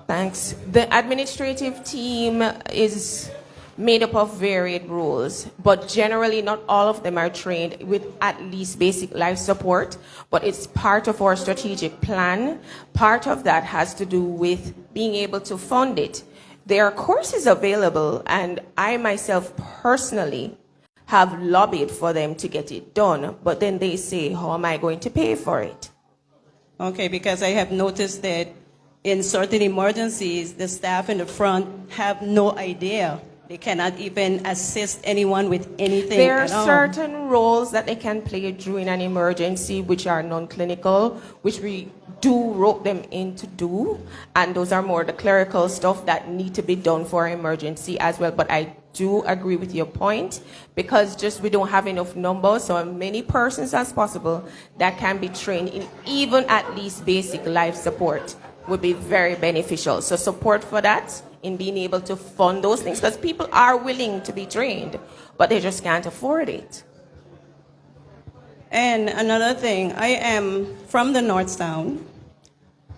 Thanks. The administrative team is made up of varied roles, but generally not all of them are trained with at least basic life support, but it's part of our strategic plan. Part of that has to do with being able to fund it. There are courses available, and I myself personally have lobbied for them to get it done, but then they say, how am I going to pay for it? Okay, because I have noticed that in certain emergencies, the staff in the front have no idea. They cannot even assist anyone with anything There are at all. certain roles that they can play during an emergency which are non-clinical, which we do rope them in to do, and those are more the clerical stuff that need to be done for emergency as well. But I do agree with your point, because just we don't have enough numbers, so many persons as possible that can be trained in even at least basic life support would be very beneficial. So support for that, in being able to fund those things, because people are willing to be trained, but they just can't afford it. And another thing, I am from the North Town,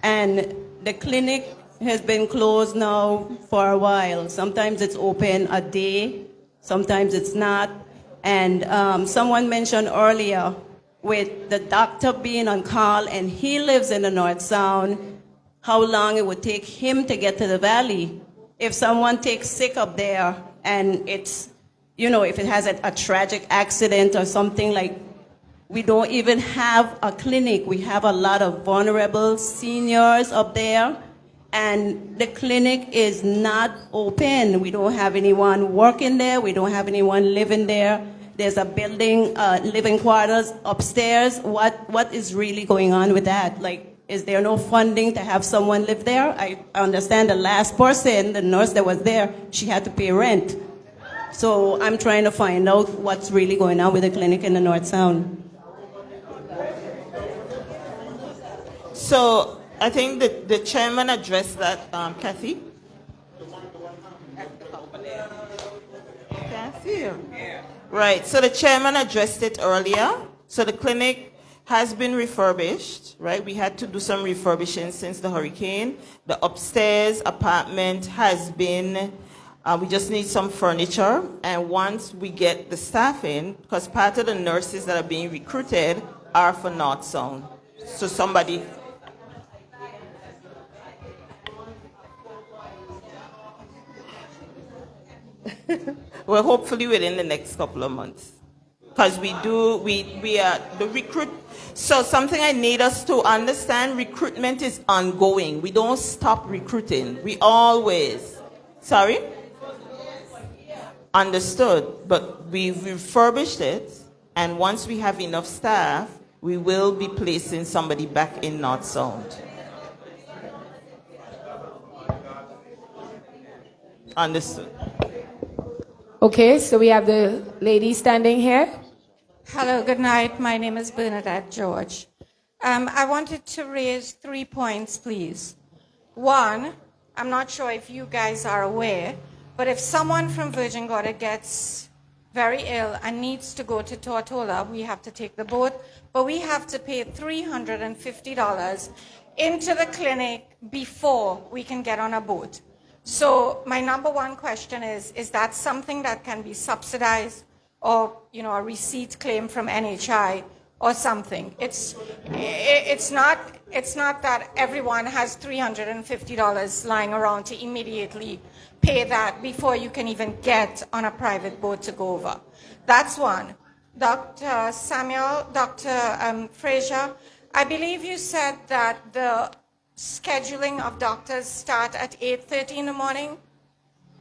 and the clinic has been closed now for a while. Sometimes it's open a day, sometimes it's not. And someone mentioned earlier, with the doctor being on call and he lives in the North Sound, how long it would take him to get to the valley. If someone takes sick up there and it's, if it has a tragic accident or something, like, we don't even have a clinic. We have a lot of vulnerable seniors up there, and the clinic is not open. We don't have anyone working there. We don't have anyone living there. There's a building, living quarters upstairs. What is really going on with that? Like, is there no funding to have someone live there? I understand the last person, the nurse that was there, she had to pay rent. So I'm trying to find out what's really going on with the clinic in the North Sound. So I think the chairman addressed that, Kathy. Can't see her. Right, so the chairman addressed it earlier. So the clinic has been refurbished, right? We had to do some refurbishing since the hurricane. The upstairs apartment has been, we just need some furniture. And once we get the staff in, because part of the nurses that are being recruited are for North Sound. So somebody, well, hopefully within the next couple of months. Because we are the recruit. So something I need us to understand, recruitment is ongoing. We don't stop recruiting. We always, sorry? Understood, but we've refurbished it, and once we have enough staff, we will be placing somebody back in North Sound. Understood. Okay, so we have the lady standing here. Hello, good night. My name is Bernadette George. I wanted to raise 3 points, please. One, I'm not sure if you guys are aware, but if someone from Virgin Gorda gets very ill and needs to go to Tortola, we have to take the boat, but we have to pay $350 into the clinic before we can get on a boat. So my number one question is that something that can be subsidized or, you know, a receipt claim from NHI or something? It's not that everyone has $350 lying around to immediately pay that before you can even get on a private boat to go over. That's one. Dr. Fraser, I believe you said that the scheduling of doctors start at 8:30 in the morning.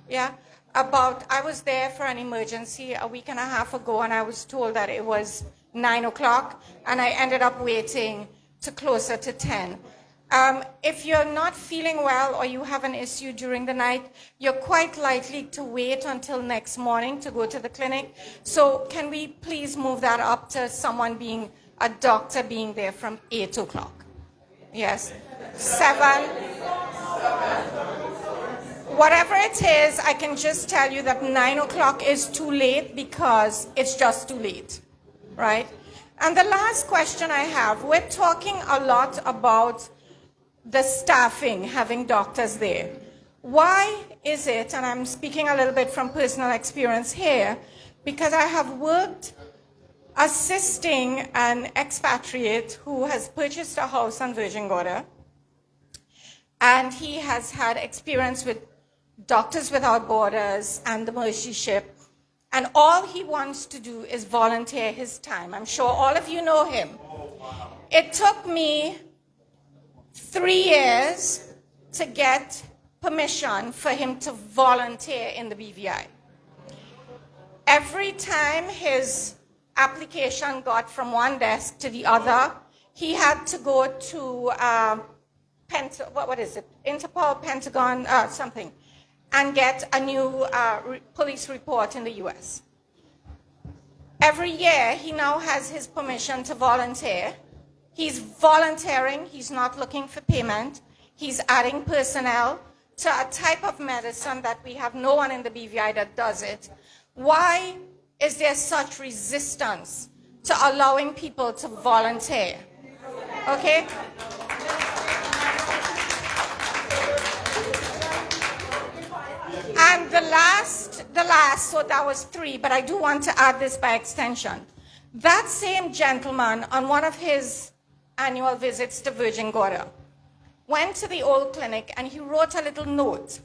Yeah. I was there for an emergency a week and a half ago, and I was told that it was 9 o'clock, and I ended up waiting to closer to 10. If you're not feeling well or you have an issue during the night, you're quite likely to wait until next morning to go to the clinic. So can we please move that up to a doctor being there from 8 o'clock? Yes. 7. Whatever it is, I can just tell you that 9 o'clock is too late because it's just too late, right? And the last question I have, we're talking a lot about the staffing, having doctors there. Why is it, and I'm speaking a little bit from personal experience here, because I have worked assisting an expatriate who has purchased a house on Virgin Gorda, and he has had experience with Doctors Without Borders and the Mercy Ship, and all he wants to do is volunteer his time. I'm sure all of you know him. It took me 3 years to get permission for him to volunteer in the BVI. Every time his application got from one desk to the other, he had to go to Interpol, Pentagon, something, and get a new police report in the US. Every year, he now has his permission to volunteer. He's volunteering, he's not looking for payment. He's adding personnel to a type of medicine that we have no one in the BVI that does it. Why is there such resistance to allowing people to volunteer? Okay? And the last, so that was 3, but I do want to add this by extension. That same gentleman, on one of his annual visits to Virgin Gorda, went to the old clinic and he wrote a little note.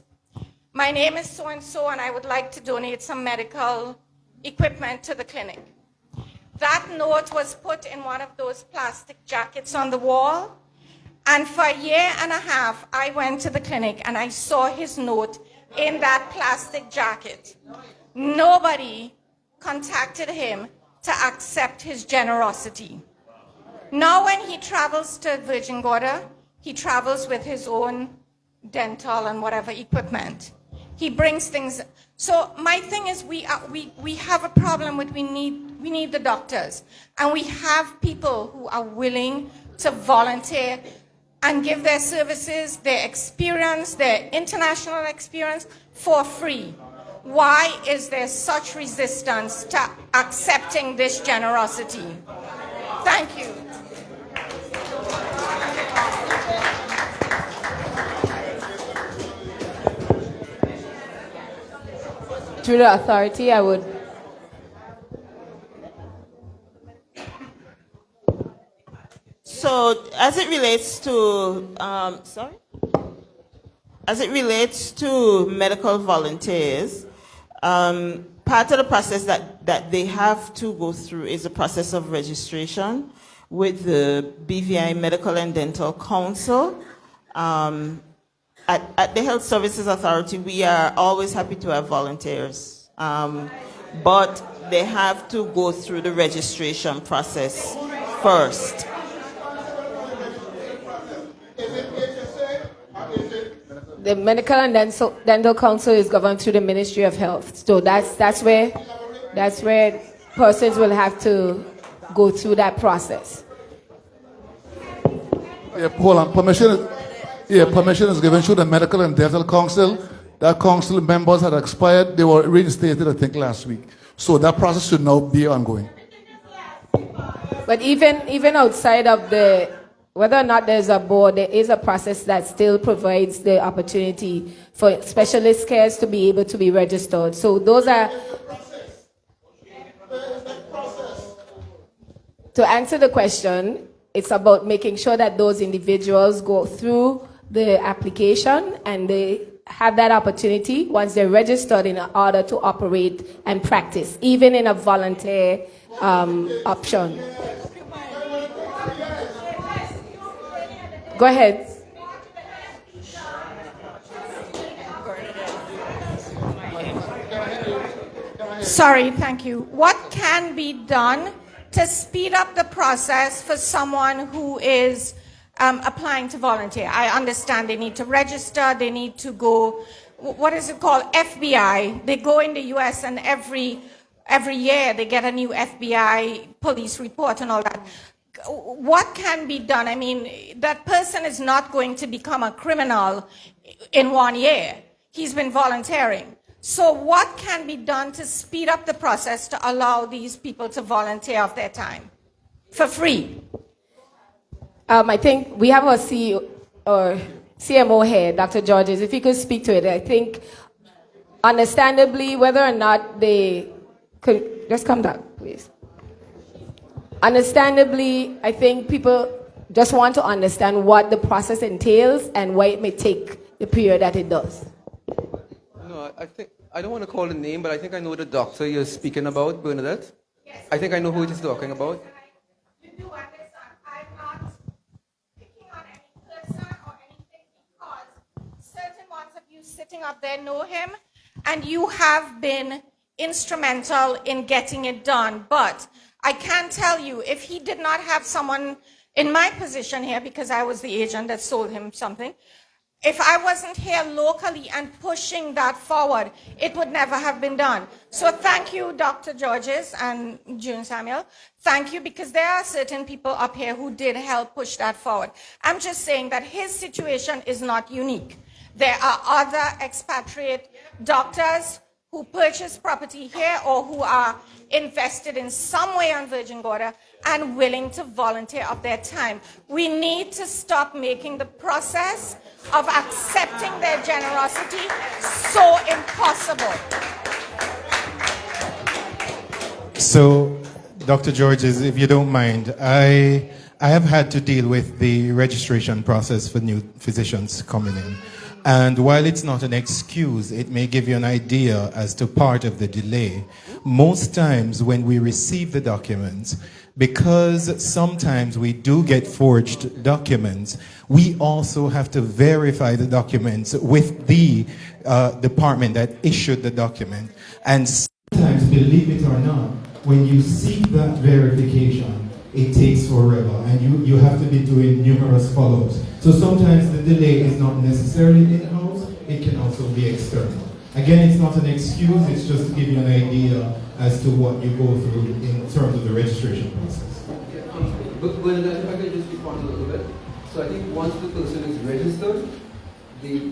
My name is so-and-so and I would like to donate some medical equipment to the clinic. That note was put in one of those plastic jackets on the wall, and for a year and a half, I went to the clinic and I saw his note in that plastic jacket. Nobody contacted him to accept his generosity. Now when he travels to Virgin Gorda, he travels with his own dental and whatever equipment. He brings things. So my thing is we have a problem with we need the doctors. And we have people who are willing to volunteer and give their services, their experience, their international experience for free. Why is there such resistance to accepting this generosity? Thank you. Through the authority, I would. So, as it relates to, as it relates to medical volunteers, part of the process that they have to go through is a process of registration with the BVI Medical and Dental Council. At the Health Services Authority, we are always happy to have volunteers But they have to go through the registration process first. The Medical and Dental Council is governed through the Ministry of Health. So that's where persons will have to go through that process. Yeah, hold on. Permission is given through the Medical and Dental Council. That council members had expired. They were reinstated, I think, last week. So that process should now be ongoing. But even outside of whether or not there's a board, there is a process that still provides the opportunity for specialist cares to be able to be registered. So those are... To answer the question, it's about making sure that those individuals go through the application and they have that opportunity once they're registered in order to operate and practice, even in a volunteer option. Go ahead. Sorry, thank you. What can be done to speed up the process for someone who is applying to volunteer? I understand they need to register, they need to go, what is it called, FBI. They go in the US and every year they get a new FBI police report and all that. What can be done? I mean, that person is not going to become a criminal in 1 year. He's been volunteering. So what can be done to speed up the process to allow these people to volunteer of their time for free? I think we have our CEO or CMO here, Dr. Georges. If you could speak to it, I think understandably, whether or not they could just come down, please. Understandably, I think people just want to understand what the process entails and why it may take the period that it does. No, I don't want to call the name, but I think I know the doctor you're speaking about, Bernadette. Yes. I think I know who it is talking about. You do understand. I'm not picking on any person or anything because certain ones of you sitting up there know him and you have been instrumental in getting it done. But I can tell you, if he did not have someone in my position here, because I was the agent that sold him something, if I wasn't here locally and pushing that forward, it would never have been done. So thank you, Dr. Georges and June Samuel. Thank you, because there are certain people up here who did help push that forward. I'm just saying that his situation is not unique. There are other expatriate doctors who purchase property here or who are invested in some way on Virgin Gorda and willing to volunteer of their time. We need to stop making the process of accepting their generosity so impossible. So, Dr. Georges, if you don't mind, I have had to deal with the registration process for new physicians coming in. And while it's not an excuse, it may give you an idea as to part of the delay. Most times when we receive the documents, because sometimes we do get forged documents, we also have to verify the documents with the department that issued the document. And sometimes, believe it or not, when you seek that verification, it takes forever, and you have to be doing numerous follow-ups. So sometimes the delay is not necessarily in-house, it can also be external. Again, it's not an excuse, it's just to give you an idea as to what you go through in terms of the registration process. But if I could just respond a little bit. So I think once the person is registered, the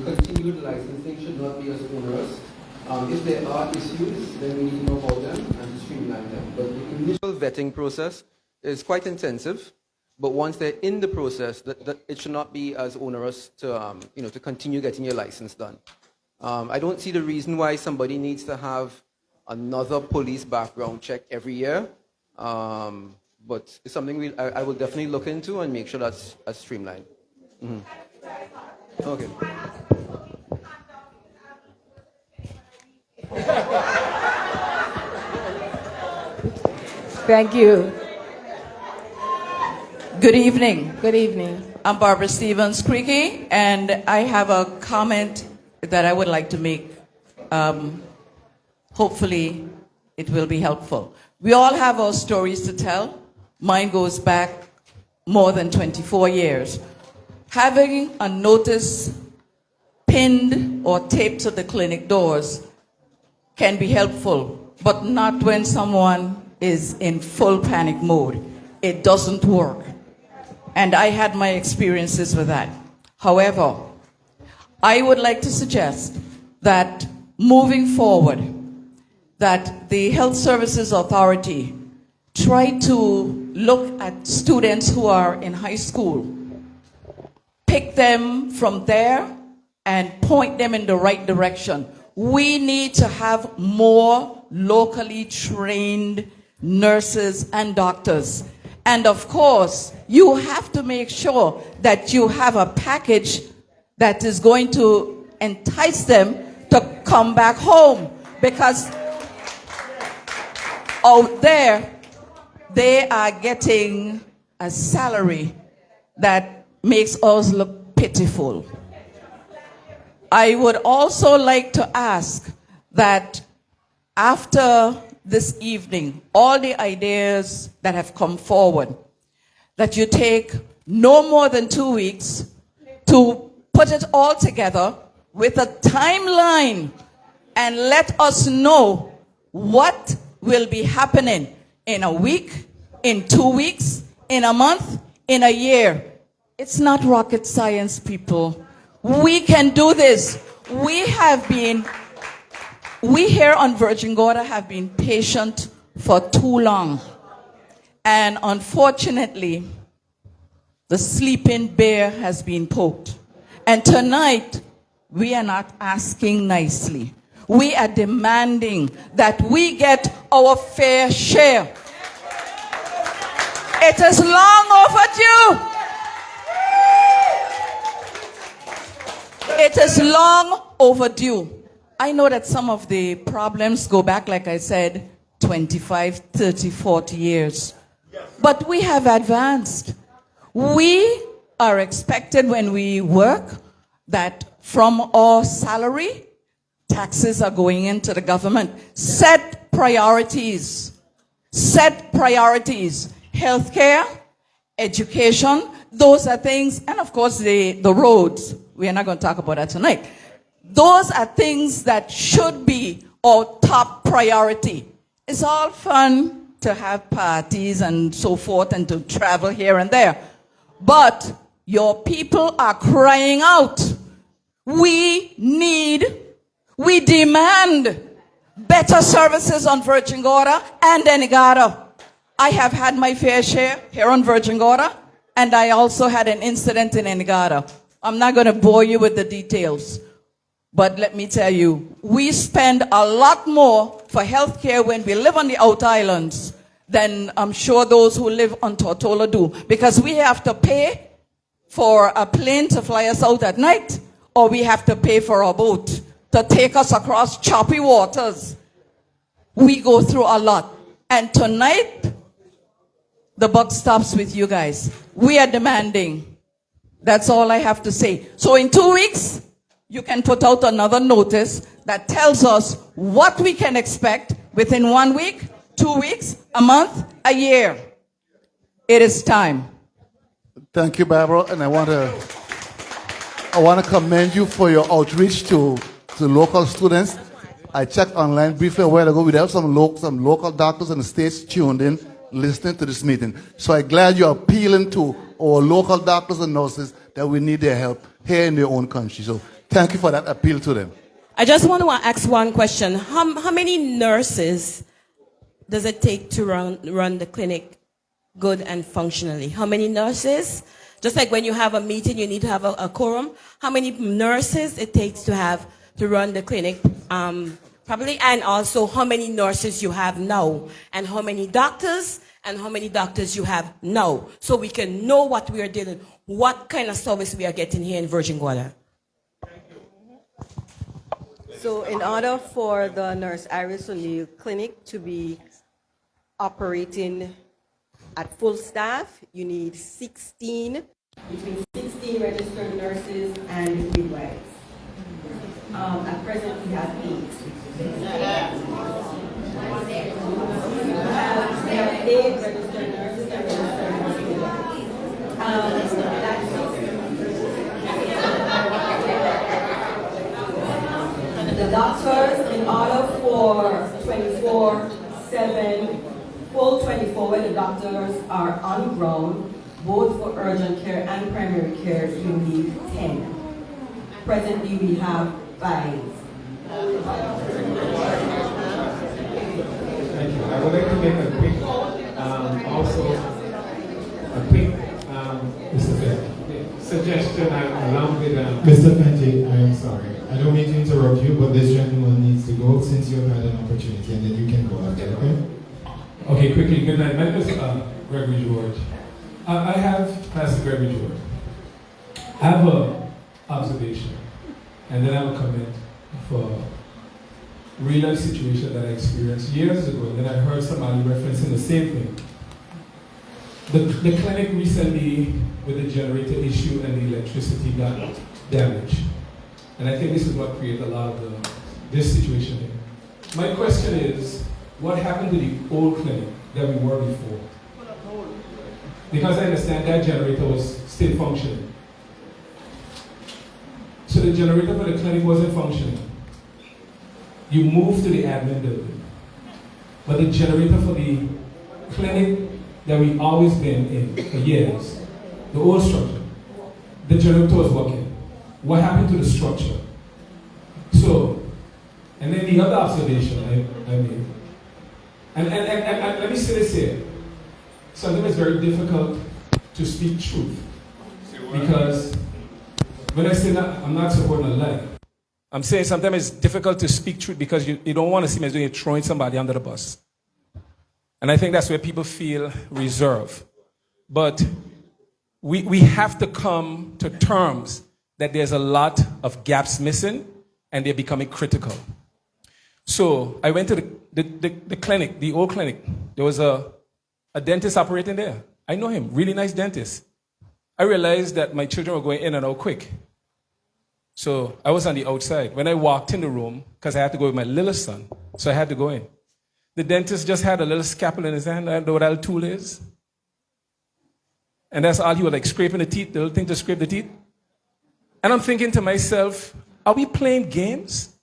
continued licensing should not be as onerous. If there are issues, then we need to know about them and to streamline them. But the initial vetting process is quite intensive. But once they're in the process, that it should not be as onerous to to continue getting your license done. I don't see the reason why somebody needs to have another police background check every year. But it's something I will definitely look into and make sure that's streamlined. Mm-hmm. Okay. Thank you. Good evening. Good evening. I'm Barbara Stevens Creaky, and I have a comment that I would like to make. Hopefully, it will be helpful. We all have our stories to tell. Mine goes back more than 24 years. Having a notice pinned or taped to the clinic doors can be helpful, but not when someone is in full panic mode. It doesn't work. And I had my experiences with that. However, I would like to suggest that moving forward, that the Health Services Authority try to look at students who are in high school, pick them from there and point them in the right direction. We need to have more locally trained nurses and doctors. And of course, you have to make sure that you have a package that is going to entice them to come back home, because out there, they are getting a salary that makes us look pitiful. I would also like to ask that after this evening, all the ideas that have come forward, that you take no more than 2 weeks to put it all together with a timeline and let us know what will be happening in a week, in 2 weeks, in a month, in a year. It's not rocket science, people. We can do this. We here on Virgin Gorda have been patient for too long. And unfortunately, the sleeping bear has been poked. And tonight, we are not asking nicely. We are demanding that we get our fair share. It is long overdue. It is long overdue. I know that some of the problems go back, like I said, 25, 30, 40 years. But we have advanced. We are expected when we work that from our salary, taxes are going into the government. Set priorities. Set priorities. Healthcare, education, those are things, and of course the roads. We are not going to talk about that tonight. Those are things that should be our top priority. It's all fun to have parties and so forth and to travel here and there. But your people are crying out. We demand better services on Virgin Gorda and Enigada. I have had my fair share here on Virgin Gorda, and I also had an incident in Enigada. I'm not going to bore you with the details, but let me tell you, we spend a lot more for healthcare when we live on the Outer Islands than I'm sure those who live on Tortola do, because we have to pay for a plane to fly us out at night, or we have to pay for a boat to take us across choppy waters. We go through a lot. And tonight, the buck stops with you guys. We are demanding. That's all I have to say. So in 2 weeks, you can put out another notice that tells us what we can expect within 1 week, 2 weeks, a month, a year. It is time. Thank you, Barbara. And I want to commend you for your outreach to local students. I checked online briefly a while ago. We have some local doctors in the States tuned in, listening to this meeting. So I'm glad you're appealing to our local doctors and nurses that we need their help here in their own country. So thank you for that appeal to them. I just want to ask one question. How many nurses does it take to run the clinic good and functionally? How many nurses? Just like when you have a meeting, you need to have a quorum. How many nurses it takes to run the clinic, probably, and also how many nurses you have now, and how many doctors you have now, so we can know what we are dealing, what kind of service we are getting here in Virgin Gorda. So in order for the Nurse Iris O'Neill Clinic to be operating at full staff, you need between 16 registered nurses and midwives. At present, we have 8. paid registered nurses and registered hospitals. The doctors, in order for 24/7, full 24, where the doctors are on ground, both for urgent care and primary care, you need 10. Presently, we have 5. Thank you. I would like to make a quick, suggestion along with... Mr. Fenty, I am sorry. I don't mean to interrupt you, but this gentleman needs to go since you have had an opportunity, and then you can go after, okay? Okay, quickly. Good night. My name is Gregory George. I have Pastor Gregory George. I have an observation, and then I have a comment for a real-life situation that I experienced years ago, and then I heard somebody referencing the same thing. The clinic recently, with the generator issue and the electricity, got damaged. And I think this is what created a lot of this situation here. My question is, what happened to the old clinic that we were before? Because I understand that generator was still functioning. So the generator for the clinic wasn't functioning. You moved to the admin building. But the generator for the clinic that we've always been in for years, the old structure, the generator was working. What happened to the structure? So, and then the other observation I made, and let me say this here. Sometimes it's very difficult to speak truth. Because when I say that, I'm not supporting a lie. I'm saying sometimes it's difficult to speak truth because you don't want to seem as though you're throwing somebody under the bus. And I think that's where people feel reserved. But we have to come to terms that there's a lot of gaps missing and they're becoming critical. So I went to the clinic, the old clinic. There was a dentist operating there. I know him, really nice dentist. I realized that my children were going in and out quick. So I was on the outside. When I walked in the room, because I had to go with my little son, so I had to go in. The dentist just had a little scalpel in his hand. I don't know what that tool is. And that's all he was like scraping the teeth, the little thing to scrape the teeth. And I'm thinking to myself, are we playing games?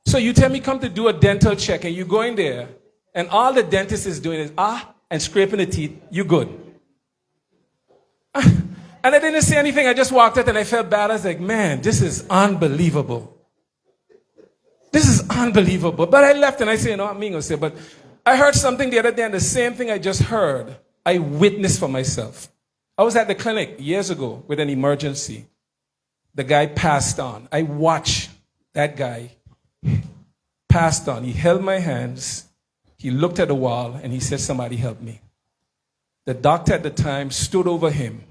So you tell me come to do a dental check and you go in there and all the dentist is doing is and scraping the teeth, you good. And I didn't say anything. I just walked out and I felt bad. I was like, man, this is unbelievable. This is unbelievable. But I left and I said, no, I'm going to say, but I heard something the other day and the same thing I just heard, I witnessed for myself. I was at the clinic years ago with an emergency. The guy passed on. I watched that guy passed on. He held my hands. He looked at the wall and he said, somebody help me. The doctor at the time stood over him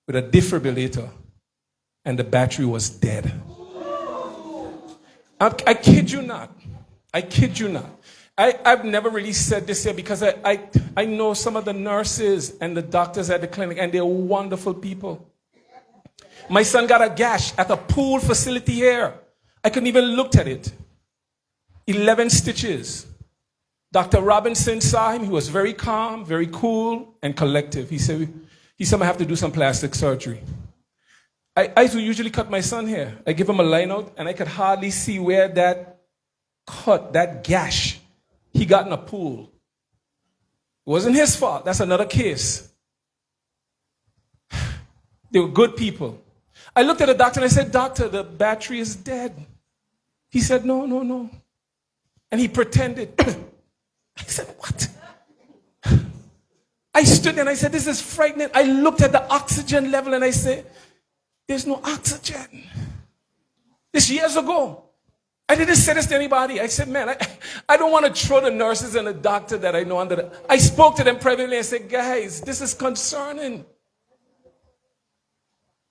with a defibrillator and the battery was dead. I kid you not. I kid you not. I've never really said this here because I know some of the nurses and the doctors at the clinic and they're wonderful people. My son got a gash at a pool facility here. I couldn't even look at it. 11 stitches. Dr. Robinson saw him. He was very calm, very cool, and collective. He said, I have to do some plastic surgery. I usually cut my son hair. I give him a line out, and I could hardly see where that cut, that gash, he got in a pool. It wasn't his fault. That's another case. They were good people. I looked at the doctor and I said, doctor, the battery is dead. He said, no, no, no. And he pretended. I said, what? I stood there and I said, this is frightening. I looked at the oxygen level and I said, there's no oxygen. This years ago. I didn't say this to anybody. I said, man, I don't want to throw the nurses and the doctor that I know under the... I spoke to them privately and said, guys, this is concerning.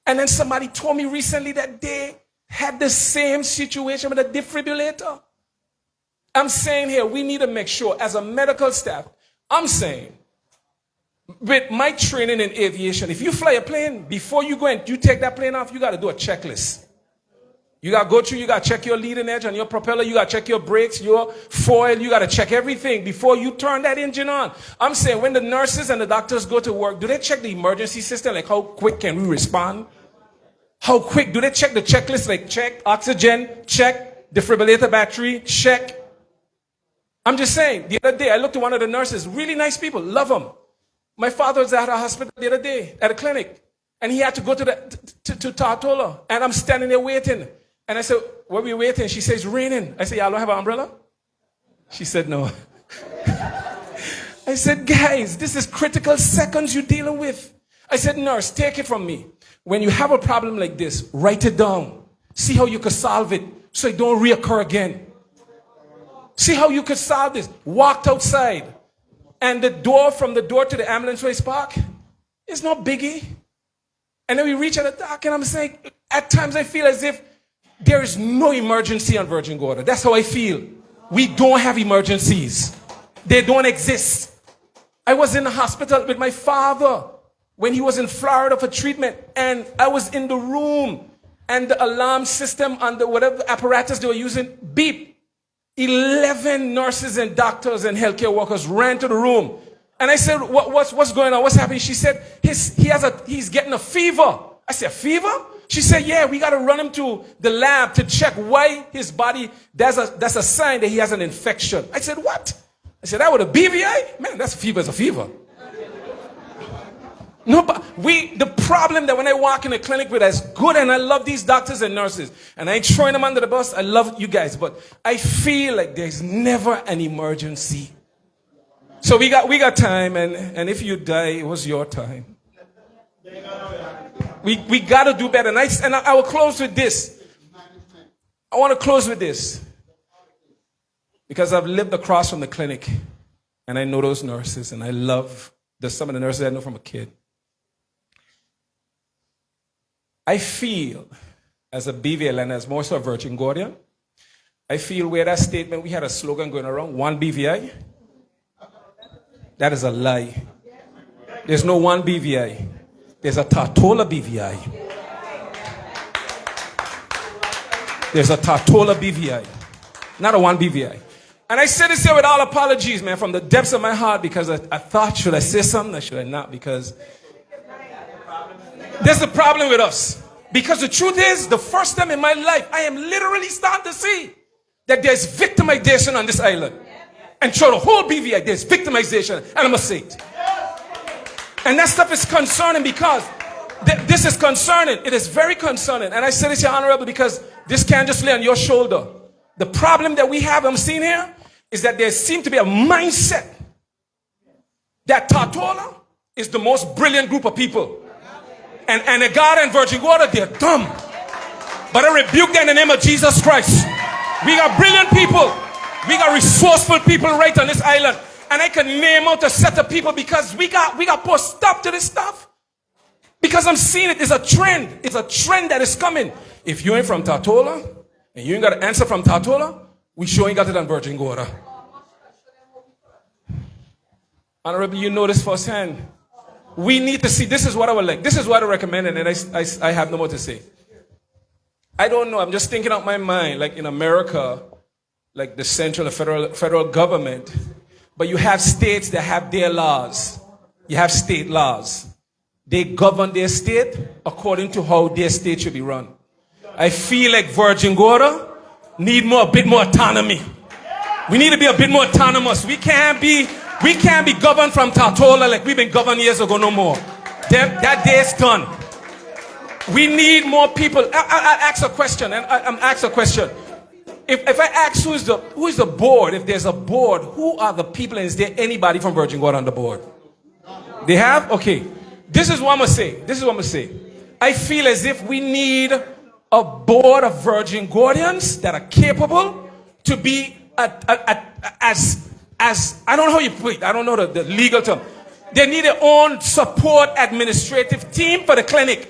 And then somebody told me recently that they had the same situation with a defibrillator. I'm saying here, we need to make sure, as a medical staff, I'm saying, with my training in aviation, if you fly a plane, before you go and you take that plane off, you got to do a checklist. You got to go through, you got to check your leading edge and your propeller, you got to check your brakes, your foil, you got to check everything before you turn that engine on. I'm saying when the nurses and the doctors go to work, do they check the emergency system? Like how quick can we respond? How quick? Do they check the checklist? Like check oxygen, check defibrillator battery, check. I'm just saying, the other day I looked at one of the nurses, really nice people, love them. My father was at a hospital the other day, at a clinic, and he had to go to Tartola, and I'm standing there waiting. And I said, what are we waiting? She says, raining. I said, y'all don't have an umbrella? She said, no. I said, guys, this is critical seconds you're dealing with. I said, nurse, take it from me. When you have a problem like this, write it down. See how you could solve it so it don't reoccur again. See how you could solve this. Walked outside. And the door from the door to the ambulance waste park is not biggie. And then we reach at the dock and I'm saying, at times I feel as if there is no emergency on Virgin Gorda. That's how I feel. We don't have emergencies. They don't exist. I was in the hospital with my father when he was in Florida for treatment, and I was in the room, and the alarm system on the whatever apparatus they were using beep. 11 nurses and doctors and healthcare workers ran to the room. And I said, what's going on? What's happening? She said, he's getting a fever. I said, fever? She said, yeah, we got to run him to the lab to check why his body, that's a sign that he has an infection. I said, what? I said, that with a BVI? Man, that's a fever, it's a fever. No, but the problem that when I walk in a clinic with as good, and I love these doctors and nurses, and I ain't throwing them under the bus, I love you guys, but I feel like there's never an emergency. So we got time, and if you die, it was your time. We got to do better. And I will close with this. I want to close with this. Because I've lived across from the clinic. And I know those nurses. And I love some of the nurses I know from a kid. I feel, as a BVL and as more so a Virgin Gordian, I feel where that statement, we had a slogan going around, one BVI. That is a lie. There's no one BVI. There's a Tartola BVI. There's a Tartola BVI. Not a one BVI. And I say this here with all apologies, man, from the depths of my heart, because I thought, should I say something or should I not? Because there's a problem with us. Because the truth is, the first time in my life, I am literally starting to see that there's victimization on this island. And through the whole BVI, there's victimization. And I must say it. And that stuff is concerning because this is concerning. It is very concerning. And I say this, Your Honorable, because this can't just lay on your shoulder. The problem that we have, I'm seeing here, is that there seems to be a mindset that Tartola is the most brilliant group of people. And Anegada and Virgin Gorda, they're dumb. But I rebuke them in the name of Jesus Christ. We got brilliant people. We got resourceful people right on this island. And I can name out a set of people because we got put stop to this stuff. Because I'm seeing it. It's a trend. It's a trend that is coming. If you ain't from Tartola, and you ain't got an answer from Tartola, we sure ain't got it on Virgin Gorda. Honorable, you know this firsthand. We need to see. This is what I would like. This is what I recommend, and I have no more to say. I don't know. I'm just thinking out my mind. Like in America, like the central and federal government, but you have states that have their laws. You have state laws. They govern their state according to how their state should be run. I feel like Virgin Gorda need a bit more autonomy. We need to be a bit more autonomous. We can't be governed from Tartola like we've been governed years ago no more. That day's done. We need more people. I'll ask a question, and I'm ask a question. If I ask who is the board, if there's a board, who are the people, and is there anybody from Virgin Gorda on the board? They have? Okay. This is what I'm going to say. I feel as if we need a board of Virgin Gordians that are capable to be as I don't know how you put it. I don't know the legal term. They need their own support administrative team for the clinic.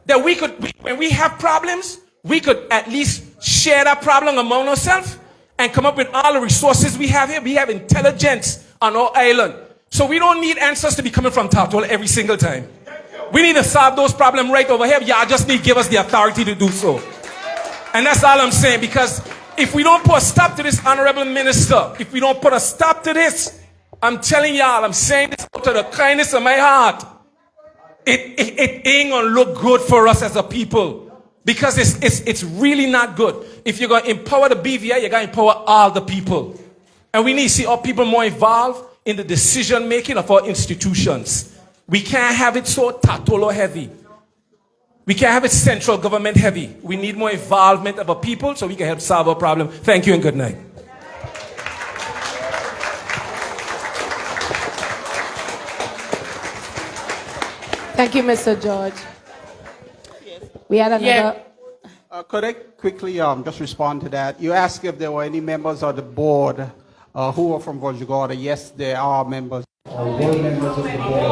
That when we have problems, we could at least share that problem among ourselves and come up with all the resources we have here. We have intelligence on our island. So we don't need answers to be coming from Tartola every single time. We need to solve those problems right over here. Y'all just need to give us the authority to do so. And that's all I'm saying, because if we don't put a stop to this, honorable minister, if we don't put a stop to this, I'm telling y'all, I'm saying this out of the kindness of my heart, it ain't gonna look good for us as a people. Because it's really not good. If you're gonna empower the BVI, you're gonna empower all the people. And we need to see our people more involved in the decision making of our institutions. We can't have it so tatolo heavy. We can't have it central government heavy. We need more involvement of our people so we can help solve our problem. Thank you and good night. Thank you, Mr. George. We had another. Could I quickly just respond to that? You asked if there were any members of the board who are from Virgin Gorda. Yes, there are members. Board members of the board.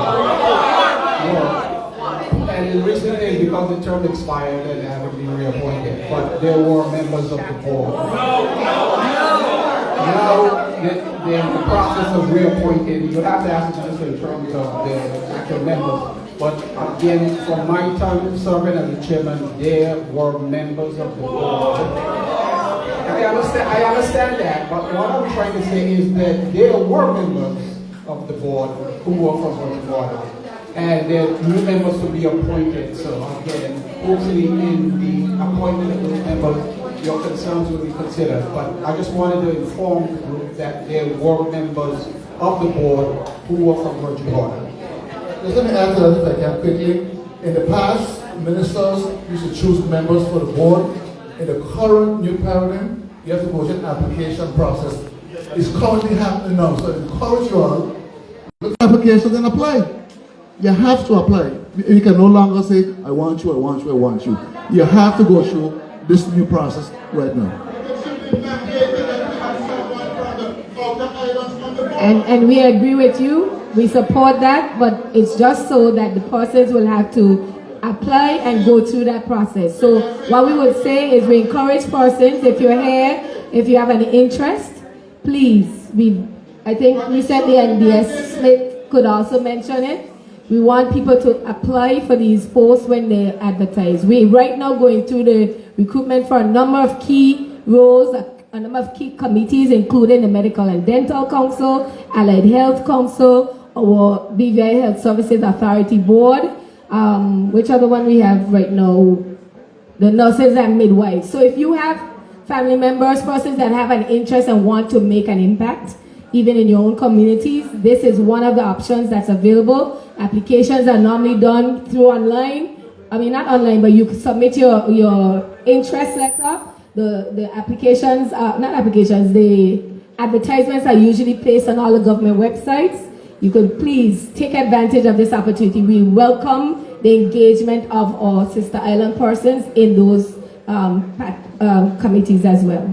And the reason is because the term expired and haven't been reappointed. But there were members of the board. Now, they're in the process of reappointing. You have to ask the minister in terms of the actual members. But again, from my time serving as the chairman, there were members of the board. I understand that, but what I'm trying to say is that there were members of the board who were from Virgin Gorda. And there are new members to be appointed. So again, hopefully in the appointment of those members, your concerns will be considered. But I just wanted to inform the group that there were members of the board who were from Virgin Gorda. Just let me add to that if I can quickly. In the past, ministers used to choose members for the board. In the current new paradigm, you have to go through an application process. It's currently happening now, so I encourage you all, look at applications and apply. You have to apply. You can no longer say, I want you, I want you, I want you. You have to go through this new process right now. And we agree with you. We support that, but it's just so that the persons will have to apply and go through that process. So what we would say is we encourage persons, if you're here, if you have an interest, please. I think recently NDS Smith could also mention it. We want people to apply for these posts when they advertise. We're right now going through the recruitment for a number of key roles, a number of key committees, including the Medical and Dental Council, Allied Health Council, our BVI Health Services Authority Board. Which other one we have right now? The nurses and midwives. So if you have family members, persons that have an interest and want to make an impact, even in your own communities, this is one of the options that's available. Applications are normally done through online. I mean, not online, but you can submit your interest letter. The applications, the advertisements are usually placed on all the government websites. You could please take advantage of this opportunity. We welcome the engagement of our sister island persons in those committees as well.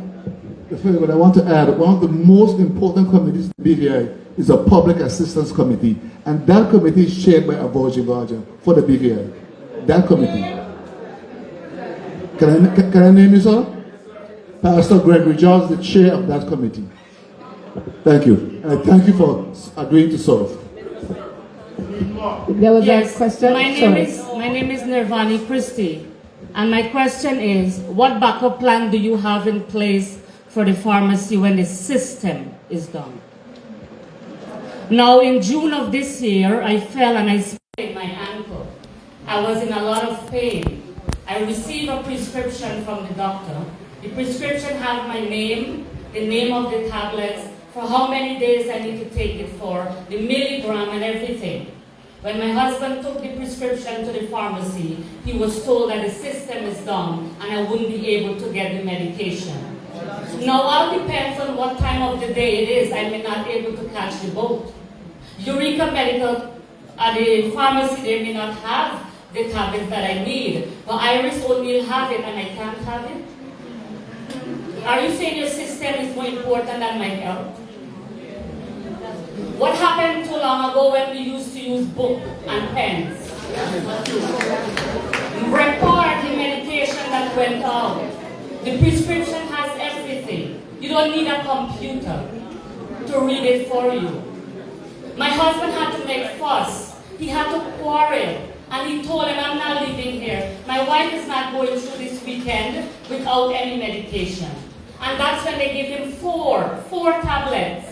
What I want to add, one of the most important committees in BVI is a Public Assistance Committee, and that committee is chaired by a Virgin Gorda for the BVI. That committee. Can I name you, sir? Pastor Gregory Johns, the chair of that committee. Thank you. And I thank you for agreeing to serve. There was a question. My name is Nirvani Christie, and my question is, what backup plan do you have in place for the pharmacy when the system is done? Now, in June of this year, I fell and I sprained my ankle. I was in a lot of pain. I received a prescription from the doctor. The prescription had my name, the name of the tablets, for how many days I need to take it for, the milligram and everything. When my husband took the prescription to the pharmacy, he was told that the system is done and I wouldn't be able to get the medication. Now, all depends on what time of the day it is. I may not be able to catch the boat. Eureka Medical, at the pharmacy, they may not have the tablets that I need, but Iris O'Neill have it and I can't have it. Are you saying your system is more important than my health? What happened too long ago when we used to use book and pens? Record the medication that went out. The prescription has everything. You don't need a computer to read it for you. My husband had to make fuss. He had to quarrel. And he told him, I'm not leaving here. My wife is not going through this weekend without any medication. And that's when they gave him four tablets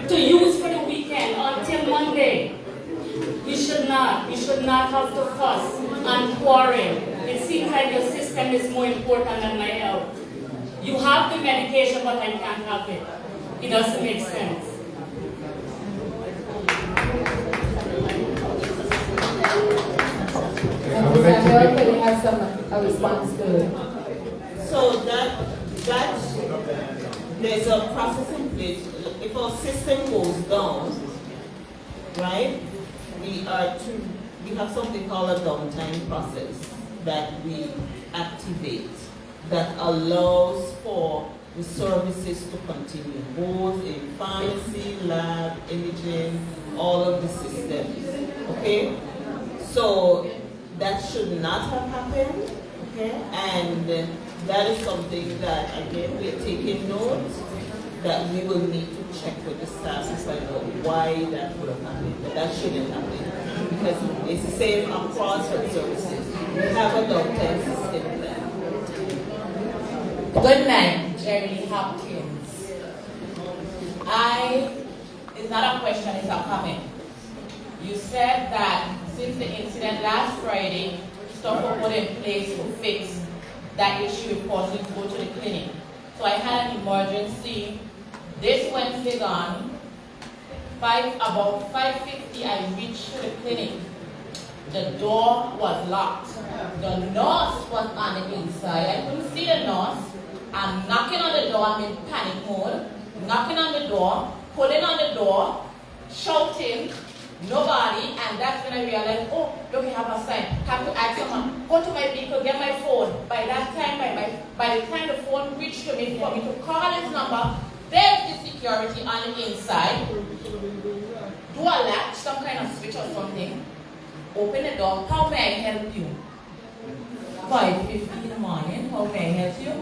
to use for the weekend until Monday. You should not have to fuss and quarrel. It seems like your system is more important than my health. You have the medication, but I can't have it. It doesn't make sense. Samuel, can you have a response to it? So that there's a process in place. If our system goes down, right, we have something called a downtime process that we activate that allows for the services to continue, both in pharmacy, lab, imaging, all of the systems. Okay? So that should not have happened. Okay? And that is something that, again, we're taking note that we will need to check with the staff to find out why that would have happened. But that shouldn't happen. Because it's the same across health services. We have a downtime system there. Good night, Jerry Hopkins. It's not a question, it's a comment. You said that since the incident last Friday, stuff was put in place to fix that issue if causing to go to the clinic. So I had an emergency this Wednesday gone. About 5:50, I reached to the clinic. The door was locked. The nurse was on the inside. I couldn't see the nurse. I'm knocking on the door. I'm in panic mode. Knocking on the door, pulling on the door, shouting, nobody. And that's when I realized, oh, look, we have a sign. Have to ask someone, go to my vehicle, get my phone. By that time, by the time the phone reached to me, for me to call his number, there's the security on the inside. Do a latch, some kind of switch or something. Open the door. How may I help you? 5:50 in the morning. How may I help you?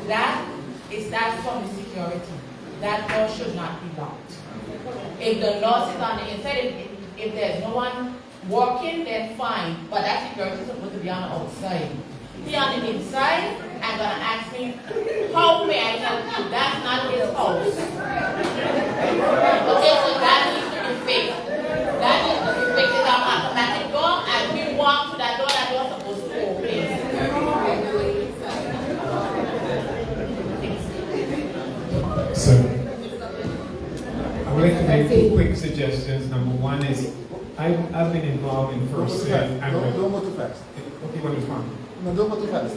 That from the security. That door should not be locked. If the nurse is on the inside, if there's no one working, then fine. But that security is supposed to be on the outside. He on the inside and gonna ask me, how may I help you? That's not his house. Okay, so that needs to be fixed. That needs to be fixed. It's an automatic door, and we walk to that door is supposed to open. So, I would like to make two quick suggestions. Number one is, I've been involved in first aid. Don't go too fast. Okay, what is wrong? No, don't go too fast.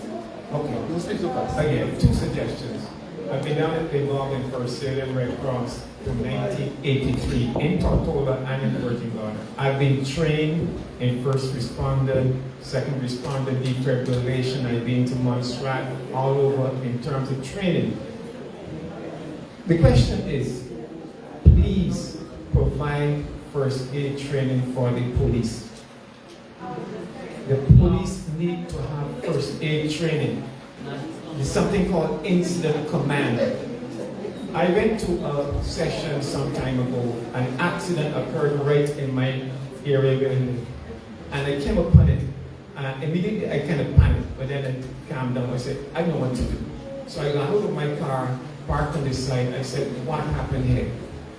Okay. Don't speak too fast. Again, two suggestions. I've been involved in First Aid and Red Cross from 1983 in Tortola and in Virgin Gorda. I've been trained in first responder, second responder defibrillation. I've been to Montserrat, all over in terms of training. The question is, please provide first aid training for the police. The police need to have first aid training. There's something called incident command. I went to a session some time ago. An accident occurred right in my area where I live. And I came upon it. Immediately I kind of panicked, but then I calmed down. I said, I know what to do. So I got out of my car, parked on the side. I said, what happened here?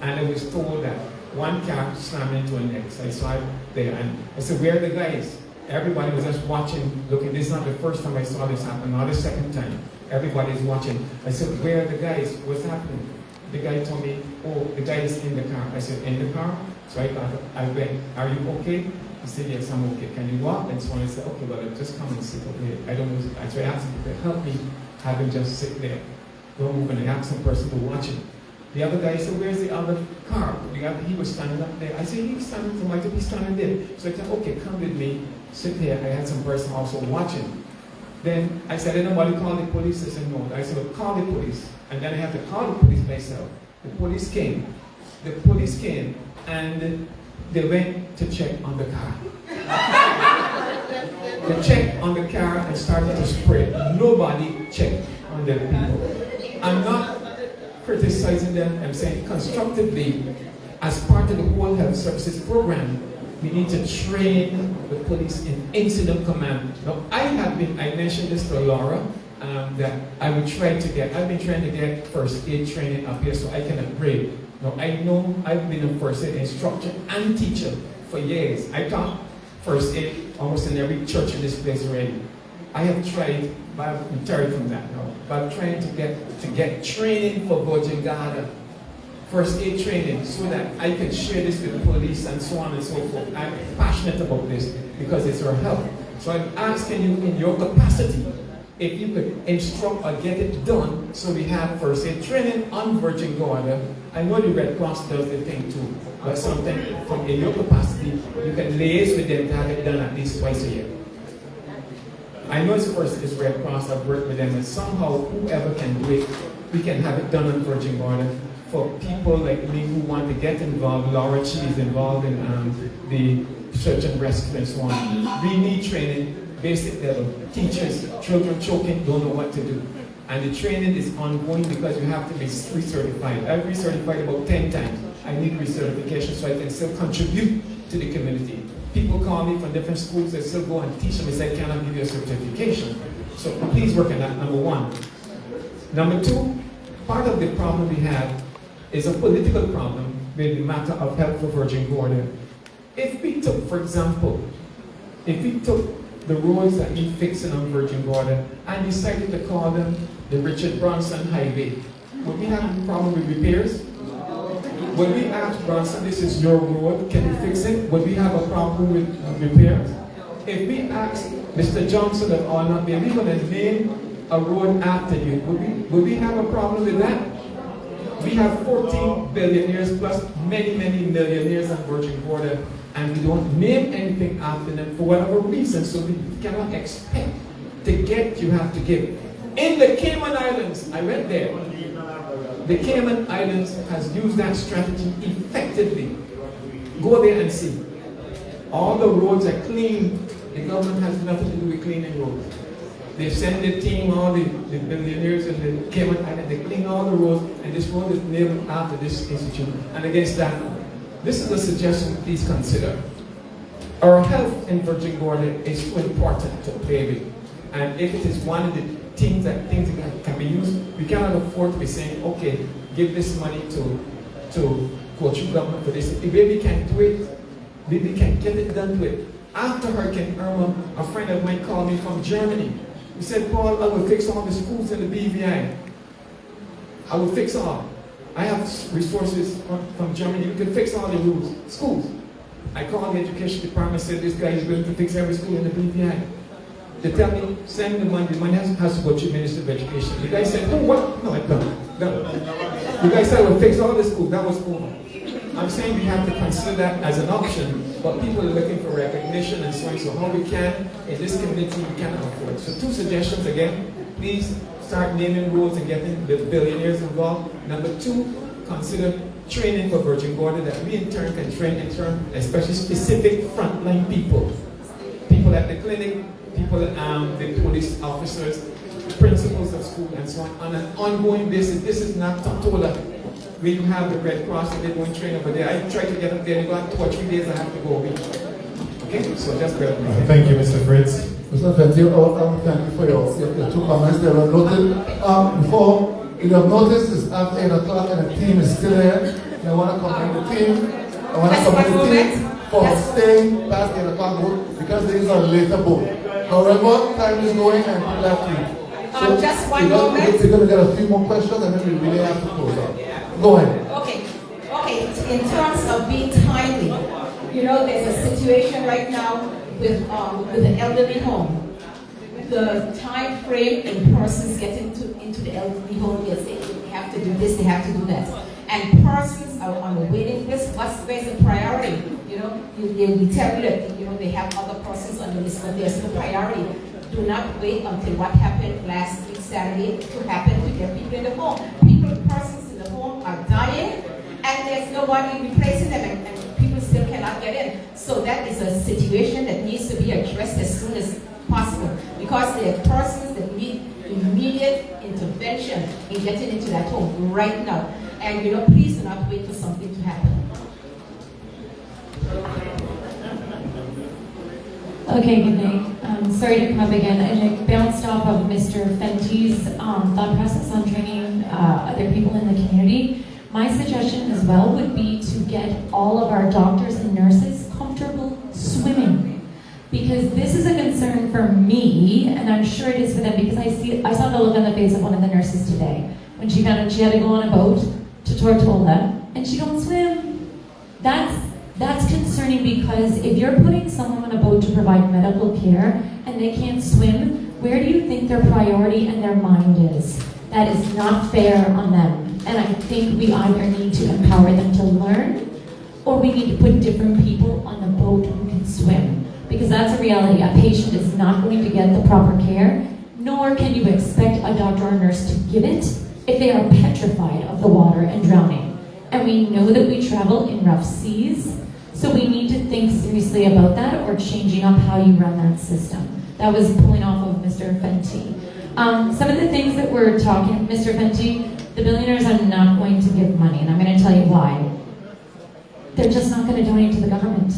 And I was told that one car slammed into an next. I saw it there. And I said, where are the guys? Everybody was just watching, looking. This is not the first time I saw this happen, not the second time. Everybody's watching. I said, where are the guys? What's happening? The guy told me, oh, the guy is in the car. I said, in the car? So I went, are you okay? He said, yes, I'm okay. Can you walk? And so I said, okay, well, just come and sit over here. I don't know. So I asked him to help me, have him just sit there. Don't move. And I asked some person to watch him. The other guy said, where's the other car? He was standing up there. I said, he's standing from my he's standing there. So I said, okay, come with me. Sit here. I had some person also watching. Then I said, nobody call the police? I said, no. I said, well, call the police. And then I had to call the police myself. The police came. The police came and they went to check on the car. They checked on the car and started to spray. Nobody checked on the people. I'm not criticizing them. I'm saying constructively, as part of the World Health Services program, we need to train the police in incident command. Now, I mentioned this to Laura, that I've been trying to get first aid training up here so I can upgrade. Now, I know I've been a first aid instructor and teacher for years. I taught first aid almost in every church in this place already. I have tried, but I'm retired from that now, but I'm trying to get training for Virgin Gorda, first aid training, so that I can share this with the police and so on and so forth. I'm passionate about this because it's our health. So I'm asking you in your capacity, if you could instruct or get it done so we have first aid training on Virgin Gorda. I know the Red Cross does the thing too, but something in your capacity, you can liaise with them to have it done at least twice a year. I know it's Red Cross, I've worked with them, and somehow whoever can do it, we can have it done on Virgin Gorda. For people like me who want to get involved, Laura Chi is involved in the search and rescue and so on. We need training, basic level. Teachers, children choking, don't know what to do. And the training is ongoing because you have to be recertified. I've recertified about 10 times. I need recertification so I can still contribute to the community. People call me from different schools, they still go and teach them, they say, I cannot give you a certification. So please work on that, number one. Number two, part of the problem we have is a political problem with the matter of health for Virgin Gorda. If we took, for example, the roads that need fixing on Virgin Gorda and decided to call them the Richard Bronson Highway, would we have a problem with repairs? Would we ask Bronson, this is your road, can you fix it? Would we have a problem with repairs? If we ask Mr. Johnson of all not, are we going to name a road after you? Would we have a problem with that? We have 14 billionaires plus many, many millionaires on Virgin Gorda, and we don't name anything after them for whatever reason, so we cannot expect to get, you have to give. In the Cayman Islands, I went there. The Cayman Islands has used that strategy effectively. Go there and see. All the roads are clean. The government has nothing to do with cleaning roads. They send the team, all the billionaires in the Cayman Islands, they clean all the roads, and this road is named after this institute. And against that, this is a suggestion, please consider. Our health in Virgin Gorda is so important to play with. And if it is one of the things that can be used, we cannot afford to be saying, okay, give this money to go through government for this. If we can do it, we can get it done to it. After Hurricane Irma, a friend of mine called me from Germany. He said, Paul, I will fix all the schools in the BVI. I will fix all. I have resources from Germany. You can fix all the schools. I called the education department, said this guy is going to fix every school in the BVI. They tell me, send the money has to go to the Minister of Education. The guy said, oh, what? No, I don't. No. The guy said, we'll fix all the schools. That was over. I'm saying we have to consider that as an option, but people are looking for recognition and so on. So how we can, in this community, we cannot afford. So 2 suggestions again. Please start naming roads and getting the billionaires involved. Number 2, consider training for Virgin Gorda that we in turn can train in turn, especially specific frontline people. People at the clinic, people, the police officers, principals of school, and so on an ongoing basis. This is not Totola. We do have the Red Cross and they're going to train over there. I try to get them there, about 2 or 3 days I have to go a week. Okay, so just bear with me. Thank you, Mr. Fritz. Mr. Fritz, thank you for your 2 comments there. Noted. Before, you have noticed it's after 8 o'clock and the team is still here. And I want to commend the team. I want to commend the team for staying past 8 o'clock boat because there is a later boat. However, time is going and people have to leave. So just one moment. We're going to get a few more questions and then we really have to close out. Go ahead. Okay. In terms of being timely, you know, there's a situation right now with the elderly home. The time frame in persons getting into the elderly home is they have to do this, they have to do that. And persons are on the waiting list. Where's the priority? You know, we tell you that, you know, they have other persons on the list, but there's no priority. Do not wait until what happened last week Saturday to happen to get people in the home. Persons in the home are dying, and there's nobody replacing them, and people still cannot get in. So that is a situation that needs to be addressed as soon as possible, because there are persons that need immediate intervention in getting into that home right now. And you know, please do not wait for something to happen. Okay, good night. Sorry to come up again. And I bounced off of Mr. Fenty's thought process on training other people in the community. My suggestion as well would be to get all of our doctors and nurses comfortable swimming. Because this is a concern for me, and I'm sure it is for them, because I saw the look on the face of one of the nurses today when she found out she had to go on a boat to Tortola, and she don't swim. That's concerning, because if you're putting someone on a boat to provide medical care and they can't swim, where do you think their priority and their mind is? That is not fair on them. And I think we either need to empower them to learn, or we need to put different people on the boat who can swim. Because that's a reality. A patient is not going to get the proper care, nor can you expect a doctor or nurse to give it if they are petrified of the water and drowning. And we know that we travel in rough seas, so we need to think seriously about that, or changing up how you run that system. That was pulling off of Mr. Fenty. Some of the things that we're talking, Mr. Fenty, the billionaires are not going to give money, and I'm going to tell you why. They're just not going to donate to the government.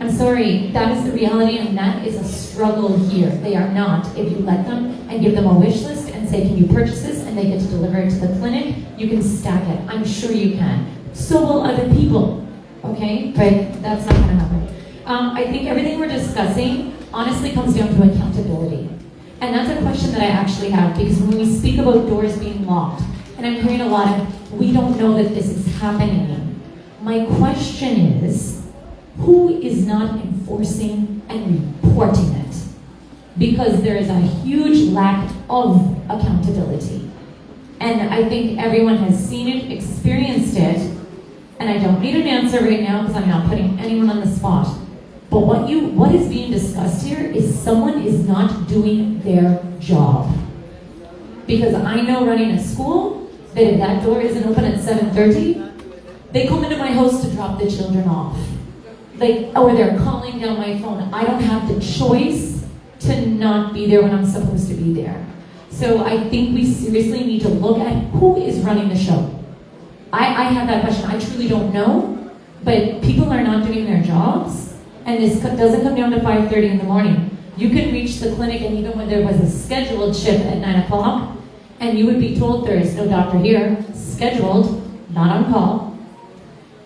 I'm sorry, that is the reality, and that is a struggle here. They are not. If you let them and give them a wish list and say, can you purchase this, and they get to deliver it to the clinic, you can stack it. I'm sure you can. So will other people, okay? But that's not going to happen. I think everything we're discussing honestly comes down to accountability. And that's a question that I actually have, because when we speak about doors being locked, and I'm hearing a lot of, we don't know that this is happening. My question is, who is not enforcing and reporting it? Because there is a huge lack of accountability. And I think everyone has seen it, experienced it, and I don't need an answer right now because I'm not putting anyone on the spot. But what is being discussed here is someone is not doing their job. Because I know running a school, that if that door isn't open at 7:30, they come into my house to drop the children off. Or they're calling down my phone. I don't have the choice to not be there when I'm supposed to be there. So I think we seriously need to look at who is running the show. I have that question. I truly don't know, but people are not doing their jobs. And this doesn't come down to 5:30 in the morning. You can reach the clinic, and even when there was a scheduled shift at 9 o'clock, and you would be told there is no doctor here, scheduled, not on call.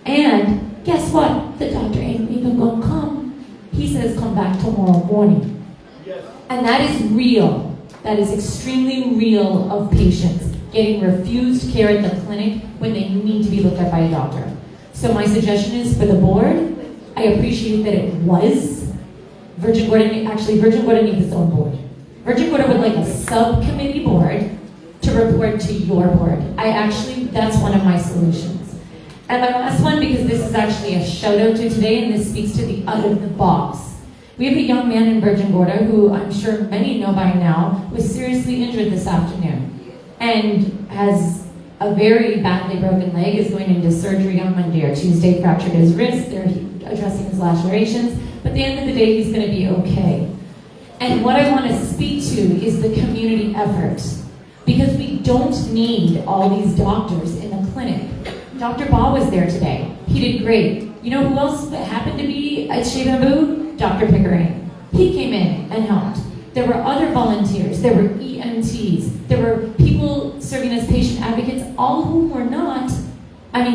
And guess what? The doctor ain't even gonna come. He says come back tomorrow morning. And that is real. That is extremely real of patients getting refused care at the clinic when they need to be looked at by a doctor. So my suggestion is for the board, I appreciate that it was Virgin Gorda needs its own board. Virgin Gorda would like a subcommittee board to report to your board. That's one of my solutions. And my last one, because this is actually a shout out to today, and this speaks to the out of the box. We have a young man in Virgin Gorda who I'm sure many know by now was seriously injured this afternoon and has a very badly broken leg, is going into surgery on Monday or Tuesday, fractured his wrist. They're addressing his lacerations, but at the end of the day, he's going to be okay. And what I want to speak to is the community effort, because we don't need all these doctors in the clinic. Dr. Ba was there today. He did great. You know who else happened to be at Shea Bamboo? Dr. Pickering. He came in and helped. There were other volunteers. There were EMTs. There were people serving as patient advocates, all who were not,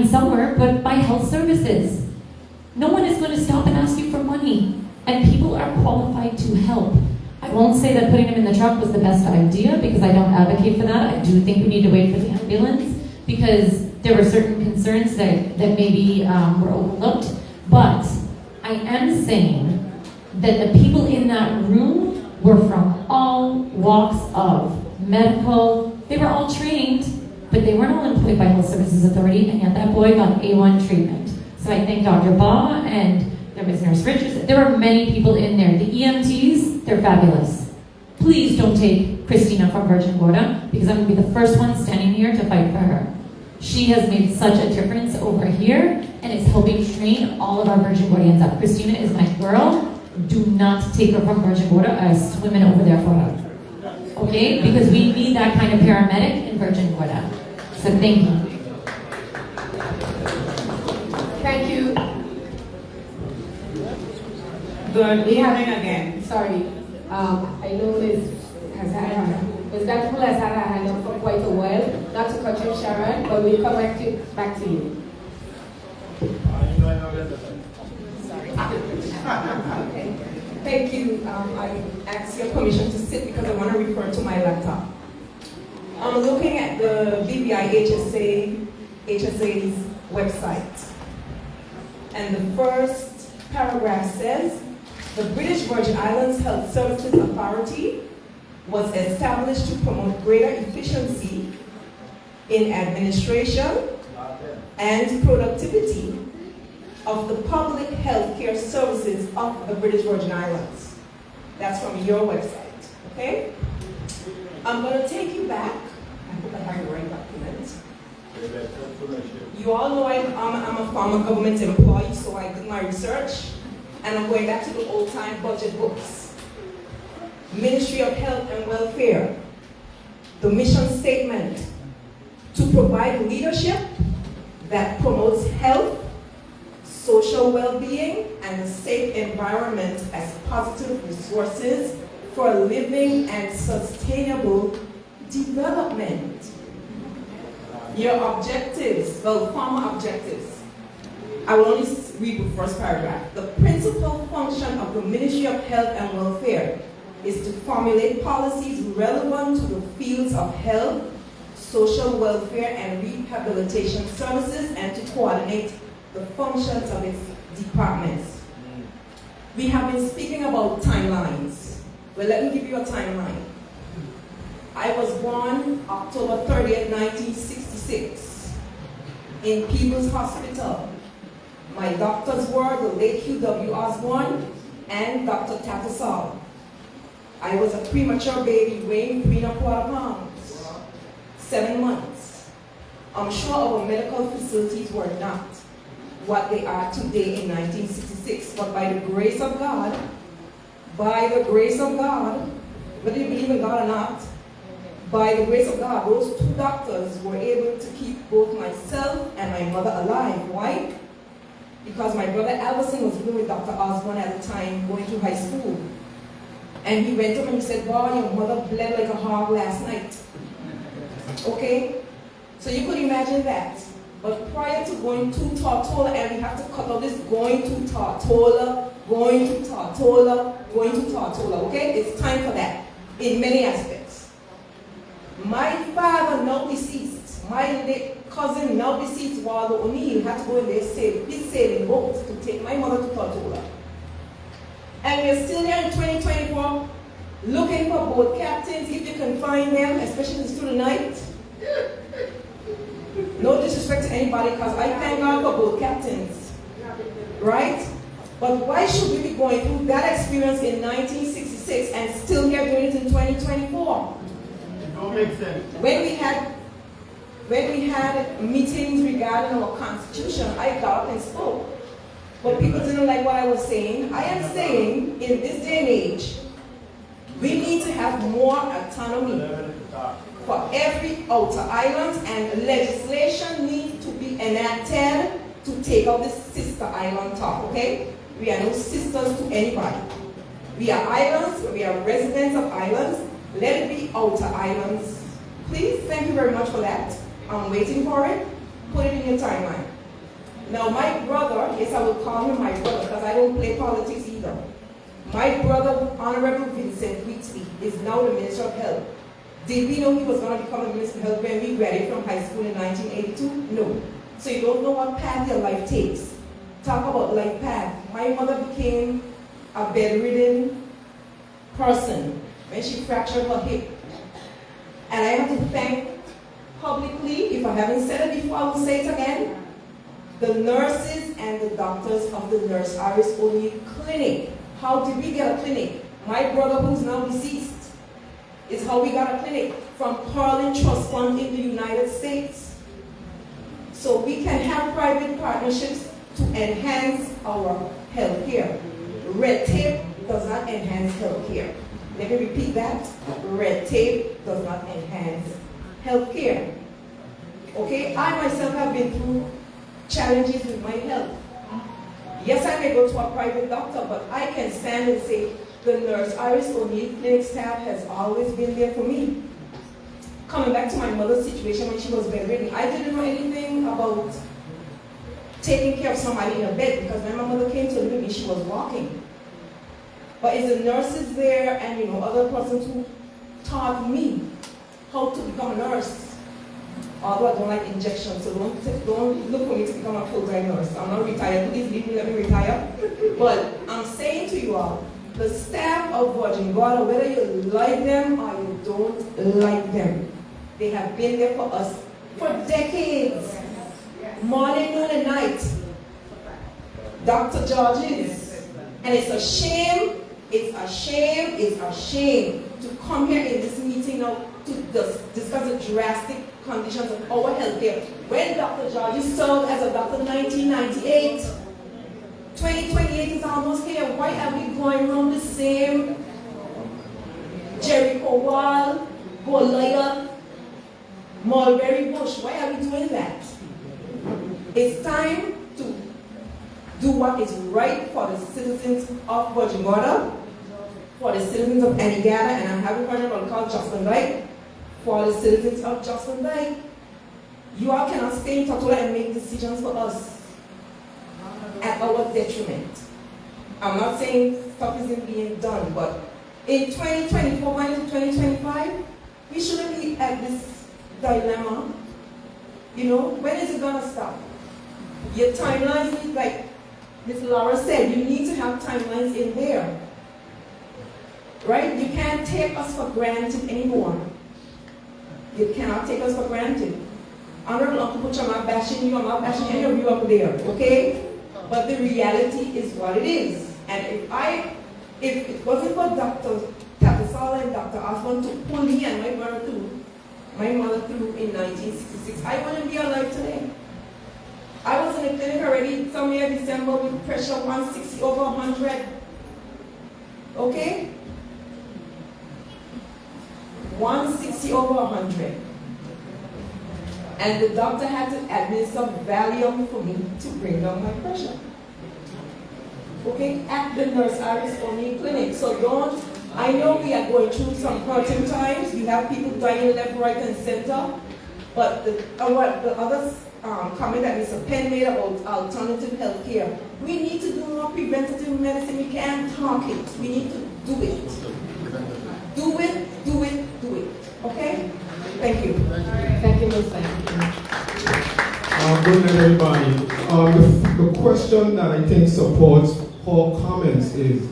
some were, but by health services. No one is going to stop and ask you for money, and people are qualified to help. I won't say that putting them in the truck was the best idea, because I don't advocate for that. I do think we need to wait for the ambulance, because there were certain concerns that maybe were overlooked. But I am saying that the people in that room were from all walks of medical. They were all trained, but they weren't all employed by Health Services Authority, and yet that boy got A1 treatment. So I thank Dr. Ba, and there was Nurse Richards. There were many people in there. The EMTs, they're fabulous. Please don't take Christina from Virgin Gorda, because I'm going to be the first one standing here to fight for her. She has made such a difference over here, and is helping train all of our Virgin Gordians up. Christina is my girl. Do not take her from Virgin Gorda. I swim in over there for her. Okay? Because we need that kind of paramedic in Virgin Gorda. So thank you. Thank you. Good evening again. Sorry, I know Liz has had her hand. Ms. Dr. has had her hand up for quite a while. Not to cut you, Sharon, but we'll come back to you. Okay. Thank you. I ask your permission to sit because I want to refer to my laptop. I'm looking at the BVI HSA's website. And the first paragraph says, the British Virgin Islands Health Services Authority was established to promote greater efficiency in administration and productivity of the public health care services of the British Virgin Islands. That's from your website, okay? I'm going to take you back. I hope I have the right document. You all know I'm a former government employee, so I did my research, and I'm going back to the old-time budget books. Ministry of Health and Welfare, the mission statement, to provide leadership that promotes health, social well-being, and a safe environment as positive resources for living and sustainable development. Your objectives, well, former objectives. I will only read the first paragraph. The principal function of the Ministry of Health and Welfare is to formulate policies relevant to the fields of health, social welfare, and rehabilitation services, and to coordinate the functions of its departments. We have been speaking about timelines. Well, let me give you a timeline. I was born October 30th, 1966 in People's Hospital. My doctors were the late Q.W. Osborne and Dr. Tattersall. I was a premature baby weighing 3¼ pounds, 7 months. I'm sure our medical facilities were not what they are today in 1966, but by the grace of God, whether you believe in God or not, by the grace of God, those 2 doctors were able to keep both myself and my mother alive. Why? Because my brother Alverson was living with Dr. Osborne at the time, going to high school. And he went to him and he said, "Boy, your mother bled like a hog last night." Okay? So you could imagine that. But prior to going to Tortola, and we have to cut out this going to Tortola, going to Tortola, going to Tortola, okay? It's time for that in many aspects. My father, now deceased, my late cousin, now deceased, Waldo O'Neill, had to go in there his sailing boat to take my mother to Tortola. And we're still here in 2024 looking for boat captains, if you can find them, especially through the night. No disrespect to anybody, because I thank God for boat captains, right? But why should we be going through that experience in 1966 and still here doing it in 2024? It don't make sense. When we had meetings regarding our Constitution, I got up and spoke. But people didn't like what I was saying. I am saying, in this day and age, we need to have more autonomy for every outer island, and legislation needs to be enacted to take out this sister island talk, okay? We are no sisters to anybody. We are islands, we are residents of islands. Let it be outer islands. Please, thank you very much for that. I'm waiting for it. Put it in your timeline. Now, my brother, yes, I will call him my brother because I don't play politics either. My brother, Honorable Vincent Wheatley, is now the Minister of Health. Did we know he was going to become a Minister of Health when we graduated from high school in 1982? No. So you don't know what path your life takes. Talk about life path. My mother became a bedridden person when she fractured her hip. And I have to thank publicly, if I haven't said it before, I will say it again, the nurses and the doctors of the Nurse Iris O'Neill Clinic. How did we get a clinic? My brother, who's now deceased, is how we got a clinic from Carlin Trust Fund in the United States. So we can have private partnerships to enhance our health care. Red tape does not enhance health care. Let me repeat that. Red tape does not enhance health care. Okay, I myself have been through challenges with my health. Yes, I may go to a private doctor, but I can stand and say, the nurse Iris O'Neill clinic staff has always been there for me. Coming back to my mother's situation when she was bedridden, I didn't know anything about taking care of somebody in a bed because when my mother came to live with me, she was walking. But it's the nurses there and other persons who taught me how to become a nurse. Although I don't like injections, so don't look for me to become a full-time nurse. I'm not retired. Please leave me, let me retire. But I'm saying to you all, the staff of Virgin Gorda, whether you like them or you don't like them, they have been there for us for decades. Morning, noon, and night. Dr. George's. And it's a shame to come here in this meeting now to discuss the drastic conditions of our healthcare. When Dr. George's served as a doctor in 1998, 2028 is almost here. Why are we going around the same Jericho wall, Goliath, Mulberry Bush? Why are we doing that? It's time to do what is right for the citizens of Virgin Gorda, for the citizens of Anegada, and I haven't heard about called Jocelyn Dyke, for the citizens of Jocelyn Dyke. You all cannot stay in Tortola and make decisions for us at our detriment. I'm not saying stuff isn't being done, but in 2024 going to 2025, we shouldn't be at this dilemma. When is it gonna stop? Your timelines, like Ms. Laura said, you need to have timelines in there. Right? You can't take us for granted anymore. You cannot take us for granted. Honorable Uncle Butch, I'm not bashing you, I'm not bashing any of you up there, okay? But the reality is what it is. And if it wasn't for Dr. Tatasala and Dr. Osborne to pull me and my mother through in 1966, I wouldn't be alive today. I was in the clinic already somewhere in December with pressure 160 over 100. Okay? 160 over 100. And the doctor had to administer Valium for me to bring down my pressure. Okay? At the Nurse Iris O'Neill clinic. So I know we are going through some hurting times. We have people dying left, right, and center. But the other comment that Mr. Penn made about alternative health care, we need to do more preventative medicine. We can't talk it. We need to do it. Do it, do it, do it. Okay? Thank you. Thank you, Ms. Good night, everybody. The question that I think supports Paul's comments is,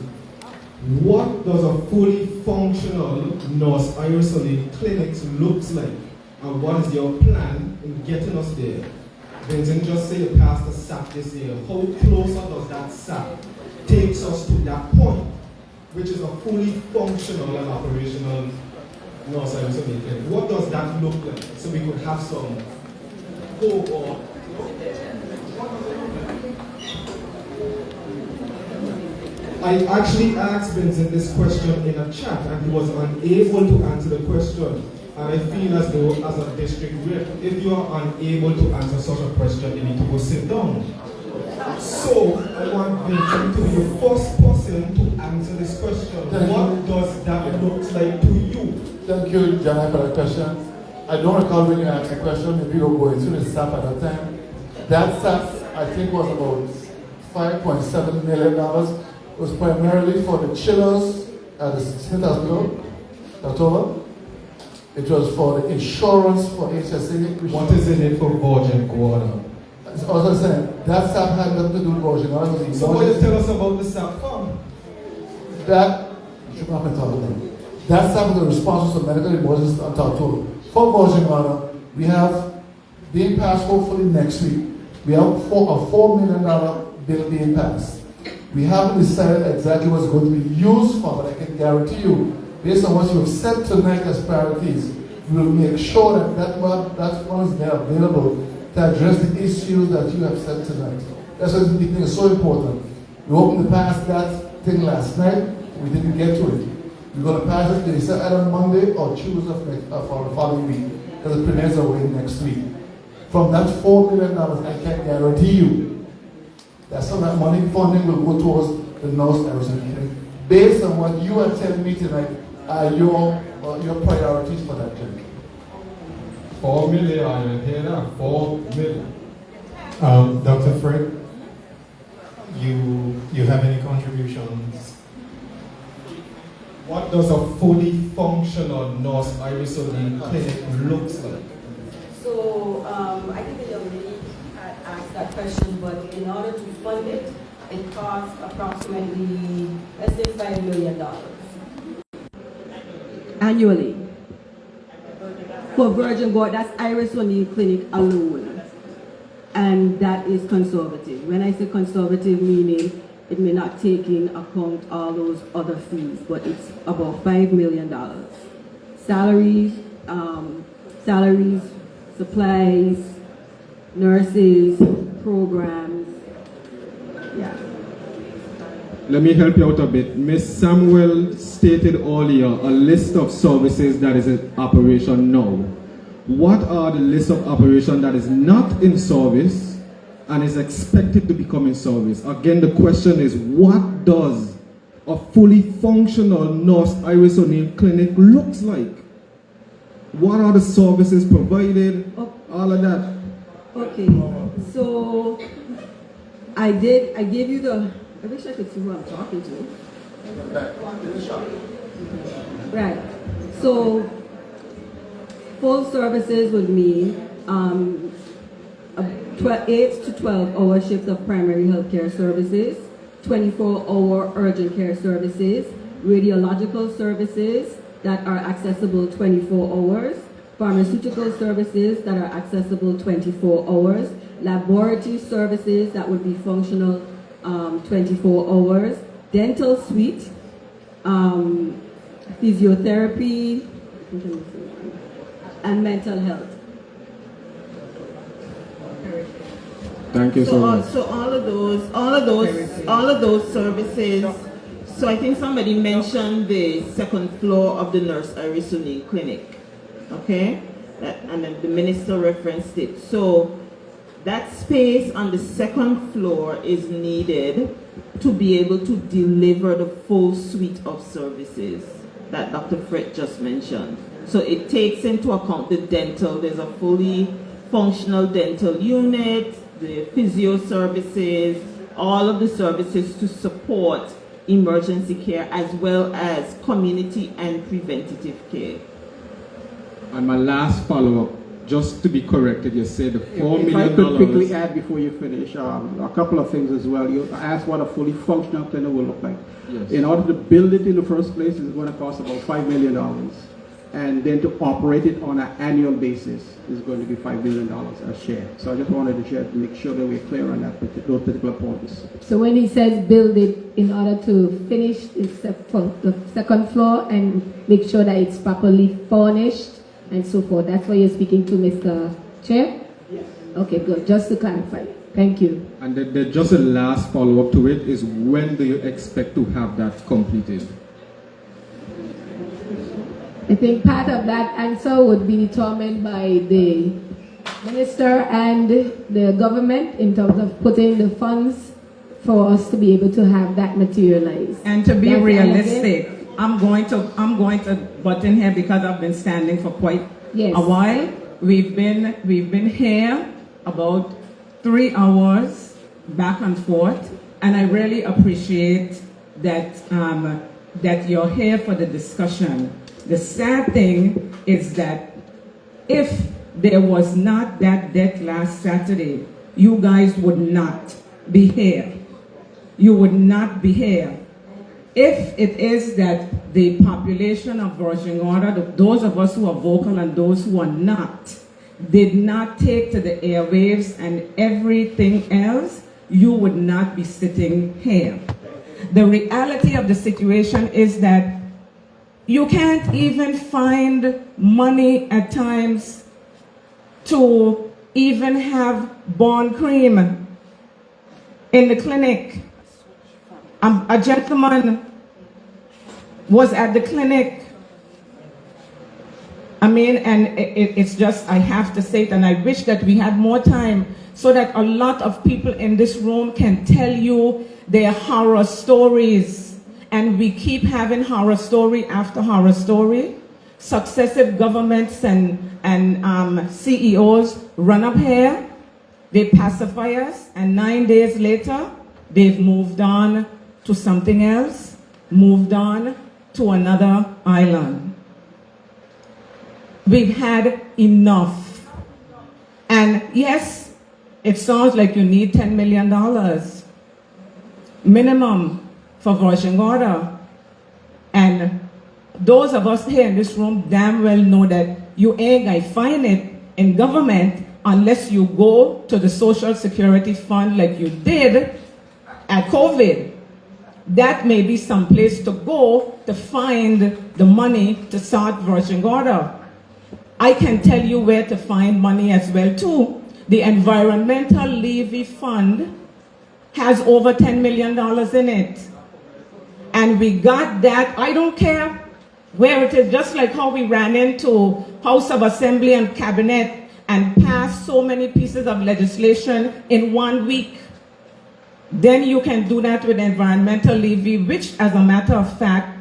what does a fully functional Nurse Iris O'Neill clinics looks like? And what is your plan in getting us there? Vincent just say you passed the SAP this year. How closer does that SAP takes us to that point, which is a fully functional and operational Nurse Iris O'Neill clinic? What does that look like? So we could have some hope or I actually asked Vincent this question in a chat and he was unable to answer the question. And I feel as though, as a district rep, if you are unable to answer such a question, you need to go sit down. So, I want Vincent to be the first person to answer this question. What does that look like to you? Thank you, Jana, for the question. I don't recall when you asked the question, maybe you were going through the SAP at that time. That SAP, I think, was about $5.7 million. It was primarily for the chillers at the State Hospital, October. It was for the insurance for HSA. What is in it for Virgin Gorda? As I was saying, that SAP had nothing to do with Virgin Gorda. So what you tell us about the SAP fund? That, you should not be talking about. That SAP is the response to medical emergencies until October. For Virgin Gorda, we have being passed hopefully next week. We have a $4 million bill being passed. We haven't decided exactly what's going to be used for, but I can guarantee you, based on what you have said tonight as priorities, we will make sure that one is there available to address the issues that you have said tonight. That's why this meeting is so important. We hoping to pass that thing last night, we didn't get to it. We're going to pass it, they said either Monday or Tuesday of the following week, because the premiers are away next week. From that $4 million, I can guarantee you, that some of that money funding will go towards the North Arizona Clinic. Based on what you are telling me tonight, are your priorities for that clinic? 4 million, I hear that, 4 million. Dr. Fred, you have any contributions? What does a fully functional North Arizona clinic looks like? So I think the young lady had asked that question, but in order to fund it, it costs approximately, let's say $5 million. Annually. For Virgin Gorda, that's Iris O'Neill Clinic alone. And that is conservative. When I say conservative, meaning it may not take in account all those other fees, but it's about $5 million. Salaries, supplies, nurses, programs, yeah. Let me help you out a bit. Ms. Samuel stated earlier a list of services that is in operation now. What are the list of operation that is not in service and is expected to become in service? Again, the question is, what does a fully functional North Iris O'Neill clinic looks like? What are the services provided? All of that. Okay, so I gave you the, I wish I could see who I'm talking to. Right, so full services would mean 8 to 12 hour shifts of primary health care services, 24-hour urgent care services, radiological services that are accessible 24 hours, pharmaceutical services that are accessible 24 hours, laboratory services that would be functional 24 hours, dental suite, physiotherapy, and mental health. Thank you so much. So all of those services. So I think somebody mentioned the second floor of the Nurse Iris O'Neill Clinic, okay? And then the minister referenced it. So that space on the second floor is needed to be able to deliver the full suite of services that Dr. Fred just mentioned. So it takes into account the dental. There's a fully functional dental unit, the physio services, all of the services to support emergency care as well as community and preventative care. And my last follow-up, just to be corrected, you said the $4 million. If I could quickly add before you finish, a couple of things as well. You asked what a fully functional clinic will look like. Yes. In order to build it in the first place, it's going to cost about $5 million. And then to operate it on an annual basis is going to be $5 million a share. So I just wanted to make sure that we're clear on that those particular points. So when he says build it in order to finish the second floor and make sure that it's properly furnished and so forth, that's what you're speaking to, Mr. Chair? Yes. Okay, good. Just to clarify. Thank you. And then just a last follow-up to it is, when do you expect to have that completed? I think part of that answer would be determined by the minister and the government in terms of putting the funds for us to be able to have that materialize. And to be realistic, I'm going to butt in here because I've been standing for quite a while. We've been here about 3 hours back and forth, and I really appreciate that that you're here for the discussion. The sad thing is that if there was not that death last Saturday, you guys would not be here. You would not be here. If it is that the population of Virgin Gorda, those of us who are vocal and those who are not, did not take to the airwaves and everything else, you would not be sitting here. The reality of the situation is that you can't even find money at times to even have bone cream in the clinic. A gentleman was at the clinic, a mean, and it's just, I have to say it, and I wish that we had more time so that a lot of people in this room can tell you their horror stories. And we keep having horror story after horror story. Successive governments and CEOs run up here, they pacify us, and 9 days later, they've moved on to something else, moved on to another island. We've had enough. And yes, it sounds like you need $10 million minimum for Virgin Gorda. And those of us here in this room damn well know that you ain't gonna find it in government unless you go to the Social Security Fund like you did at COVID. That may be some place to go to find the money to start Virgin Gorda. I can tell you where to find money as well too. The Environmental Levy Fund has over $10 million in it. And we got that, I don't care where it is, just like how we ran into House of Assembly and Cabinet and passed so many pieces of legislation in 1 week. Then you can do that with environmental levy, which, as a matter of fact,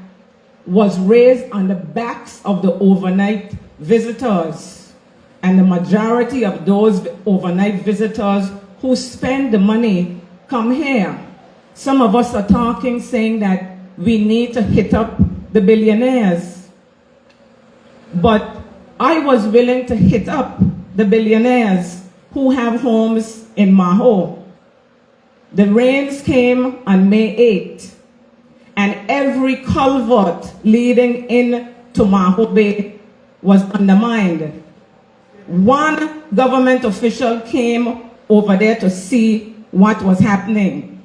was raised on the backs of the overnight visitors. And the majority of those overnight visitors who spend the money come here. Some of us are talking, saying that we need to hit up the billionaires. But I was willing to hit up the billionaires who have homes in Maho. The rains came on May 8th, and every culvert leading into Maho Bay was undermined. One government official came over there to see what was happening,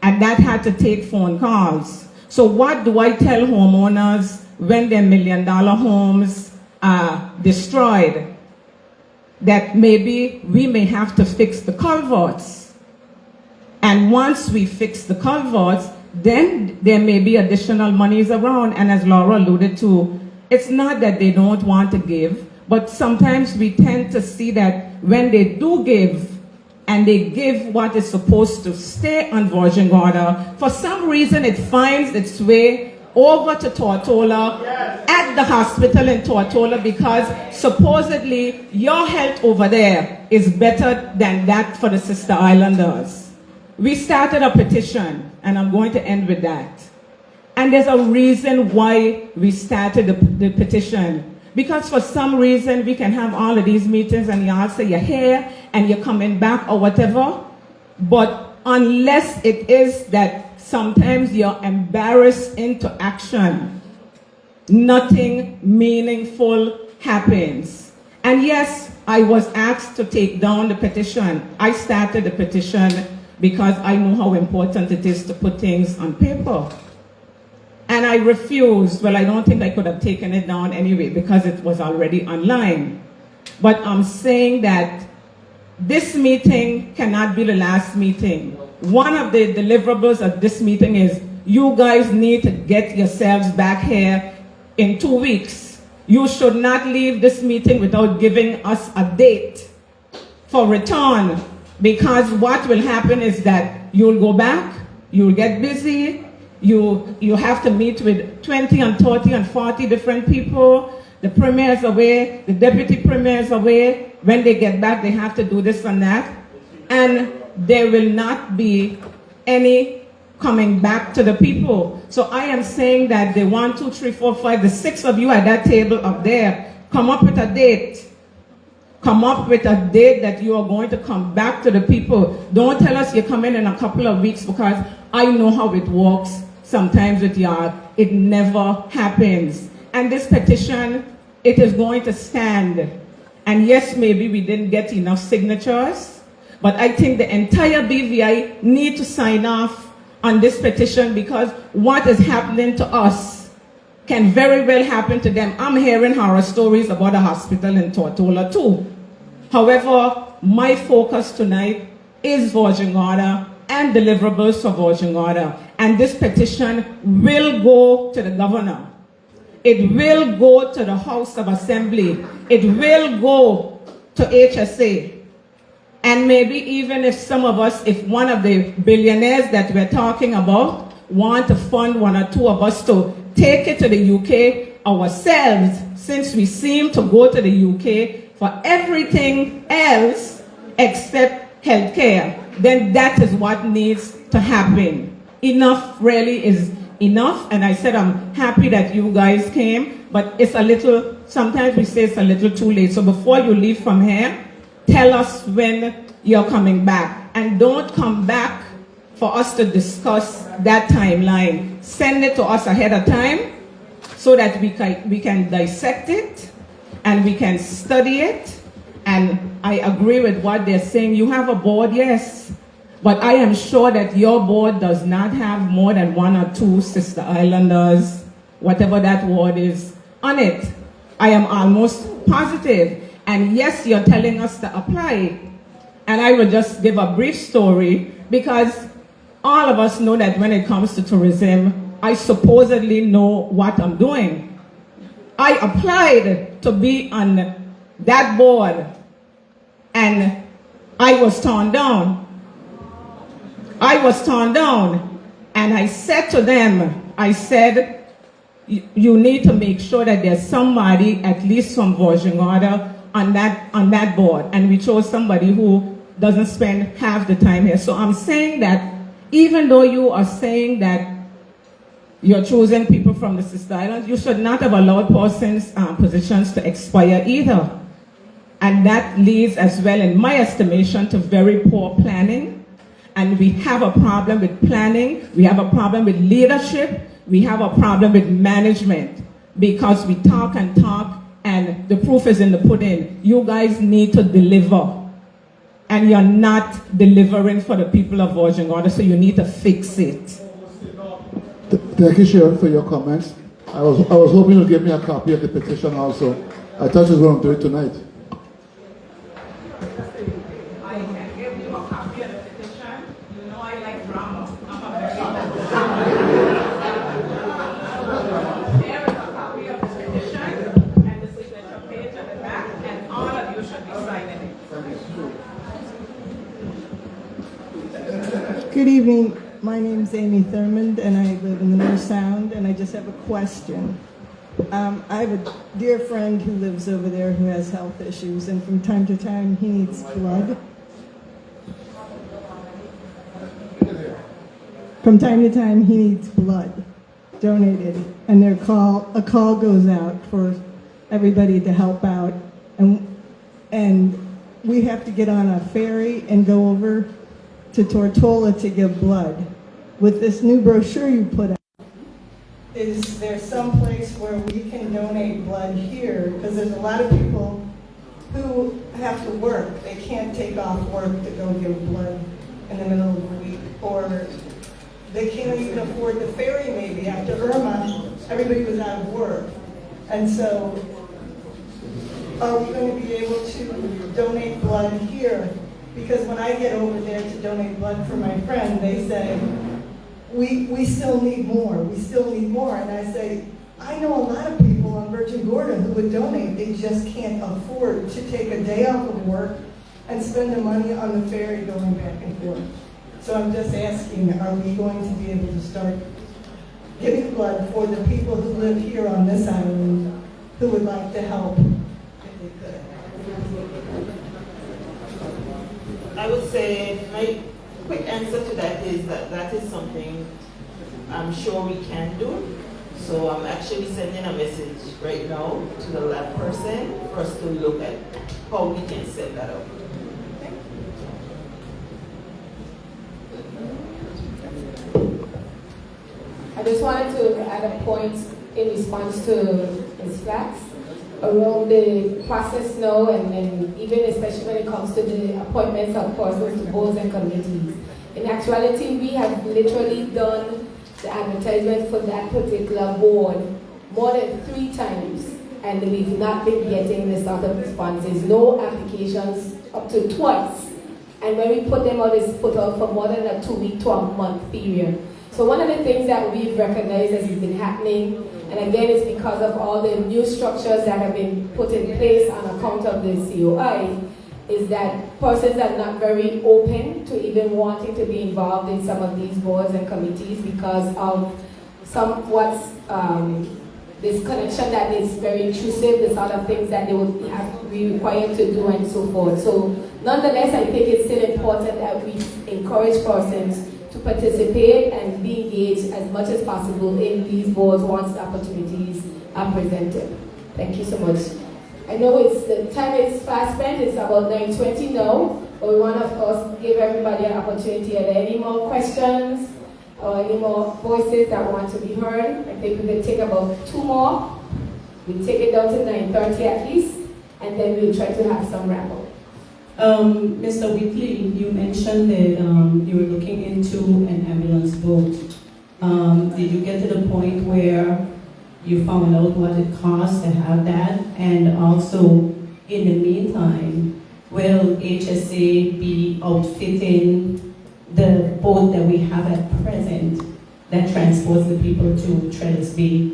and that had to take phone calls. So what do I tell homeowners when their $1 million homes are destroyed? That maybe we may have to fix the culverts. And once we fix the culverts, then there may be additional monies around. And as Laura alluded to, it's not that they don't want to give, but sometimes we tend to see that when they do give, and they give what is supposed to stay on Virgin Gorda, for some reason it finds its way over to Tortola at the hospital in Tortola, because supposedly your health over there is better than that for the sister islanders. We started a petition, and I'm going to end with that. And there's a reason why we started the petition. Because for some reason we can have all of these meetings and y'all say you're here and you're coming back or whatever. But unless it is that sometimes you're embarrassed into action, nothing meaningful happens. And yes, I was asked to take down the petition. I started the petition because I know how important it is to put things on paper. And I refused. Well, I don't think I could have taken it down anyway because it was already online. But I'm saying that this meeting cannot be the last meeting. One of the deliverables of this meeting is you guys need to get yourselves back here in 2 weeks. You should not leave this meeting without giving us a date for return, because what will happen is that you'll go back, you'll get busy, you have to meet with 20 and 30 and 40 different people. The premier's away, the deputy premier's away. When they get back, they have to do this and that. And there will not be any coming back to the people. So I am saying that the 1, 2, 3, 4, 5, the 6 of you at that table up there, come up with a date. Come up with a date that you are going to come back to the people. Don't tell us you're coming in a couple of weeks, because I know how it works sometimes with y'all. It never happens. And this petition, it is going to stand. And yes, maybe we didn't get enough signatures, but I think the entire BVI need to sign off on this petition, because what is happening to us can very well happen to them. I'm hearing horror stories about a hospital in Tortola too. However, my focus tonight is Virgin Gorda and deliverables for Virgin Gorda. And this petition will go to the governor. It will go to the House of Assembly. It will go to HSA. And maybe even if some of us, if one of the billionaires that we're talking about want to fund one or two of us to take it to the UK ourselves, since we seem to go to the UK for everything else except healthcare, then that is what needs to happen. Enough really is enough, and I said I'm happy that you guys came, but it's a little, sometimes we say it's a little too late. So before you leave from here, tell us when you're coming back. And don't come back for us to discuss that timeline. Send it to us ahead of time so that we can dissect it and we can study it. And I agree with what they're saying. You have a board, yes, but I am sure that your board does not have more than one or two Sister Islanders, whatever that word is, on it. I am almost positive. And yes, you're telling us to apply. And I will just give a brief story, because all of us know that when it comes to tourism, I supposedly know what I'm doing. I applied to be on that board, and I was turned down. I was turned down, and I said to them, I said, you need to make sure that there's somebody, at least from Virgin Gorda, on that board. And we chose somebody who doesn't spend half the time here. So I'm saying that even though you are saying that you're choosing people from the Sister Islands, you should not have allowed persons' positions to expire either. And that leads as well, in my estimation, to very poor planning. And we have a problem with planning, we have a problem with leadership, we have a problem with management, because we talk and talk, and the proof is in the pudding. You guys need to deliver. And you're not delivering for the people of Virgin Gorda, so you need to fix it. Thank you, Sharon, for your comments. I was hoping you'd give me a copy of the petition also. I thought you were going to do it tonight. I can give you a copy of the petition. You know I like drama. There is a copy of the petition and the signature page at the back, and all of you should be signing it. Good evening. My name's Amy Thurmond, and I live in the North Sound, and I just have a question. I have a dear friend who lives over there who has health issues, and from time to time he needs blood. From time to time he needs blood donated, and a call goes out for everybody to help out, and we have to get on a ferry and go over to Tortola to give blood. With this new brochure you put out, is there some place where we can donate blood here? Because there's a lot of people who have to work. They can't take off work to go give blood in the middle of the week, or they can't even afford the ferry maybe. After Irma, everybody was out of work. And so, are we going to be able to donate blood here? Because when I get over there to donate blood for my friend, they say, we still need more, we still need more. And I say, I know a lot of people on Virgin Gorda who would donate, they just can't afford to take a day off of work and spend the money on the ferry going back and forth. So I'm just asking, are we going to be able to start giving blood for the people who live here on this island who would like to help if they could? I would say my quick answer to that is that is something I'm sure we can do. So I'm actually sending a message right now to the lab person for us to look at how we can set that up. I just wanted to add a point in response to Ms. Flax around the process now, and even especially when it comes to the appointments of persons to boards and committees. In actuality, we have literally done the advertisement for that particular board more than 3 times, and we've not been getting the sort of responses. No applications up to twice. And when we put them out, it's put out for more than a 2-week to a month period. So one of the things that we've recognized as has been happening, And again, it's because of all the new structures that have been put in place on account of the COI, is that persons are not very open to even wanting to be involved in some of these boards and committees because of this connection that is very intrusive, the sort of things that they would have to be required to do and so forth. So nonetheless, I think it's still important that we encourage persons to participate and be engaged as much as possible in these boards once the opportunities are presented. Thank you so much. I know the time is fast spent, it's about 9:20 now, but we want to, of course, give everybody an opportunity. Are there any more questions or any more voices that want to be heard? I think we can take about 2 more. We'll take it down to 9:30 at least, and then we'll try to have some wrap up. Mr. Whitley, you mentioned that you were looking into an ambulance boat. Did you get to the point where you found out what it costs to have that? And also, in the meantime, will HSA be outfitting the boat that we have at present that transports the people to Traders Bay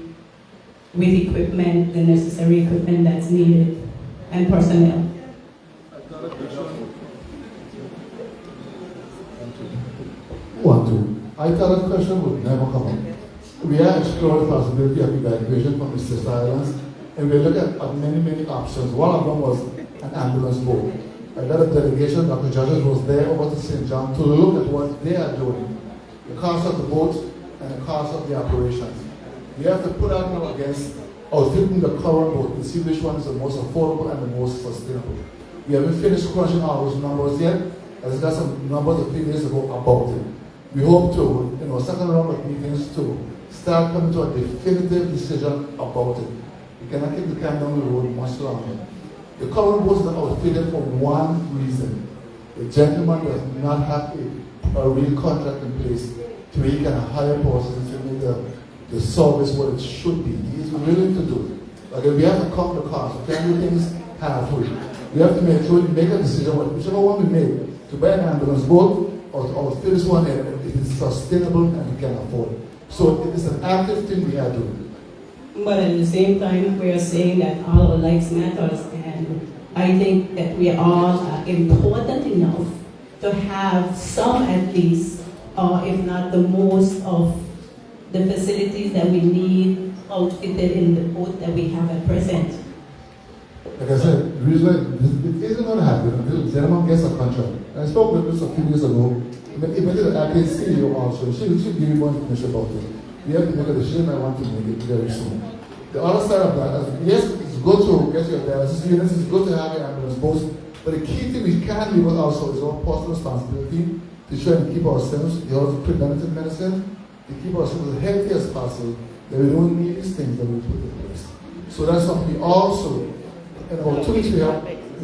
with equipment, the necessary equipment that's needed, and personnel? I thought that question would never come up. We are exploring the possibility of evacuation from the sister islands, and we're looking at many options. One of them was an ambulance boat. I got a delegation, Dr. Jahphix was there over to St. John to look at what they are doing, the cost of the boat and the cost of the operations. We have to put that now against outfitting the current boat and see which one is the most affordable and the most sustainable. We haven't finished crunching all those numbers yet. I got some numbers a few days ago about it. We hope to, second round of meetings to start coming to a definitive decision about it. We cannot keep the can down the road much longer. The current boat is outfitted for one reason. The gentleman does not have a real contract in place to where he can hire persons to make the service what it should be. He is willing to do it. But we have to cut the cost. We can't do things halfway. We have to make sure we make a decision, whichever one we make, to buy an ambulance boat or to outfit this one, and it is sustainable and we can afford it. So it is an active thing we are doing. But at the same time, we are saying that all our lives matters, and I think that we all are important enough to have some at least, or if not the most of the facilities that we need outfitted in the boat that we have at present. Like I said, the reason it isn't going to happen until the gentleman gets a contract. I spoke with this a few years ago. Even the acting CEO also, she give me more information about it. We have to make a decision. I want to make it very soon. The other side of that, yes, it's good to get your dialysis units, it's good to have your ambulance boats, but the key thing we can't leave us also is our personal responsibility to try and keep ourselves, the other preventative medicine, to keep ourselves as healthy as possible, that we don't need these things that we put in place. So that's something we also, in about 2 weeks we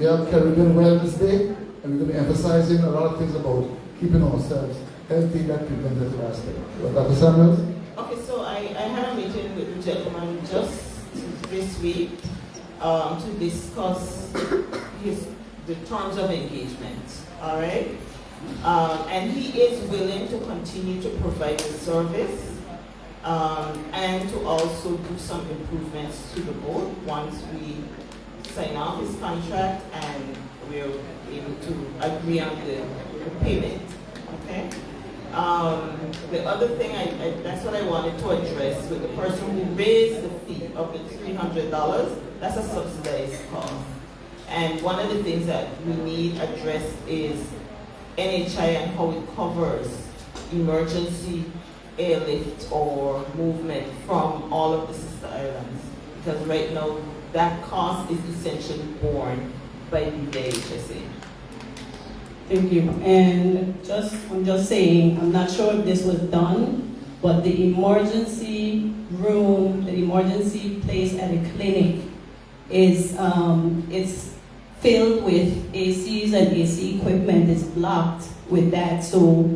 have Caribbean Wellness Day, and we're going to be emphasizing a lot of things about keeping ourselves healthy, that preventative aspect. Dr. Samuels? Okay, so I had a meeting with the gentleman just this week to discuss the terms of engagement, all right? And he is willing to continue to provide the service and to also do some improvements to the boat once we sign off his contract and we're able to agree on the payment, okay? The other thing, that's what I wanted to address with the person who raised the fee of the $300, that's a subsidized cost. And one of the things that we need addressed is NHI and how it covers emergency airlift or movement from all of the sister islands. Because right now, that cost is essentially borne by the HSA. Thank you. And I'm just saying, I'm not sure if this was done, but the emergency room, the emergency place at the clinic is it's filled with ACs and AC equipment. It's blocked with that. So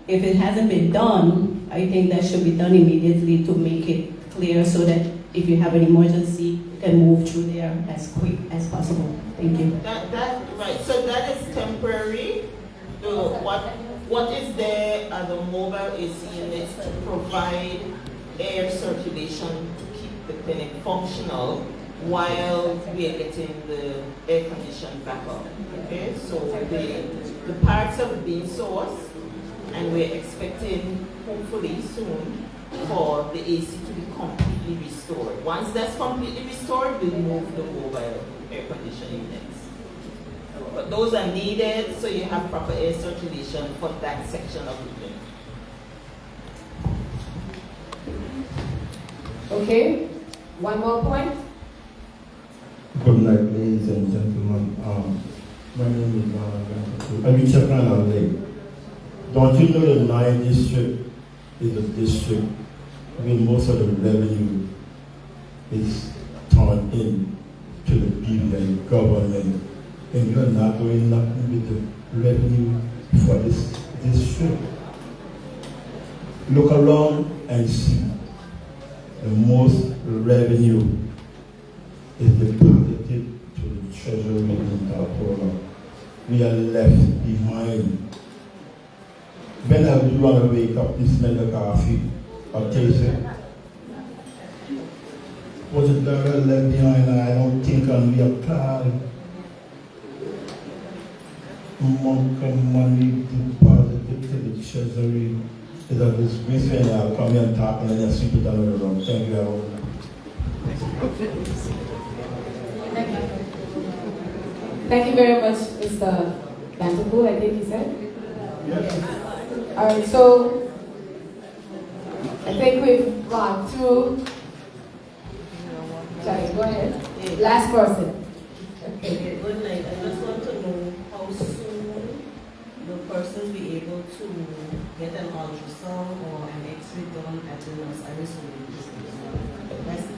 if it hasn't been done, I think that should be done immediately to make it clear so that if you have an emergency, you can move through there as quick as possible. Thank you. Right, so that is temporary. What is there are the mobile AC units to provide air circulation to keep the clinic functional while we are getting the air condition back up. Okay, so the parts have been sourced, and we're expecting hopefully soon for the AC to be completely restored. Once that's completely restored, we'll move the mobile air conditioning units. But those are needed so you have proper air circulation for that section of the clinic. Okay, one more point. Good night, ladies and gentlemen. My name is I reach Ronald Lake. Don't you know the 9th district is a district where most of the revenue is turned in to the BVI government, and you're not doing nothing with the revenue for this district? Look around and see the most revenue is deposited to the treasury in Tartola. We are left behind. When I do want to wake up and smell the coffee or taste it, was it that I left behind? I don't think I'll be a pal. Money deposited to the treasury is a disgrace when I'll come here and talk and then I'll sweep it under the rug. Thank you, everyone. Thank you very much, Mr. Bantapool, I think he said. Yes. All right, so I think we've gone through. Sorry, go ahead. Last person. Okay, good night. I just want to know how soon the person will be able to get an ultrasound or an X-ray done at the Los Angeles University. That's it.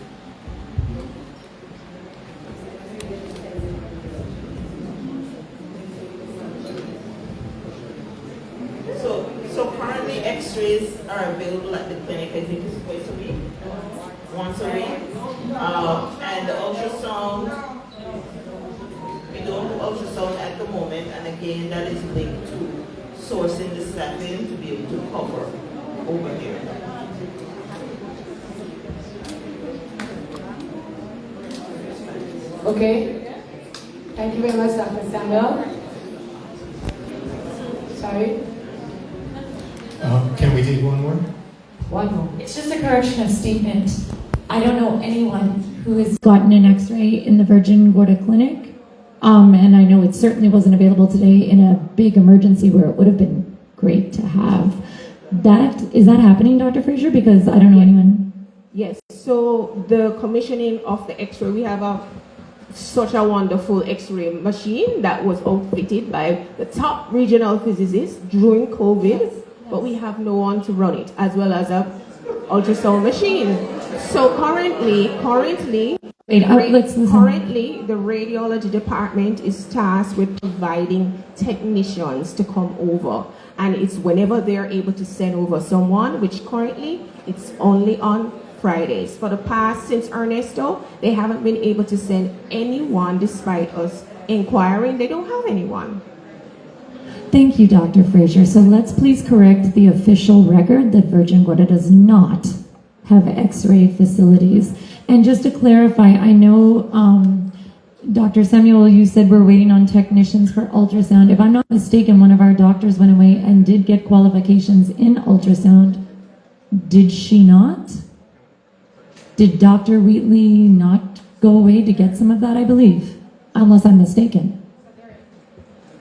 So currently X-rays are available at the clinic, I think it's twice a week, once a week. And the ultrasound, we don't do ultrasound at the moment, and again, that is linked to sourcing the staffing to be able to cover over here. Okay. Thank you very much, Dr. Samuel. Sorry. Can we take one more? One more. It's just a correction of statement. I don't know anyone who has gotten an X-ray in the Virgin Gorda Clinic, and I know it certainly wasn't available today in a big emergency where it would have been great to have. Is that happening, Dr. Fraser? Because I don't know anyone. Yes. So the commissioning of the X-ray, we have such a wonderful X-ray machine that was outfitted by the top regional physicists during COVID. But we have no one to run it, as well as a ultrasound machine. So currently, the radiology department is tasked with providing technicians to come over, and it's whenever they're able to send over someone, which currently it's only on Fridays. For the past, since Ernesto, they haven't been able to send anyone despite us inquiring. They don't have anyone. Thank you, Dr. Fraser. So let's please correct the official record that Virgin Gorda does not have X-ray facilities. And just to clarify, I know, Dr. Samuel, you said we're waiting on technicians for ultrasound. If I'm not mistaken, one of our doctors went away and did get qualifications in ultrasound. Did she not? Did Dr. Wheatley not go away to get some of that, I believe? Unless I'm mistaken.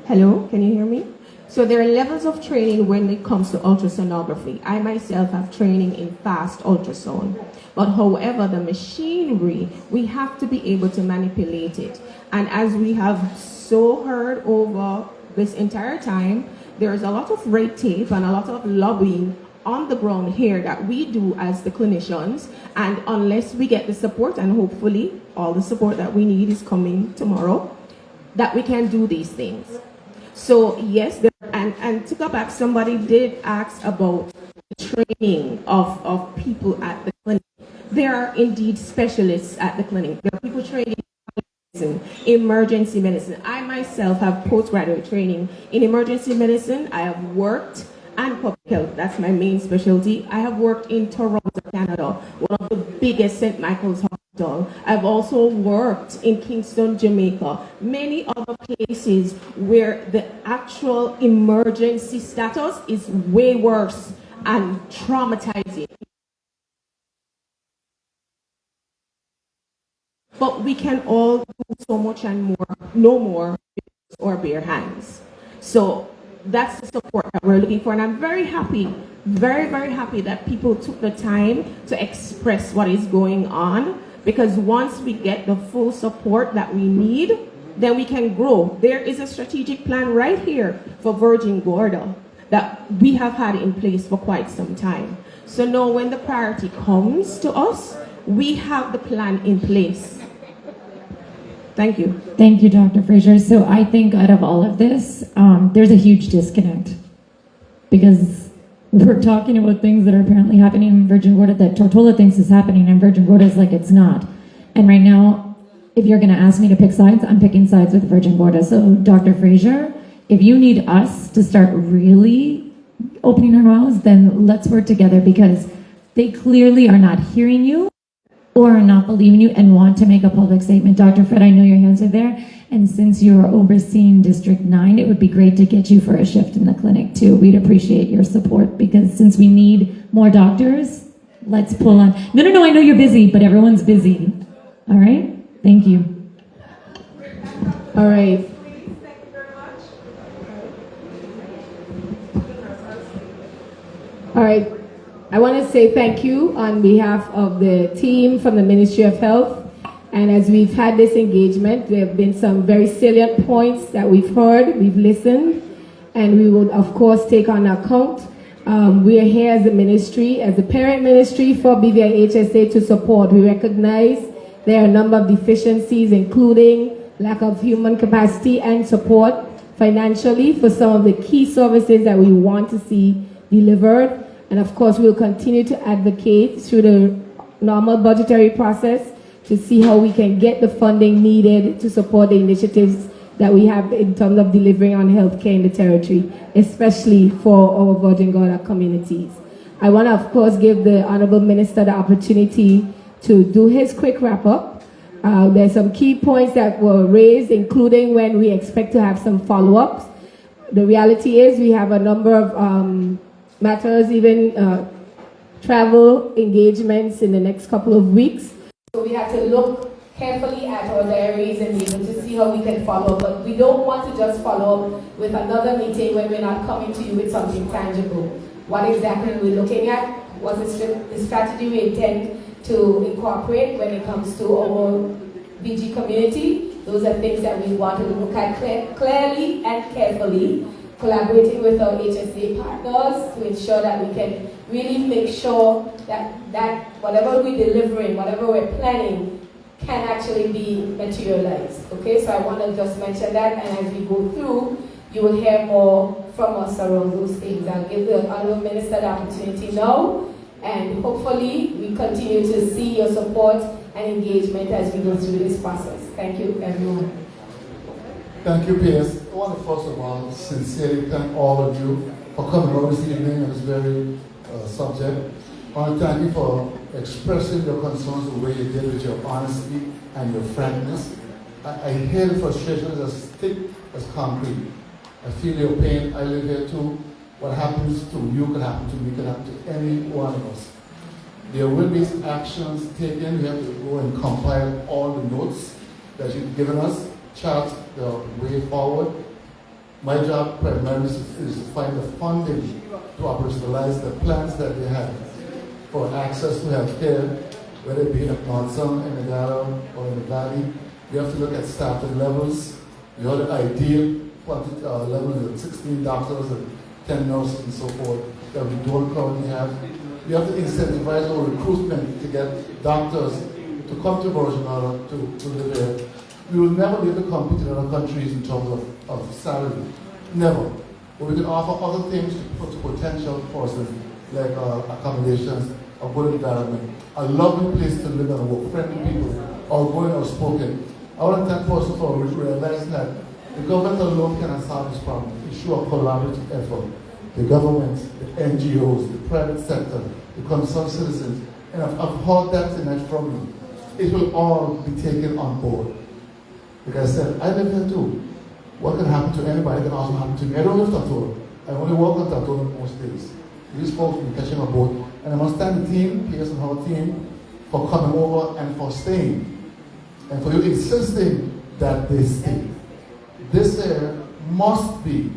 Hello, can you hear me? So there are levels of training when it comes to ultrasonography. I myself have training in fast ultrasound. But however, the machinery, we have to be able to manipulate it. And as we have so heard over this entire time, there's a lot of red tape and a lot of lobbying on the ground here that we do as the clinicians. And unless we get the support, and hopefully all the support that we need is coming tomorrow, that we can do these things. So yes, and to go back, somebody did ask about training of people at the clinic. There are indeed specialists at the clinic. There are people training in medicine, emergency medicine. I myself have postgraduate training in emergency medicine. I have worked and public health. That's my main specialty. I have worked in Toronto, Canada, one of the biggest St. Michael's hospital. I've also worked in Kingston, Jamaica, many other places where the actual emergency status is way worse and traumatizing. But we can all do so much and more, no more, or bare hands. So that's the support that we're looking for. And I'm very happy, very, very happy that people took the time to express what is going on. Because once we get the full support that we need, then we can grow. There is a strategic plan right here for Virgin Gorda that we have had in place for quite some time. So now when the priority comes to us, we have the plan in place. Thank you. Thank you, Dr. Fraser. So I think out of all of this, there's a huge disconnect because we're talking about things that are apparently happening in Virgin Gorda that Tortola thinks is happening and Virgin Gorda is like it's not. And right now, if you're going to ask me to pick sides, I'm picking sides with Virgin Gorda. So Dr. Fraser, if you need us to start really opening our mouths, then let's work together because they clearly are not hearing you or not believing you and want to make a public statement. Dr. Fred, I know your hands are there, and since you're overseeing District 9, it would be great to get you for a shift in the clinic too. We'd appreciate your support because since we need more doctors, let's pull on. No, I know you're busy, but everyone's busy. All right? Thank you. All right. All right. I want to say thank you on behalf of the team from the Ministry of Health. And as we've had this engagement, there have been some very salient points that we've heard, we've listened, and we will, of course, take on account. We are here as a ministry, as a parent ministry for BVI HSA to support. We recognize there are a number of deficiencies, including lack of human capacity and support financially for some of the key services that we want to see delivered. And of course, we'll continue to advocate through the normal budgetary process to see how we can get the funding needed to support the initiatives that we have in terms of delivering on healthcare in the territory, especially for our Virgin Gorda communities. I want to, of course, give the Honorable Minister the opportunity to do his quick wrap-up. There's some key points that were raised, including when we expect to have some follow-ups. The reality is we have a number of matters, even travel engagements in the next couple of weeks. So we have to look carefully at our diaries and be able to see how we can follow up. But we don't want to just follow up with another meeting when we're not coming to you with something tangible. What exactly are we looking at? What's the strategy we intend to incorporate when it comes to our VG community? Those are things that we want to look at clearly and carefully, collaborating with our HSA partners to ensure that we can really make sure that whatever we're delivering, whatever we're planning, can actually be materialized. Okay, so I want to just mention that, and as we go through, you will hear more from us around those things. I'll give the Honourable Minister the opportunity now, and hopefully we continue to see your support and engagement as we go through this process. Thank you, everyone. Thank you, PS. I want to first of all sincerely thank all of you for coming out this evening on this very subject. I want to thank you for expressing your concerns the way you did with your honesty and your frankness. I hear the frustration is as thick as concrete. I feel your pain. I live here too. What happens to you can happen to me, can happen to any one of us. There will be actions taken. We have to go and compile all the notes that you've given us, chart the way forward. My job primarily is to find the funding to operationalize the plans that they have for access to health care, whether it be in North Sound, in the Gorda, or in the Valley. We have to look at staffing levels. We have the ideal levels of 16 doctors and 10 nurses and so forth that we don't currently have. We have to incentivize our recruitment to get doctors to come to Virgin Gorda to live here. We will never be able to compete in other countries in terms of salary. Never. But we can offer other things to potential persons, like accommodations, a good environment, a lovely place to live and work, friendly people, outgoing or spoken. I want to thank persons for realizing that the government alone cannot solve this problem. It should a collaborative effort. the government, the NGOs, the private sector, the concerned citizens, and I've heard that tonight from you. It will all be taken on board. Like I said, I live here too. What can happen to anybody can also happen to me. I don't live Tatoro. I only walk on Tatoro most days. These folks will be catching a boat. And I must thank the team, PS and her team, for coming over and for staying. And for you insisting that they stay. This must be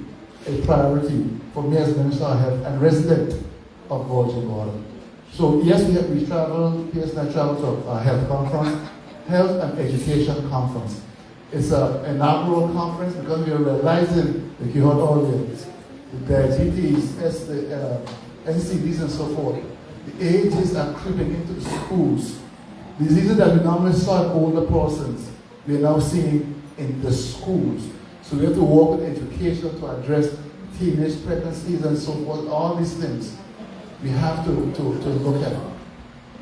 a priority for me as Minister of Health and resident of Virgin Gorda. So yes, we travel, PS and I travel to a health conference, health and education conference. It's an inaugural conference because we are realizing, like you heard earlier, the diabetes, the NCDs and so forth, the ages are creeping into the schools. Diseases that we normally saw in older persons, we are now seeing in the schools. So we have to work with education to address teenage pregnancies and so forth, all these things. We have to look at it.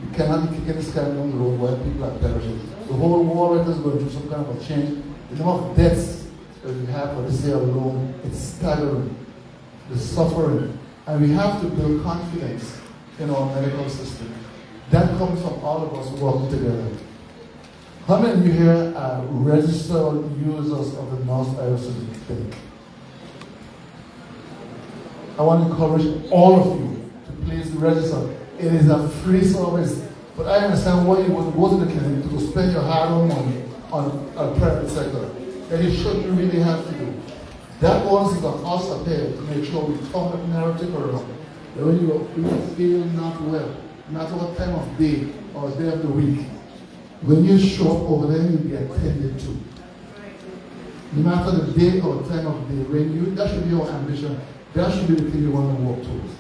We cannot be kicking this can down the road while people are perishing. The whole world right now is going through some kind of a change. The number of deaths that we have for this year alone, it's staggering. The suffering. And we have to build confidence in our medical system. That comes from all of us working together. How many of you here are registered users of the North Irish Clinic? I want to encourage all of you to please register. It is a free service, but I understand why you would go to the clinic to spend your hard-earned money on a private sector that you shouldn't really have to do. That onus is on us up here to make sure we turn the narrative around. That when you feel not well, no matter what time of day or day of the week, when you show up over there, you'll be attended to. No matter the day or time of day, that should be your ambition. That should be the thing you want to work towards.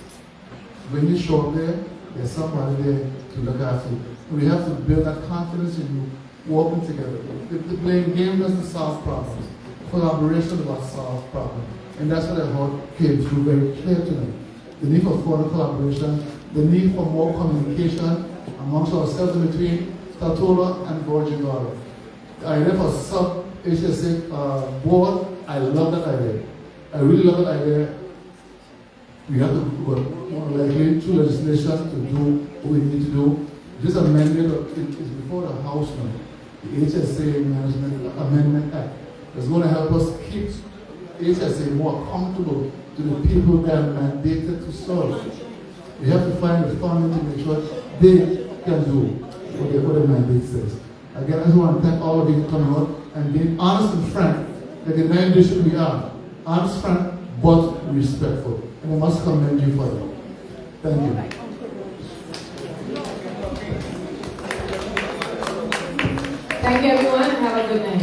When you show up there, there's somebody there to look after you. We have to build that confidence in you, working together. The blame game doesn't solve problems. Collaboration is what solves problems. And that's what I heard came through very clear to me. The need for further collaboration, the need for more communication amongst ourselves in between Tatoro and Virgin Gorda. The idea for sub-HSA board, I love that idea. I really love that idea. We have to go more likely through legislation to do what we need to do. This amendment is before the House now, the HSA Management Amendment Act. It's going to help us keep HSA more accountable to the people that are mandated to serve. We have to find the funding to make sure they can do what the mandate says. Again, I just want to thank all of you for coming out and being honest and frank, like the nine district we are. Honest, frank, but respectful. And I must commend you for that. Thank you. Thank you, everyone, and have a good night.